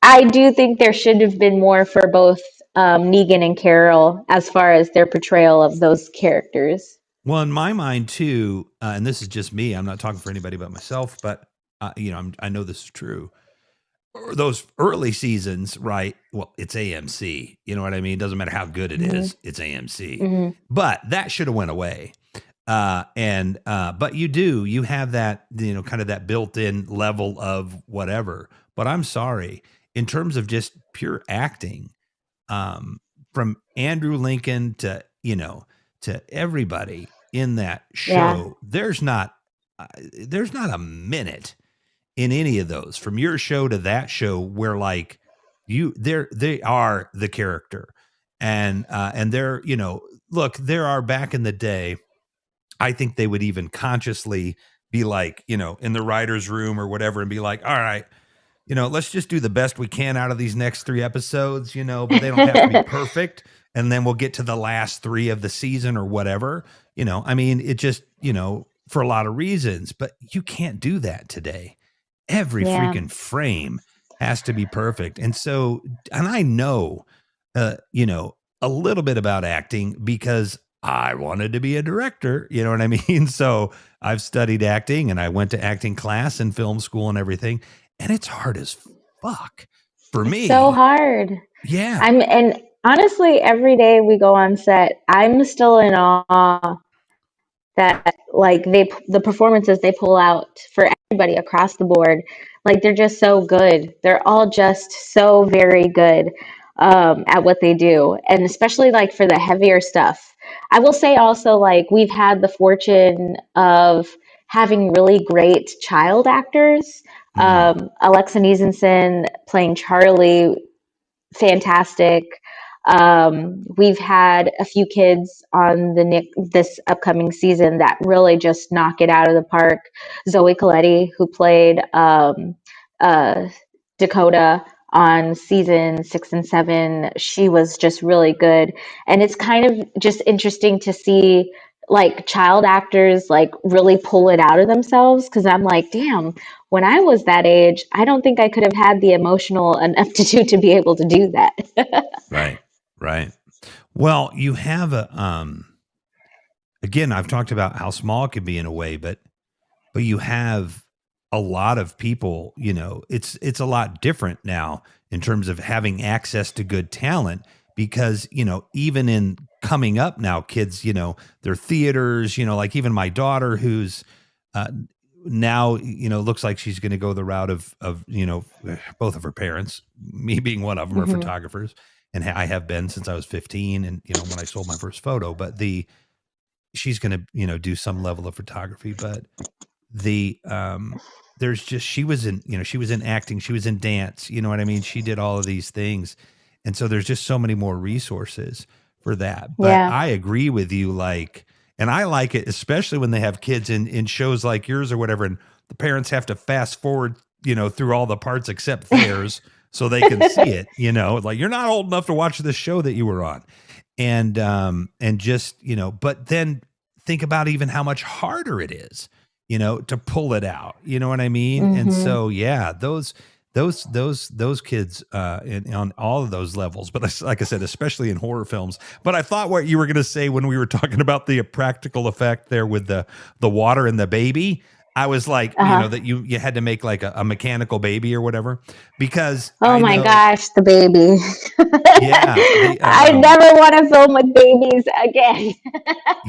I do think there should have been more for both Negan and Carol as far as their portrayal of those characters. Well, in my mind too, and this is just me, I'm not talking for anybody but myself, but I know this is true. Those early seasons, right? Well, it's AMC. You know what I mean? It doesn't matter how good it is. It's AMC. But that should have went away. But you have that, you know, kind of that built-in level of whatever. But I'm sorry, in terms of just pure acting, from Andrew Lincoln to, you know, to everybody in that show, there's not a minute in any of those, from your show to that show, where like they are the character, and they're, you know, look, there are back in the day, I think they would even consciously be like, you know, in the writer's room or whatever and be like, all right, you know, let's just do the best we can out of these next 3 episodes, you know, but they don't have to be perfect. And then we'll get to the last 3 of the season or whatever. You know, I mean, it just, you know, for a lot of reasons, but you can't do that today. Every Yeah. freaking frame has to be perfect. And so, and I know, you know, a little bit about acting because I wanted to be a director, you know what I mean? So I've studied acting and I went to acting class and film school and everything. And it's hard as fuck for me. So hard. Yeah. And honestly, every day we go on set, I'm still in awe that like the performances they pull out for everybody across the board, like they're just so good. They're all just so very good at what they do, and especially like for the heavier stuff. I will say also, like, we've had the fortune of having really great child actors. Alexa Niesenson playing Charlie, fantastic. We've had a few kids on this upcoming season that really just knock it out of the park. Zoe Coletti, who played Dakota on season 6 and 7, she was just really good. And it's kind of just interesting to see like child actors like really pull it out of themselves, because I'm like, damn, when I was that age, I don't think I could have had the emotional aptitude to be able to do that. Right. Well, you have a again, I've talked about how small it can be in a way, but you have a lot of people, you know, it's a lot different now in terms of having access to good talent, because, you know, even in coming up now, kids, you know, their theaters, you know, like even my daughter who's now, you know, looks like she's going to go the route of, you know, both of her parents, me being one of them, are photographers. And I have been since I was 15 and, you know, when I sold my first photo, but she's going to, you know, do some level of photography, but there's just, she was in acting, she was in dance, you know what I mean? She did all of these things. And so there's just so many more resources for that. But Yeah. I agree with you. Like, and I like it, especially when they have kids in shows like yours or whatever, and the parents have to fast forward, you know, through all the parts except theirs so they can see it, you know, like you're not old enough to watch this show that you were on. And just, you know, but then think about even how much harder it is, you know, to pull it out, you know what I mean? And so, yeah, those kids on all of those levels, but like I said, especially in horror films. But I thought what you were going to say when we were talking about the practical effect there with the water and the baby, I was like, you know, that you had to make like a mechanical baby or whatever, because oh my gosh, the baby. Yeah. I never want to film with babies again.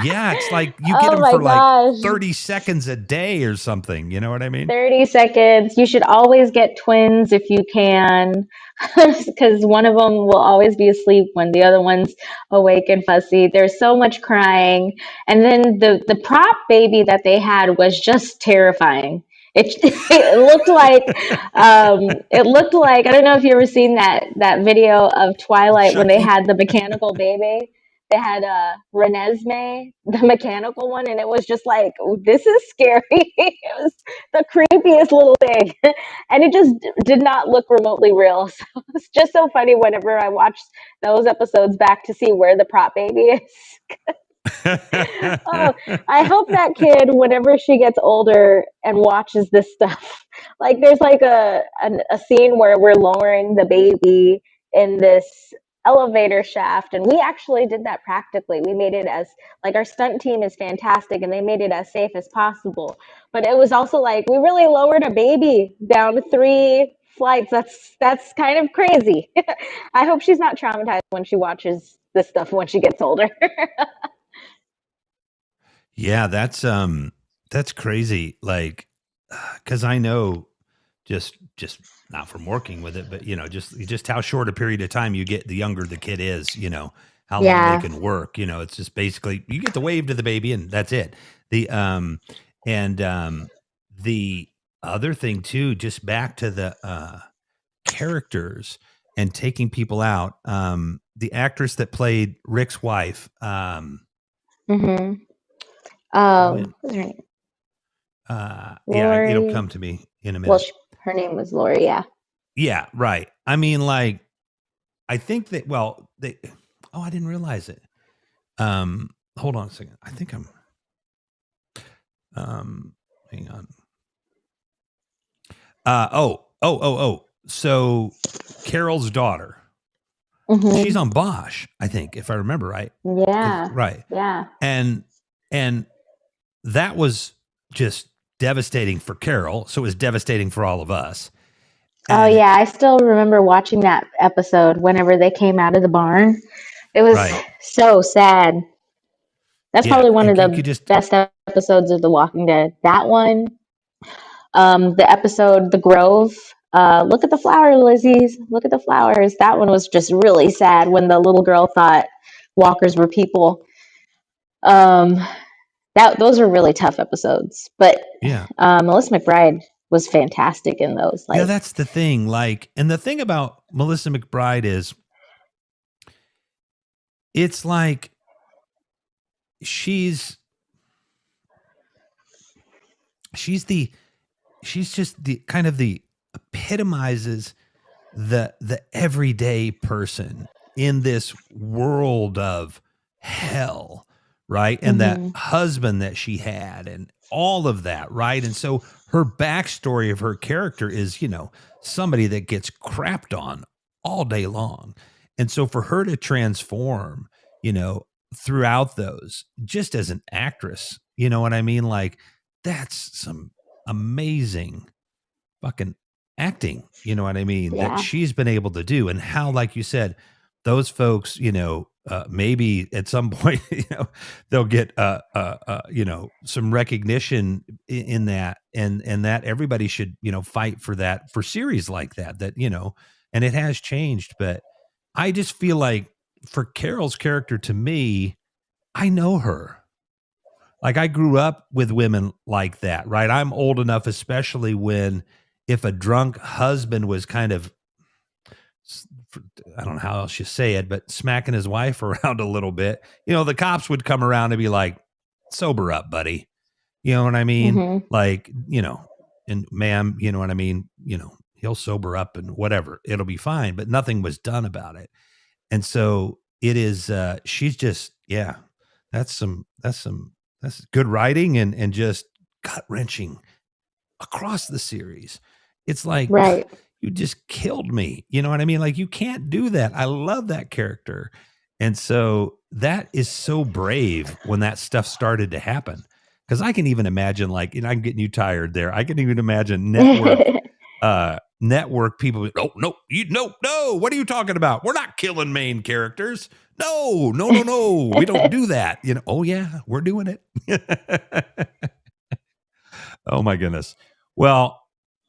Yeah, it's like you get them for like 30 seconds a day or something. You know what I mean? 30 seconds. You should always get twins if you can, because one of them will always be asleep when the other one's awake and fussy. There's so much crying. And then the prop baby that they had was just terrifying. It looked like I don't know if you ever seen that video of Twilight Chucky. when they had the mechanical baby. They had Renesmee, the mechanical one, and it was just like, this is scary. It was the creepiest little thing, and it just did not look remotely real. So it's just so funny whenever I watch those episodes back to see where the prop baby is. Oh, I hope that kid, whenever she gets older and watches this stuff, like there's like a scene where we're lowering the baby in this elevator shaft, and we actually did that practically. We made it as like, our stunt team is fantastic and they made it as safe as possible, but it was also like we really lowered a baby down 3 flights. That's kind of crazy. I hope she's not traumatized when she watches this stuff when she gets older. Yeah, that's crazy. Like, because I know just not from working with it, but you know, just how short a period of time you get, the younger the kid is, you know, how long they can work. You know, it's just basically you get to wave to the baby and that's it. The other thing too, just back to the characters and taking people out. The actress that played Rick's wife, What's her name? Yeah, it'll Lori. come to me in a minute. Well, her name was Lori. Yeah. Yeah, right. I mean, like, I think that. Well, they. Oh, I didn't realize it. Hold on a second. I think I'm. Hang on. Oh. So, Carol's daughter. Mhm. She's on Bosch, I think, if I remember right. Yeah. Right. Yeah. And that was just devastating for Carol. So it was devastating for all of us. Oh And yeah, I still remember watching that episode whenever they came out of the barn. It was Right. so sad. That's Yeah, probably one and of you the could just best episodes of The Walking Dead. That one, the episode The Grove. Look at the flower, Lizzie's. Look at the flowers. That one was just really sad when the little girl thought walkers were people. Those are really tough episodes. But yeah. Melissa McBride was fantastic in those. Yeah, Like, that's the thing. Like, and the thing about Melissa McBride is it's like she's just the kind of the epitomizes the everyday person in this world of hell, right? And that mhm. husband that she had and all of that, right? And so her backstory of her character is, somebody that gets crapped on all day long. And so for her to transform, throughout those, just as an actress, you know what I mean? Like, that's some amazing fucking acting, you know what I mean, that Yeah. she's been able to do. And how, like you said, those folks, maybe at some point, they'll get some recognition in that, and that everybody should, fight for that, for series like that, and it has changed. But I just feel like for Carol's character, to me, I know her. Like, I grew up with women like that, right? I'm old enough, especially when, if a drunk husband was kind of, I don't know how else you say it, but smacking his wife around a little bit, the cops would come around and be like, sober up, buddy. You know what I mean? Mhm. Like, and ma'am, you know what I mean? He'll sober up and whatever, it'll be fine. But nothing was done about it. And so it is, she's just, yeah, that's good writing and just gut wrenching across the series. It's like, Right. you just killed me. You know what I mean? Like, you can't do that. I love that character. And so that is so brave when that stuff started to happen. Because I can even imagine, like, I'm getting you tired there. I can even imagine network people. Oh, no, no. What are you talking about? We're not killing main characters. No. We don't do that. Oh yeah, we're doing it. Oh my goodness. Well,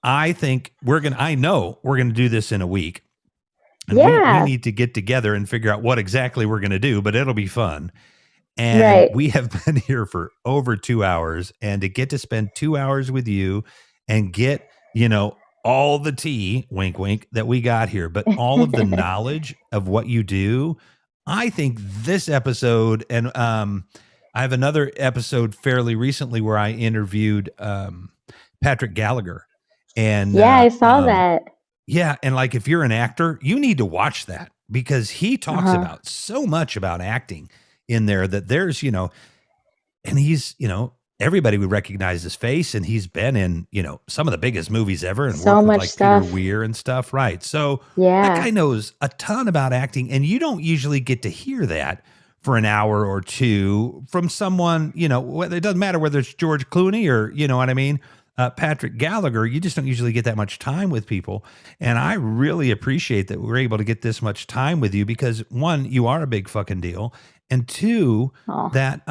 I think I know we're going to do this in a week. And we need to get together and figure out what exactly we're going to do, but it'll be fun. And Right. we have been here for over 2 hours, and to get to spend 2 hours with you and get, all the tea, wink, wink, that we got here, but all of the knowledge of what you do. I think this episode, and I have another episode fairly recently where I interviewed Patrick Gallagher. And Yeah, I saw that. Yeah. And like, if you're an actor, you need to watch that, because he talks Uh-huh. about so much about acting in there that there's, and he's, everybody would recognize his face, and he's been in, some of the biggest movies ever, and So worked with much like stuff. Peter Weir and stuff. Right. So that Yeah. guy knows a ton about acting, and you don't usually get to hear that for an hour or two from someone, it doesn't matter whether it's George Clooney or, you know what I mean? Patrick Gallagher. You just don't usually get that much time with people. And I really appreciate that we're able to get this much time with you, because one, you are a big fucking deal. And two, Oh. that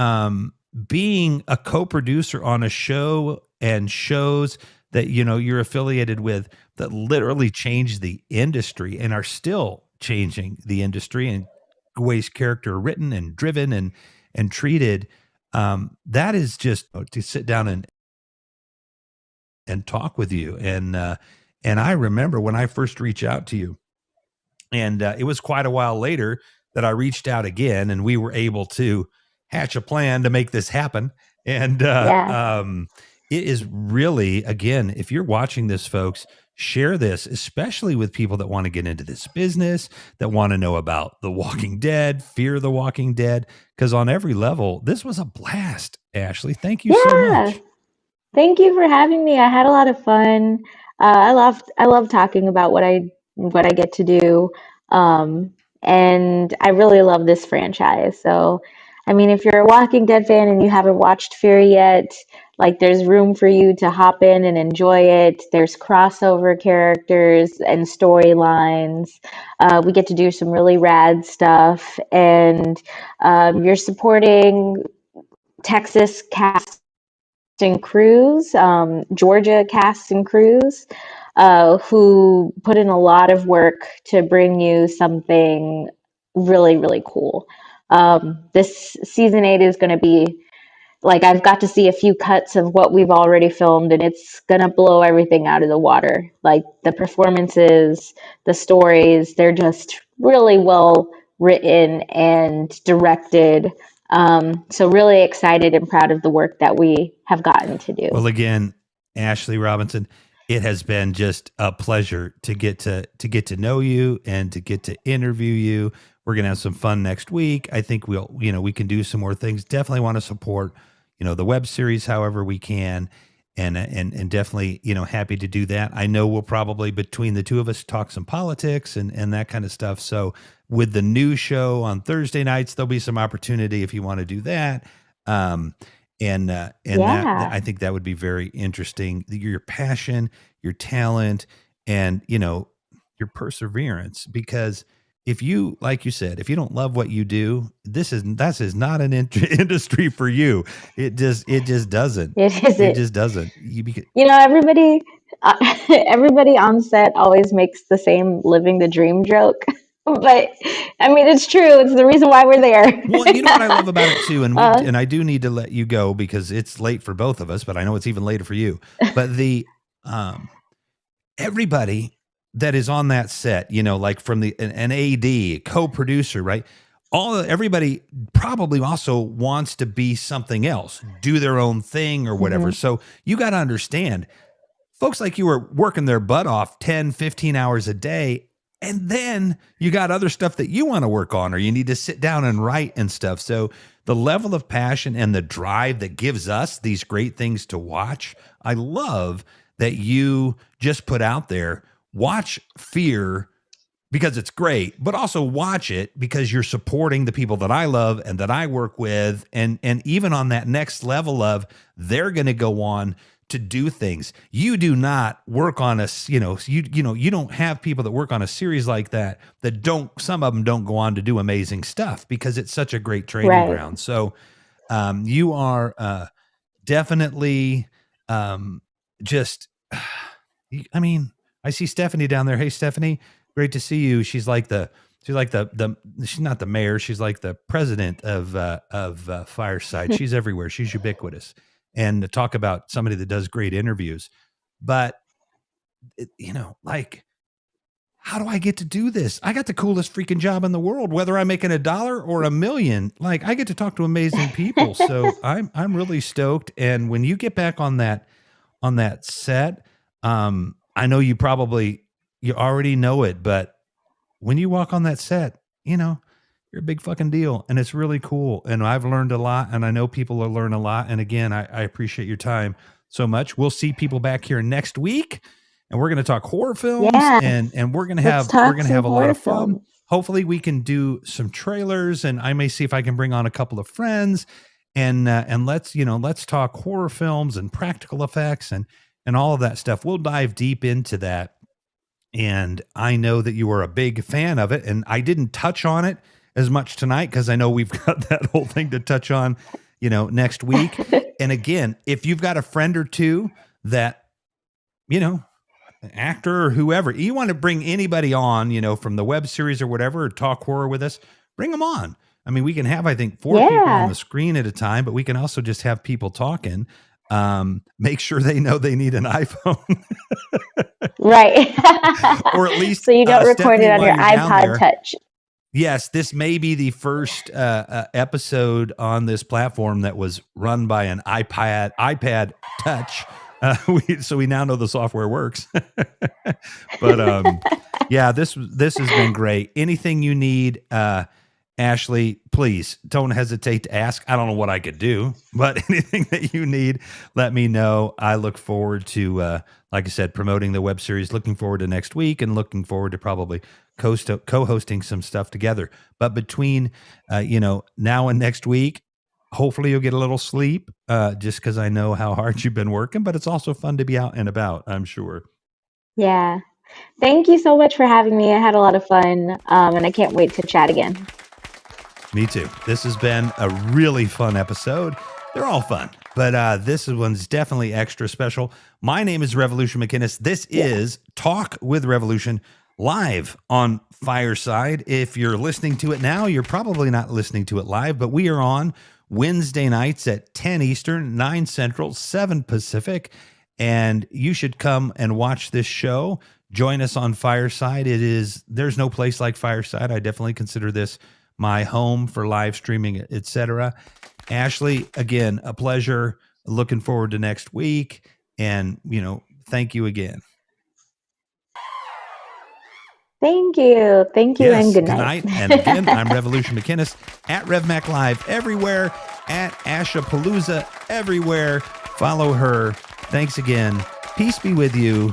being a co-producer on a show and shows that, you're affiliated with, that literally changed the industry and are still changing the industry, and ways character are written and driven and treated. That is just to sit down and talk with you. And I remember when I first reached out to you, and it was quite a while later that I reached out again, and we were able to hatch a plan to make this happen. And Yeah. it is really, again, if you're watching this, folks, share this, especially with people that want to get into this business, that want to know about The Walking Dead, Fear the Walking Dead, because on every level, this was a blast, Ashley. Thank you so much. Thank you for having me. I had a lot of fun. I love talking about what I get to do. And I really love this franchise. So, I mean, if you're a Walking Dead fan and you haven't watched Fear yet, like there's room for you to hop in and enjoy it. There's crossover characters and storylines. We get to do some really rad stuff, and you're supporting Texas cast and crews, Georgia cast and crews, who put in a lot of work to bring you something really, really cool. This season 8 is going to be like, I've got to see a few cuts of what we've already filmed, and it's going to blow everything out of the water. Like the performances, the stories, they're just really well written and directed. So really excited and proud of the work that we have gotten to do. Well, again, Ashley Robinson, it has been just a pleasure to get to know you and to get to interview you. We're going to have some fun next week. I think we can do some more things. Definitely want to support, the web series however we can. And definitely, happy to do that. I know we'll probably, between the two of us, talk some politics and that kind of stuff. So with the new show on Thursday nights, there'll be some opportunity if you want to do that. And that, I think that would be very interesting. Your passion, your talent, and, your perseverance, because if you, like you said, if you don't love what you do, this is not an industry for you. It just doesn't. It just doesn't. Everybody on set always makes the same living the dream joke. But I mean, it's true. It's the reason why we're there. Well, you know what I love about it too, and I do need to let you go because it's late for both of us, but I know it's even later for you. But the everybody that is on that set, like from an AD, co-producer, right? Everybody probably also wants to be something else, do their own thing or whatever. Mm-hmm. So you got to understand, folks like you are working their butt off 10, 15 hours a day. And then you got other stuff that you want to work on, or you need to sit down and write and stuff. So the level of passion and the drive that gives us these great things to watch, I love that you just put out there. Watch Fear because it's great, but also watch it because you're supporting the people that I love and that I work with. And even on that next level of, they're going to go on to do things. You do not work on you don't have people that work on a series like that some of them don't go on to do amazing stuff because it's such a great training ground. So you are definitely just, I see Stephanie down there. Hey, Stephanie, great to see you. She's not the mayor. She's like the president of Fireside. She's everywhere. She's ubiquitous. And to talk about somebody that does great interviews, but how do I get to do this? I got the coolest freaking job in the world, whether I'm making $1 or $1 million. Like, I get to talk to amazing people. So I'm really stoked. And when you get back on that set, I know you already know it, but when you walk on that set, you're a big fucking deal, and it's really cool. And I've learned a lot, and I know people will learn a lot. And again, I appreciate your time so much. We'll see people back here next week, and we're going to talk horror films, and we're going to have a lot of fun. Hopefully we can do some trailers, and I may see if I can bring on a couple of friends, and let's talk horror films and practical effects and all of that stuff. We'll dive deep into that. And I know that you are a big fan of it, and I didn't touch on it as much tonight because I know we've got that whole thing to touch on, next week. And again, if you've got a friend or two that, actor or whoever, you want to bring anybody on, from the web series or whatever, or talk horror with us, bring them on. I mean, we can have, I think, 4 people on the screen at a time, but we can also just have people talking. Make sure they know they need an iPhone. Right. Or at least so you don't record it on your iPod Touch. Yes, this may be the first episode on this platform that was run by an iPad Touch. So we now know the software works. But yeah, this has been great. Anything you need, Ashley, please don't hesitate to ask. I don't know what I could do, but anything that you need, let me know. I look forward to, like I said, promoting the web series. Looking forward to next week, and looking forward to probably co-hosting some stuff together. But between, now and next week, hopefully you'll get a little sleep, just because I know how hard you've been working. But it's also fun to be out and about, I'm sure. Yeah. Thank you so much for having me. I had a lot of fun, and I can't wait to chat again. Me too. This has been a really fun episode. They're all fun, but this one's definitely extra special. My name is Revolution McInnes. This is Talk with Revolution, live on Fireside. If you're listening to it now, you're probably not listening to it live, but we are on Wednesday nights at 10 Eastern, 9 Central, 7 Pacific, and you should come and watch this show. Join us on Fireside. There's no place like Fireside. I definitely consider this my home for live streaming, etc. Ashley, again, a pleasure. Looking forward to next week. And, thank you again. Thank you. Thank you, Yes, and good night. And again, I'm Revolution McInnes at RevMac Live everywhere, at Ashapalooza everywhere. Follow her. Thanks again. Peace be with you.